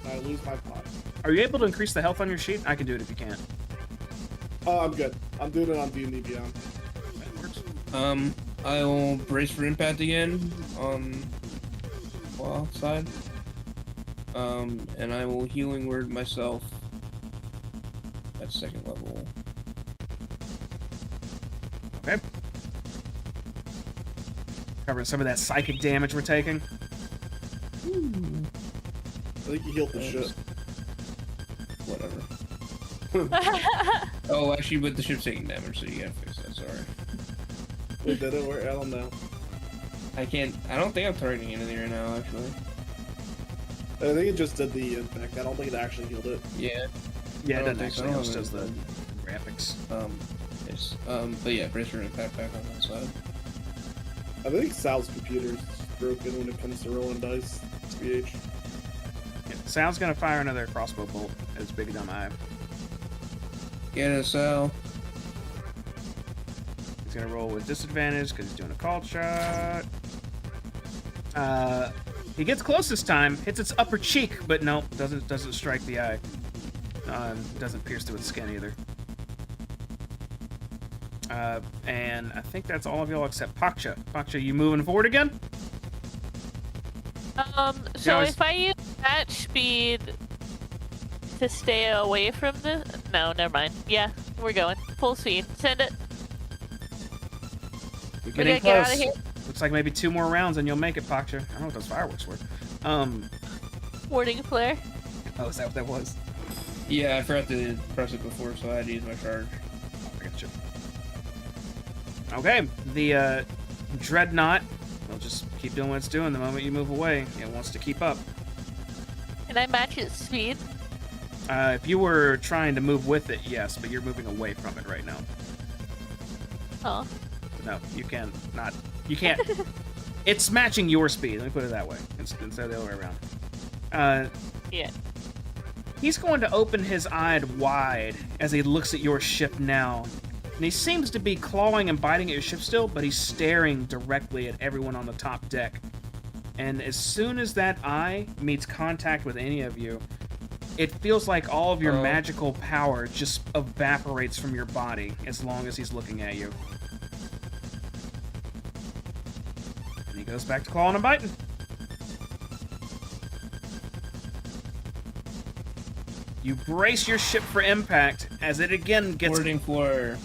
Speaker 4: I lose my pot.
Speaker 2: Are you able to increase the health on your sheet? I can do it if you can't.
Speaker 4: Oh, I'm good. I'm doing it on D&D Beyond.
Speaker 2: That works.
Speaker 1: I will brace for impact again on claw side. And I will healing word myself at 2nd level.
Speaker 2: Okay. Covering some of that psychic damage we're taking.
Speaker 4: I think you healed the ship.
Speaker 1: Whatever. Oh, actually, with the ship's taking damage, so you gotta fix that. Sorry.
Speaker 4: Wait, did it work? I don't know.
Speaker 1: I don't think I'm targeting anything right now, actually.
Speaker 4: I think it just did the impact. I don't think it actually healed it.
Speaker 1: Yeah.
Speaker 2: Yeah, it
Speaker 1: I don't
Speaker 2: doesn't
Speaker 1: think so.
Speaker 2: actually.
Speaker 1: I
Speaker 2: It
Speaker 1: don't
Speaker 2: just does the
Speaker 1: know.
Speaker 2: graphics.
Speaker 1: But yeah, brace for impact back on that side.
Speaker 4: I think Sal's computer's broken when it comes to rolling dice. BH.
Speaker 2: Yeah, Sal's gonna fire another crossbow bolt as big as my eye.
Speaker 1: Get us out.
Speaker 2: He's gonna roll with disadvantage because he's doing a called shot. He gets close this time, hits its upper cheek, but no, doesn't strike the eye. Doesn't pierce through its skin either. And I think that's all of y'all except Paksha. Paksha, you moving forward again?
Speaker 3: So
Speaker 2: Guys-
Speaker 3: if I use that speed to stay away from the... No, never mind. Yeah, we're going. Full speed. Send it.
Speaker 2: You're
Speaker 3: We
Speaker 2: getting
Speaker 3: gotta get out
Speaker 2: close.
Speaker 3: of here.
Speaker 2: Looks like maybe 2 more rounds and you'll make it, Paksha. I don't know what those fireworks were.
Speaker 3: Warding flare.
Speaker 2: Oh, is that what that was?
Speaker 1: Yeah, I forgot to press it before, so I had to use my charge.
Speaker 2: I got you. Okay, the Dreadnought will just keep doing what it's doing the moment you move away. It wants to keep up.
Speaker 3: Can I match its speed?
Speaker 2: If you were trying to move with it, yes, but you're moving away from it right now.
Speaker 3: Oh.
Speaker 2: No, you can not. You can't. It's matching your speed. Let me put it that way instead of the other way around.
Speaker 3: Yeah.
Speaker 2: He's going to open his eye wide as he looks at your ship now. And he seems to be clawing and biting at your ship still, but he's staring directly at everyone on the top deck. And as soon as that eye meets contact with any of you, it feels like all of your magical power just evaporates from your body as long as he's looking at you. And he goes back to clawing and biting. You brace your ship for impact as it again gets...
Speaker 1: Warding flare.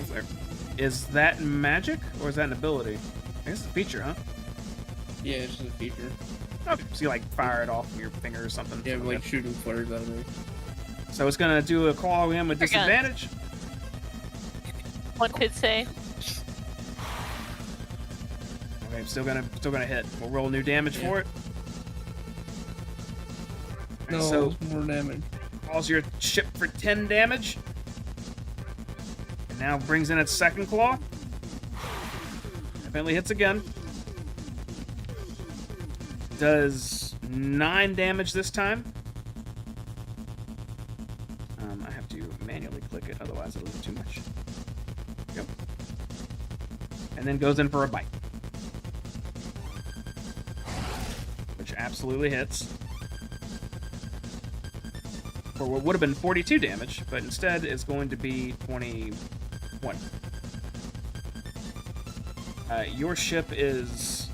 Speaker 2: Teleporting flare. Is that magic or is that an ability? I guess it's a feature, huh?
Speaker 1: Yeah, it's just a feature.
Speaker 2: Okay. So you like fire it off from your finger or something.
Speaker 1: Yeah,
Speaker 2: something
Speaker 1: like
Speaker 2: like that.
Speaker 1: shooting flares out of me.
Speaker 2: So it's gonna do a claw in with disadvantage.
Speaker 3: One could say.
Speaker 2: Okay, still gonna hit. We'll roll new damage for it.
Speaker 1: No,
Speaker 2: So
Speaker 1: more damage.
Speaker 2: calls your ship for 10 damage. And now brings in its second claw. Eventually hits again. Does 9 damage this time. I have to manually click it, otherwise it'll do too much. Yep. And then goes in for a bite. Which absolutely hits. For what would have been 42 damage, but instead is going to be 21. Your ship is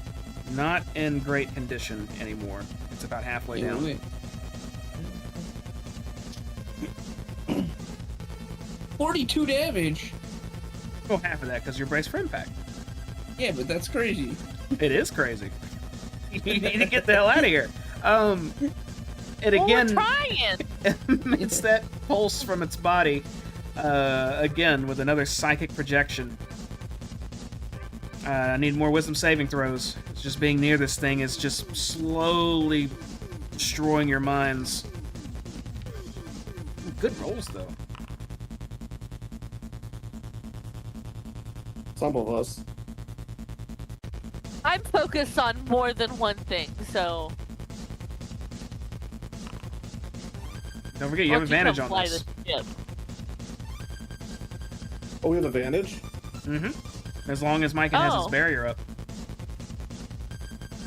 Speaker 2: not in great condition anymore. It's about halfway down.
Speaker 1: Wait. 42 damage.
Speaker 2: Oh, half of that because you're braced for impact.
Speaker 1: Yeah, but that's crazy.
Speaker 2: It is crazy. You need to get the hell out of here. It
Speaker 3: Well,
Speaker 2: again
Speaker 3: we're trying.
Speaker 2: emits that pulse from its body again with another psychic projection. I need more wisdom saving throws. It's just being near this thing is just slowly destroying your minds. Good rolls, though.
Speaker 4: Some of us.
Speaker 3: I'm focused on more than one thing, so.
Speaker 2: Don't forget, you have advantage on
Speaker 3: fly
Speaker 2: this.
Speaker 3: the ship.
Speaker 4: Oh, we have advantage?
Speaker 2: Mm-hmm. As long as Mike has his
Speaker 3: Oh.
Speaker 2: barrier up.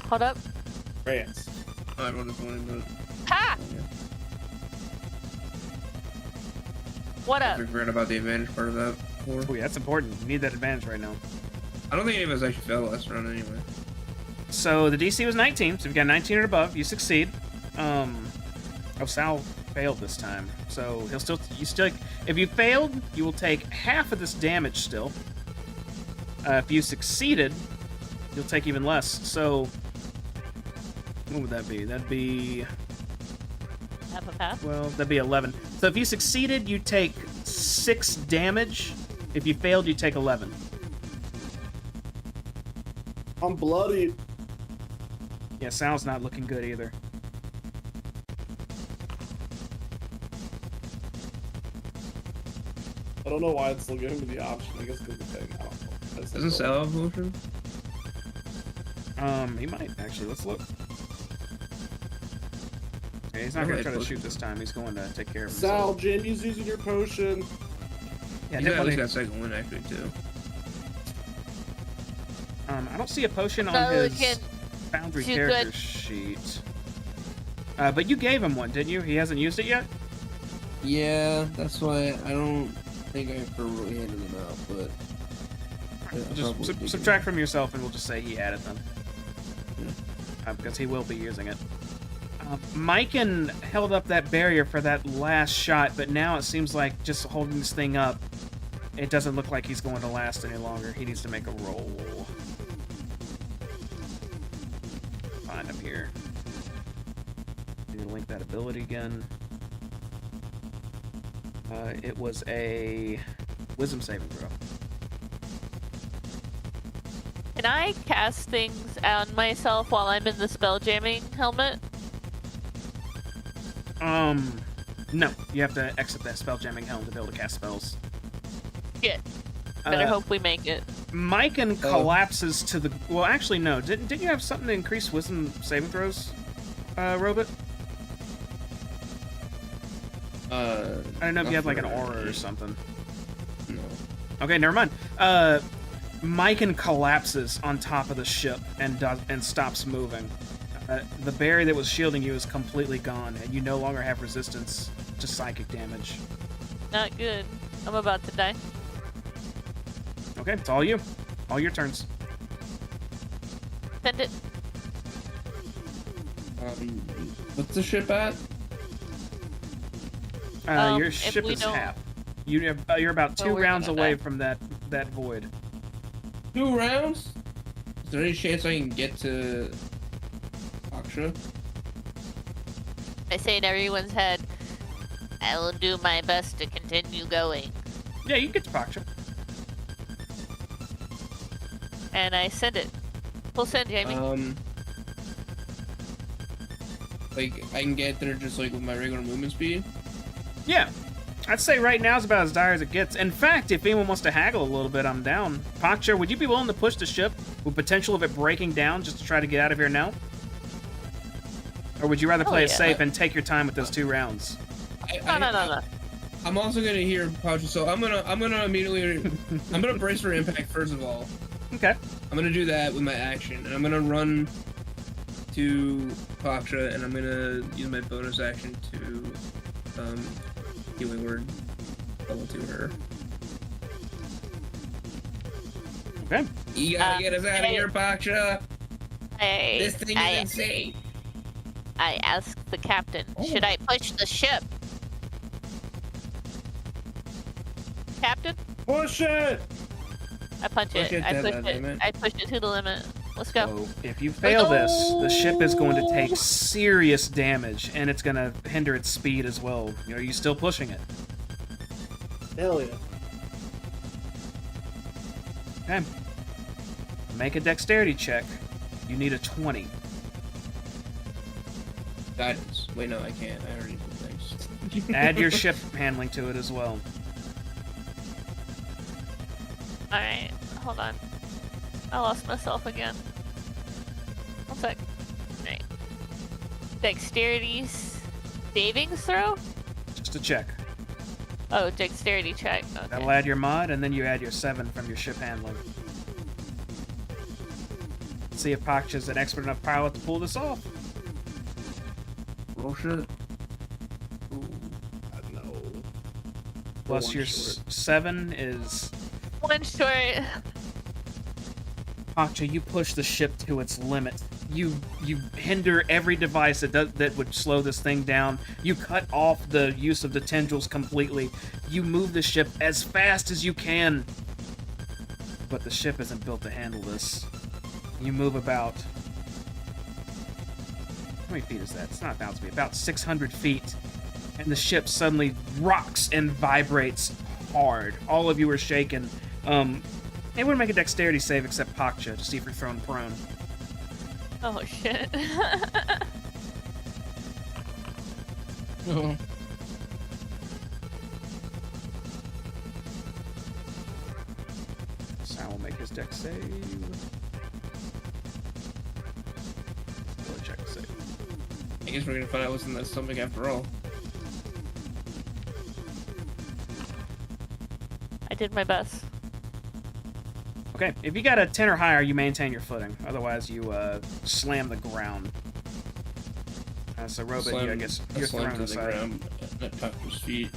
Speaker 3: Hold up.
Speaker 4: France.
Speaker 1: I don't know.
Speaker 3: Ha! What
Speaker 1: I
Speaker 3: up?
Speaker 1: forgot about the advantage part of that before.
Speaker 2: Oh, yeah, that's important. You need that advantage right now.
Speaker 1: I don't think any of us actually failed last round anyway.
Speaker 2: So the DC was 19, so if you got 19 or above, you succeed. Oh, Sal failed this time, so he'll still. If you failed, you will take half of this damage still. If you succeeded, you'll take even less. So, what would that be? That'd be
Speaker 3: Half a half.
Speaker 2: well, that'd be 11. So if you succeeded, you take 6 damage. If you failed, you take 11.
Speaker 4: I'm bloody.
Speaker 2: Yeah, Sal's not looking good either.
Speaker 4: I don't know why it's still giving me the option. I guess because the thing. I don't know. I just
Speaker 1: Doesn't Sal have motion?
Speaker 2: He might actually. Let's look. Yeah, he's not
Speaker 1: No,
Speaker 2: gonna try to
Speaker 1: potion.
Speaker 2: shoot this time. He's going to take care of
Speaker 4: Sal,
Speaker 2: himself.
Speaker 4: Jimmy's using your potion.
Speaker 2: Yeah,
Speaker 1: He's at least
Speaker 2: definitely.
Speaker 1: got second win actually too.
Speaker 2: I don't see a potion on
Speaker 3: So
Speaker 2: his
Speaker 3: can
Speaker 2: Foundry
Speaker 3: shoot
Speaker 2: character
Speaker 3: good.
Speaker 2: sheet. But you gave him one, didn't you? He hasn't used it yet?
Speaker 1: Yeah, that's why I don't think I ever really handed them out, but yeah,
Speaker 2: Just
Speaker 1: probably did.
Speaker 2: subtract from yourself and we'll just say he added them.
Speaker 1: Yeah.
Speaker 2: Because he will be using it. Myken held up that barrier for that last shot, but now it seems like just holding this thing up, it doesn't look like he's going to last any longer. He needs to make a roll. Find him here. Need to link that ability again. It was a wisdom saving throw.
Speaker 3: Can I cast things on myself while I'm in the spelljamming helmet?
Speaker 2: No. You have to exit that spelljamming helm to be able to cast spells.
Speaker 3: Shit. Better hope we make it.
Speaker 2: Myken collapses to the... Well, actually, no. Didn't you have something to increase wisdom saving throws, Robot? I don't know if you had like an aura or something.
Speaker 1: No.
Speaker 2: Okay, never mind. Myken collapses on top of the ship and stops moving. The barrier that was shielding you is completely gone, and you no longer have resistance to psychic damage.
Speaker 3: Not good. I'm about to die.
Speaker 2: Okay, it's all you. All your turns.
Speaker 3: Send it.
Speaker 1: What's the ship at?
Speaker 2: Your
Speaker 3: If
Speaker 2: ship
Speaker 3: we
Speaker 2: is
Speaker 3: don't-
Speaker 2: half. You're about
Speaker 3: Well,
Speaker 2: 2
Speaker 3: we're
Speaker 2: rounds
Speaker 3: gonna
Speaker 2: away
Speaker 3: die.
Speaker 2: from that void.
Speaker 1: 2 rounds? Is there any chance I can get to Aksha?
Speaker 3: I say in everyone's head, I will do my best to continue going.
Speaker 2: Yeah, you can get to Paksha.
Speaker 3: And I send it. We'll send Jamie.
Speaker 1: Like, I can get there just like with my regular movement speed?
Speaker 2: Yeah. I'd say right now is about as dire as it gets. In fact, if anyone wants to haggle a little bit, I'm down. Paksha, would you be willing to push the ship with potential of it breaking down just to try to get out of here now? Or would you rather play it safe and take your time with those 2 rounds?
Speaker 3: No.
Speaker 1: I'm also gonna hear Paksha, so I'm gonna immediately I'm gonna brace for impact first of all.
Speaker 2: Okay.
Speaker 1: I'm gonna do that with my action, and I'm gonna run to Paksha, and I'm gonna use my bonus action to healing word level to her.
Speaker 2: Okay.
Speaker 1: You gotta get us out of here, Paksha. This thing is insane.
Speaker 3: I asked the captain, should I push the ship? Captain?
Speaker 4: Push it!
Speaker 3: I punch it. I push it. I push it to the limit. Let's go.
Speaker 2: So if you fail this, the ship is going to take serious damage, and it's going to hinder its speed as well. Are you still pushing it?
Speaker 4: Hell yeah.
Speaker 2: Okay. Make a dexterity check. You need a 20.
Speaker 1: Guidance. Wait, no, I can't. I already did things.
Speaker 2: Add your ship handling to it as well.
Speaker 3: Alright, hold on. I lost myself again. 1 sec. Alright. Dexterity savings throw?
Speaker 2: Just a check.
Speaker 3: Oh, dexterity check. Okay.
Speaker 2: That'll add your mod, and then you add your 7 from your ship handling. See if Paksha's an expert enough pilot to pull this off.
Speaker 1: Roll shit.
Speaker 4: No.
Speaker 2: Plus your 7 is...
Speaker 3: 1 short.
Speaker 2: Paksha, you push the ship to its limit. You hinder every device that would slow this thing down. You cut off the use of the tendrils completely. You move the ship as fast as you can. But the ship isn't built to handle this. You move about... How many feet is that? It's not 1,000 feet. About 600 feet. And the ship suddenly rocks and vibrates hard. All of you are shaken. Anyone make a dexterity save except Paksha to see if you're thrown prone.
Speaker 3: Oh shit.
Speaker 1: Oh.
Speaker 2: Sal will make his dex save. Or check save.
Speaker 1: I guess we're gonna find out what's in that stomach after all.
Speaker 3: I did my best.
Speaker 2: Okay, if you got a 10 or higher, you maintain your footing. Otherwise, you slam the ground. So, Robin, I guess you're thrown
Speaker 1: to the
Speaker 2: aside.
Speaker 1: ground at Paksha's feet.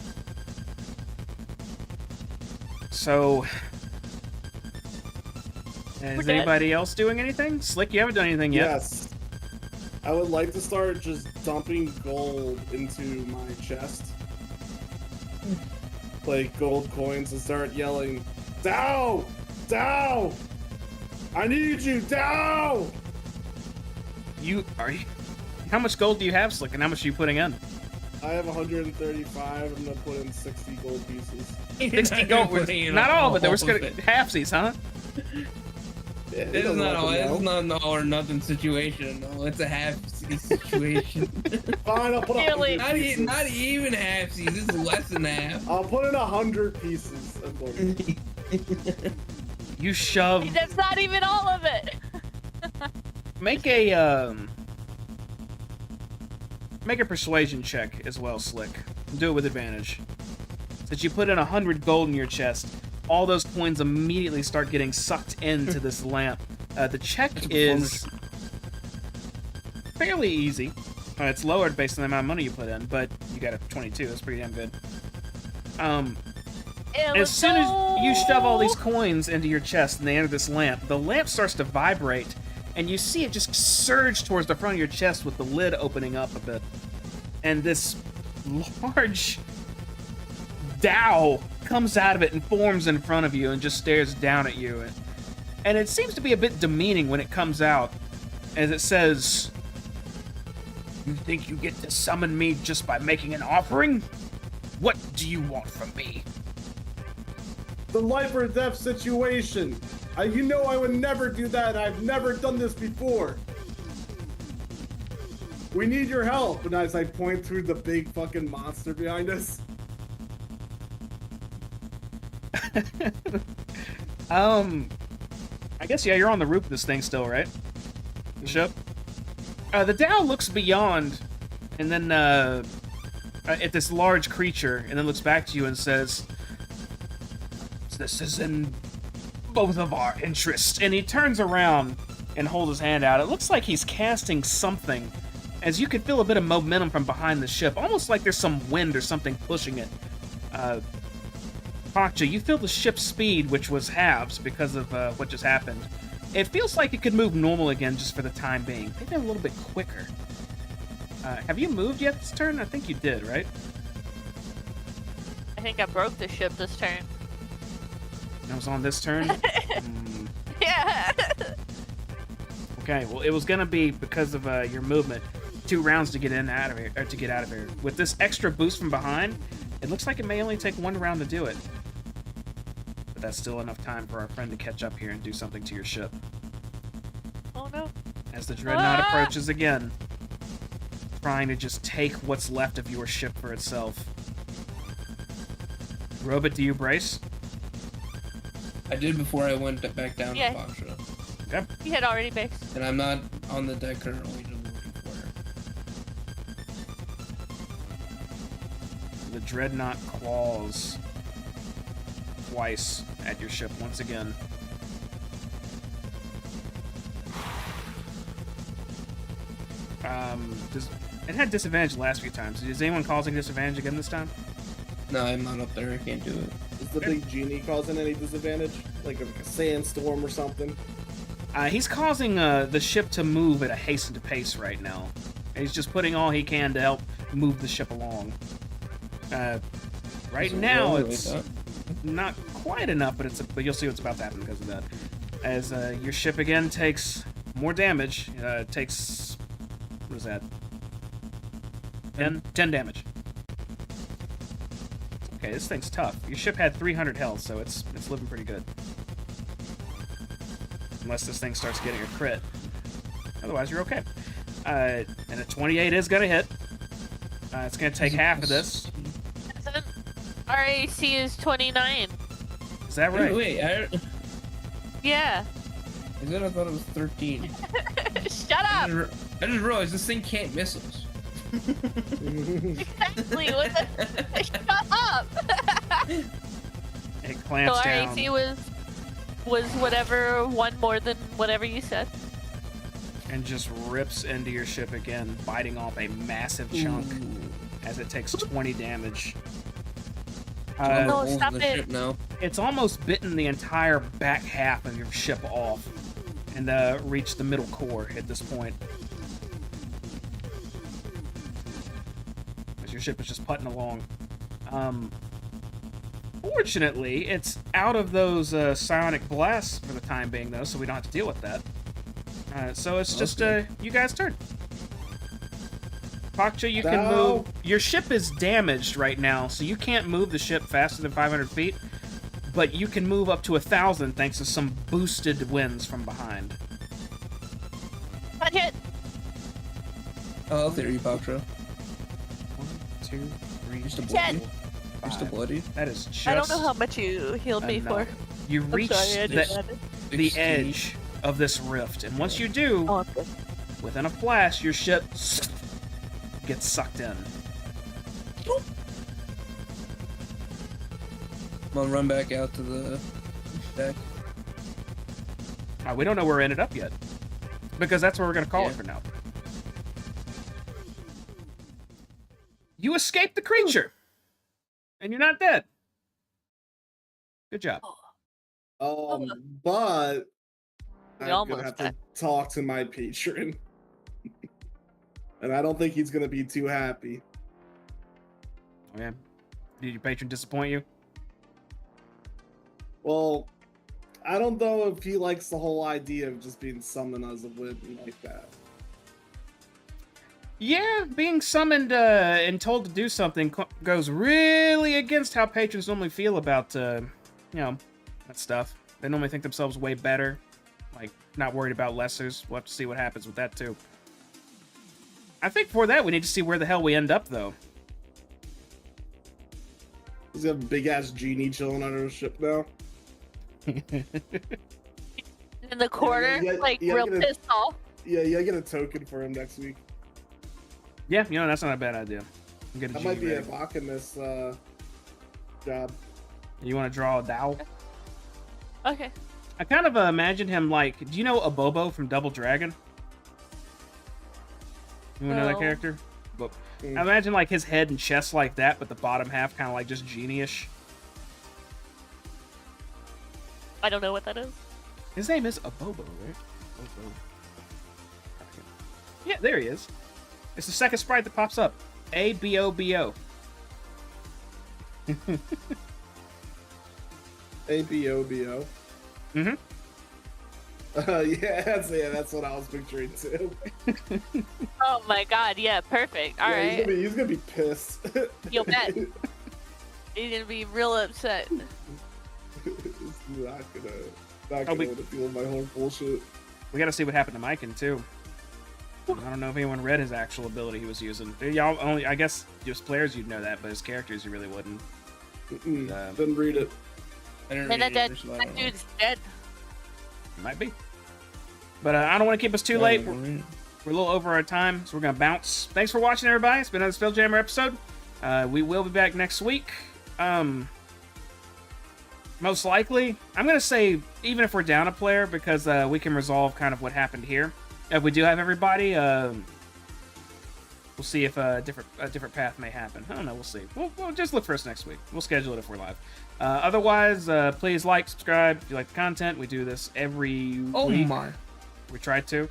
Speaker 2: So,
Speaker 3: We're
Speaker 2: is
Speaker 3: dead.
Speaker 2: anybody else doing anything? Slick, you haven't done anything yet.
Speaker 4: Yes. I would like to start just dumping gold into my chest. Like gold coins and start yelling, Dow! Dow! I need you, Dow!
Speaker 2: How much gold do you have, Slick, and how much are you putting in?
Speaker 4: I have 135. I'm gonna put in 60 gold pieces.
Speaker 2: 60 gold. Not all, but there was halfsies, huh?
Speaker 4: Yeah,
Speaker 1: This is not all. This is not an all or nothing situation. No, it's a half situation.
Speaker 4: Fine, I'll put
Speaker 3: Nearly.
Speaker 4: 100 pieces.
Speaker 1: not even halfsies. This is less than half.
Speaker 4: I'll put in 100 pieces of gold.
Speaker 2: You shove.
Speaker 3: That's not even all of it.
Speaker 2: Make a persuasion check as well, Slick. Do it with advantage. Since you put in 100 gold in your chest, all those coins immediately start getting sucked into this lamp. The check is fairly easy. It's lowered based on the amount of money you put in, but you got a 22. That's pretty damn good. As soon as you shove all these coins into your chest and they enter this lamp, the lamp starts to vibrate, and you see it just surge towards the front of your chest with the lid opening up a bit. And this large Dow comes out of it and forms in front of you and just stares down at you. And it seems to be a bit demeaning when it comes out, as it says, "You think you get to summon me just by making an offering? What do you want from me?"
Speaker 4: The life or death situation. You know I would never do that. I've never done this before. We need your help. And as I point through the big fucking monster behind us.
Speaker 2: I guess, yeah, you're on the roof of this thing still, right? The ship? The Dow looks beyond, and then, at this large creature, and then looks back to you and says, "This is in both of our interests." And he turns around and holds his hand out. It looks like he's casting something, as you can feel a bit of momentum from behind the ship, almost like there's some wind or something pushing it. Pakcha, you feel the ship's speed, which was halves because of what just happened. It feels like it could move normal again just for the time being. Maybe a little bit quicker. Have you moved yet this turn? I think you did, right?
Speaker 3: I think I broke the ship this turn.
Speaker 2: That was on this turn?
Speaker 3: Yeah.
Speaker 2: Okay, well, it was gonna be because of your movement. 2 rounds to get out of here. With this extra boost from behind, it looks like it may only take 1 round to do it. But that's still enough time for our friend to catch up here and do something to your ship.
Speaker 3: Oh no.
Speaker 2: As the Dreadnought approaches again, trying to just take what's left of your ship for itself. Robot, do you brace?
Speaker 1: I did before I went back down
Speaker 3: Yeah.
Speaker 1: to Foxtra.
Speaker 2: Okay.
Speaker 3: He had already based.
Speaker 1: And I'm not on the deck currently to looking for her.
Speaker 2: The Dreadnought claws twice at your ship once again. It had disadvantage the last few times. Is anyone causing disadvantage again this time?
Speaker 1: No, I'm not up there. I can't do it.
Speaker 4: Is the big genie causing any disadvantage? Like a sandstorm or something?
Speaker 2: He's causing the ship to move at a hastened pace right now. He's just putting all he can to help move the ship along. Right now, it's not quite enough, but you'll see what's about to happen because of that. As your ship again takes more damage. Takes... what is that? 10 damage. Okay, this thing's tough. Your ship had 300 health, so it's living pretty good. Unless this thing starts getting a crit. Otherwise, you're okay. And a 28 is going to hit. It's going to take half of this.
Speaker 3: Our AC is 29.
Speaker 2: Is that right?
Speaker 1: Wait,
Speaker 3: Yeah.
Speaker 1: I thought it was 13.
Speaker 3: Shut up!
Speaker 1: I just realized this thing can't miss us.
Speaker 3: Exactly. What the... Shut up!
Speaker 2: It clamps
Speaker 3: so our
Speaker 2: down.
Speaker 3: AC was whatever, 1 more than whatever you said.
Speaker 2: And just rips into your ship again, biting off a massive chunk as it takes 20 damage.
Speaker 3: No, stop
Speaker 1: the
Speaker 3: it.
Speaker 1: ship now.
Speaker 2: It's almost bitten the entire back half of your ship off and reached the middle core at this point. As your ship is just putting along. Fortunately, it's out of those psionic blasts for the time being, though, so we don't have to deal with that. So it's just you guys' turn. Pakcha, you can move. Your ship is damaged right now, so you can't move the ship faster than 500 feet, but you can move up to 1,000 thanks to some boosted winds from behind.
Speaker 3: Touch it!
Speaker 1: Oh, there you, Paktra.
Speaker 2: 1, 2, 3,
Speaker 1: Just a
Speaker 3: 10.
Speaker 1: bloody. Just a bloody.
Speaker 2: That is just...
Speaker 3: I don't know how much you healed me for.
Speaker 2: You
Speaker 3: I'm
Speaker 2: reach
Speaker 3: sorry, I didn't have it.
Speaker 2: the
Speaker 1: 60.
Speaker 2: edge of this rift, and once you do,
Speaker 3: Oh, I'm good.
Speaker 2: within a flash, your ship gets sucked in.
Speaker 1: I'm gonna run back out to the deck.
Speaker 2: We don't know where it ended up yet, because that's where we're going to call it for now. You escaped the creature, and you're not dead. Good job.
Speaker 4: But
Speaker 3: We
Speaker 4: I'm
Speaker 3: almost
Speaker 4: gonna have to
Speaker 3: died.
Speaker 4: talk to my patron. And I don't think he's gonna be too happy.
Speaker 2: Okay. Did your patron disappoint you?
Speaker 4: Well, I don't know if he likes the whole idea of just being summoned as a win like that.
Speaker 2: Yeah, being summoned and told to do something goes really against how patrons normally feel about, you know, that stuff. They normally think themselves way better, like not worried about lessers. We'll have to see what happens with that too. I think for that we need to see where the hell we end up, though.
Speaker 4: He's got a big ass genie chilling under his ship now.
Speaker 3: In the corner, like real pissed off.
Speaker 4: Yeah, you gotta get a token for him next week.
Speaker 2: Yeah, you know, that's not a bad idea. Get a
Speaker 4: I might be
Speaker 2: bag.
Speaker 4: a Bach in this job.
Speaker 2: You want to draw a Dow?
Speaker 3: Okay.
Speaker 2: I kind of imagine him like, do you know Abobo from Double Dragon? You want to know that
Speaker 3: No.
Speaker 2: character? But I imagine like his head and chest like that, but the bottom half kind of like just genie-ish.
Speaker 3: I don't know what that is.
Speaker 2: His name is Abobo, right? Abobo. Yeah, there he is. It's the second sprite that pops up. A-B-O-B-O.
Speaker 4: A-B-O-B-O.
Speaker 2: Mm-hmm.
Speaker 4: Yeah, that's what I was picturing too.
Speaker 3: Oh my god, yeah, perfect. All right.
Speaker 4: He's gonna be pissed.
Speaker 3: You'll bet. He's gonna be real upset.
Speaker 4: It's not gonna want to deal with my whole bullshit.
Speaker 2: We gotta see what happened to Myken, too. I don't know if anyone read his actual ability he was using. Y'all only, I guess, just players you'd know that, but his characters you really wouldn't.
Speaker 4: Didn't read it.
Speaker 1: I didn't
Speaker 3: And
Speaker 1: read
Speaker 3: that
Speaker 1: it, so I don't know.
Speaker 3: dude's dead.
Speaker 2: Might be. But I don't want to keep us too late. We're a little over our time, so we're going to bounce. Thanks for watching, everybody. It's been another SpellJammer episode. We will be back next week. Most likely, I'm going to say, even if we're down a player, because we can resolve kind of what happened here. If we do have everybody, we'll see if a different path may happen. I don't know. We'll see. We'll just look for us next week. We'll schedule it if we're live. Otherwise, please like, subscribe if you like the content. We do this every week.
Speaker 1: My.
Speaker 2: We try to.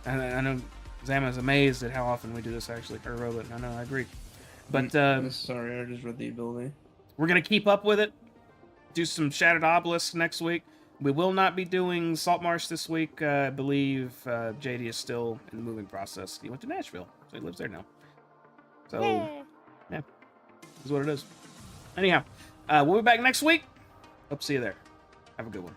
Speaker 2: And I know Zama's amazed at how often we do this, actually. Or Robot. I know, I agree. But
Speaker 1: sorry, I just read the ability.
Speaker 2: we're going to keep up with it. Do some Shattered Obelisk next week. We will not be doing Saltmarsh this week. I believe JD is still in the moving process. He went to Nashville, so he lives there now. So,
Speaker 3: Yay.
Speaker 2: yeah, is what it is. Anyhow, we'll be back next week. Hope to see you there. Have a good one.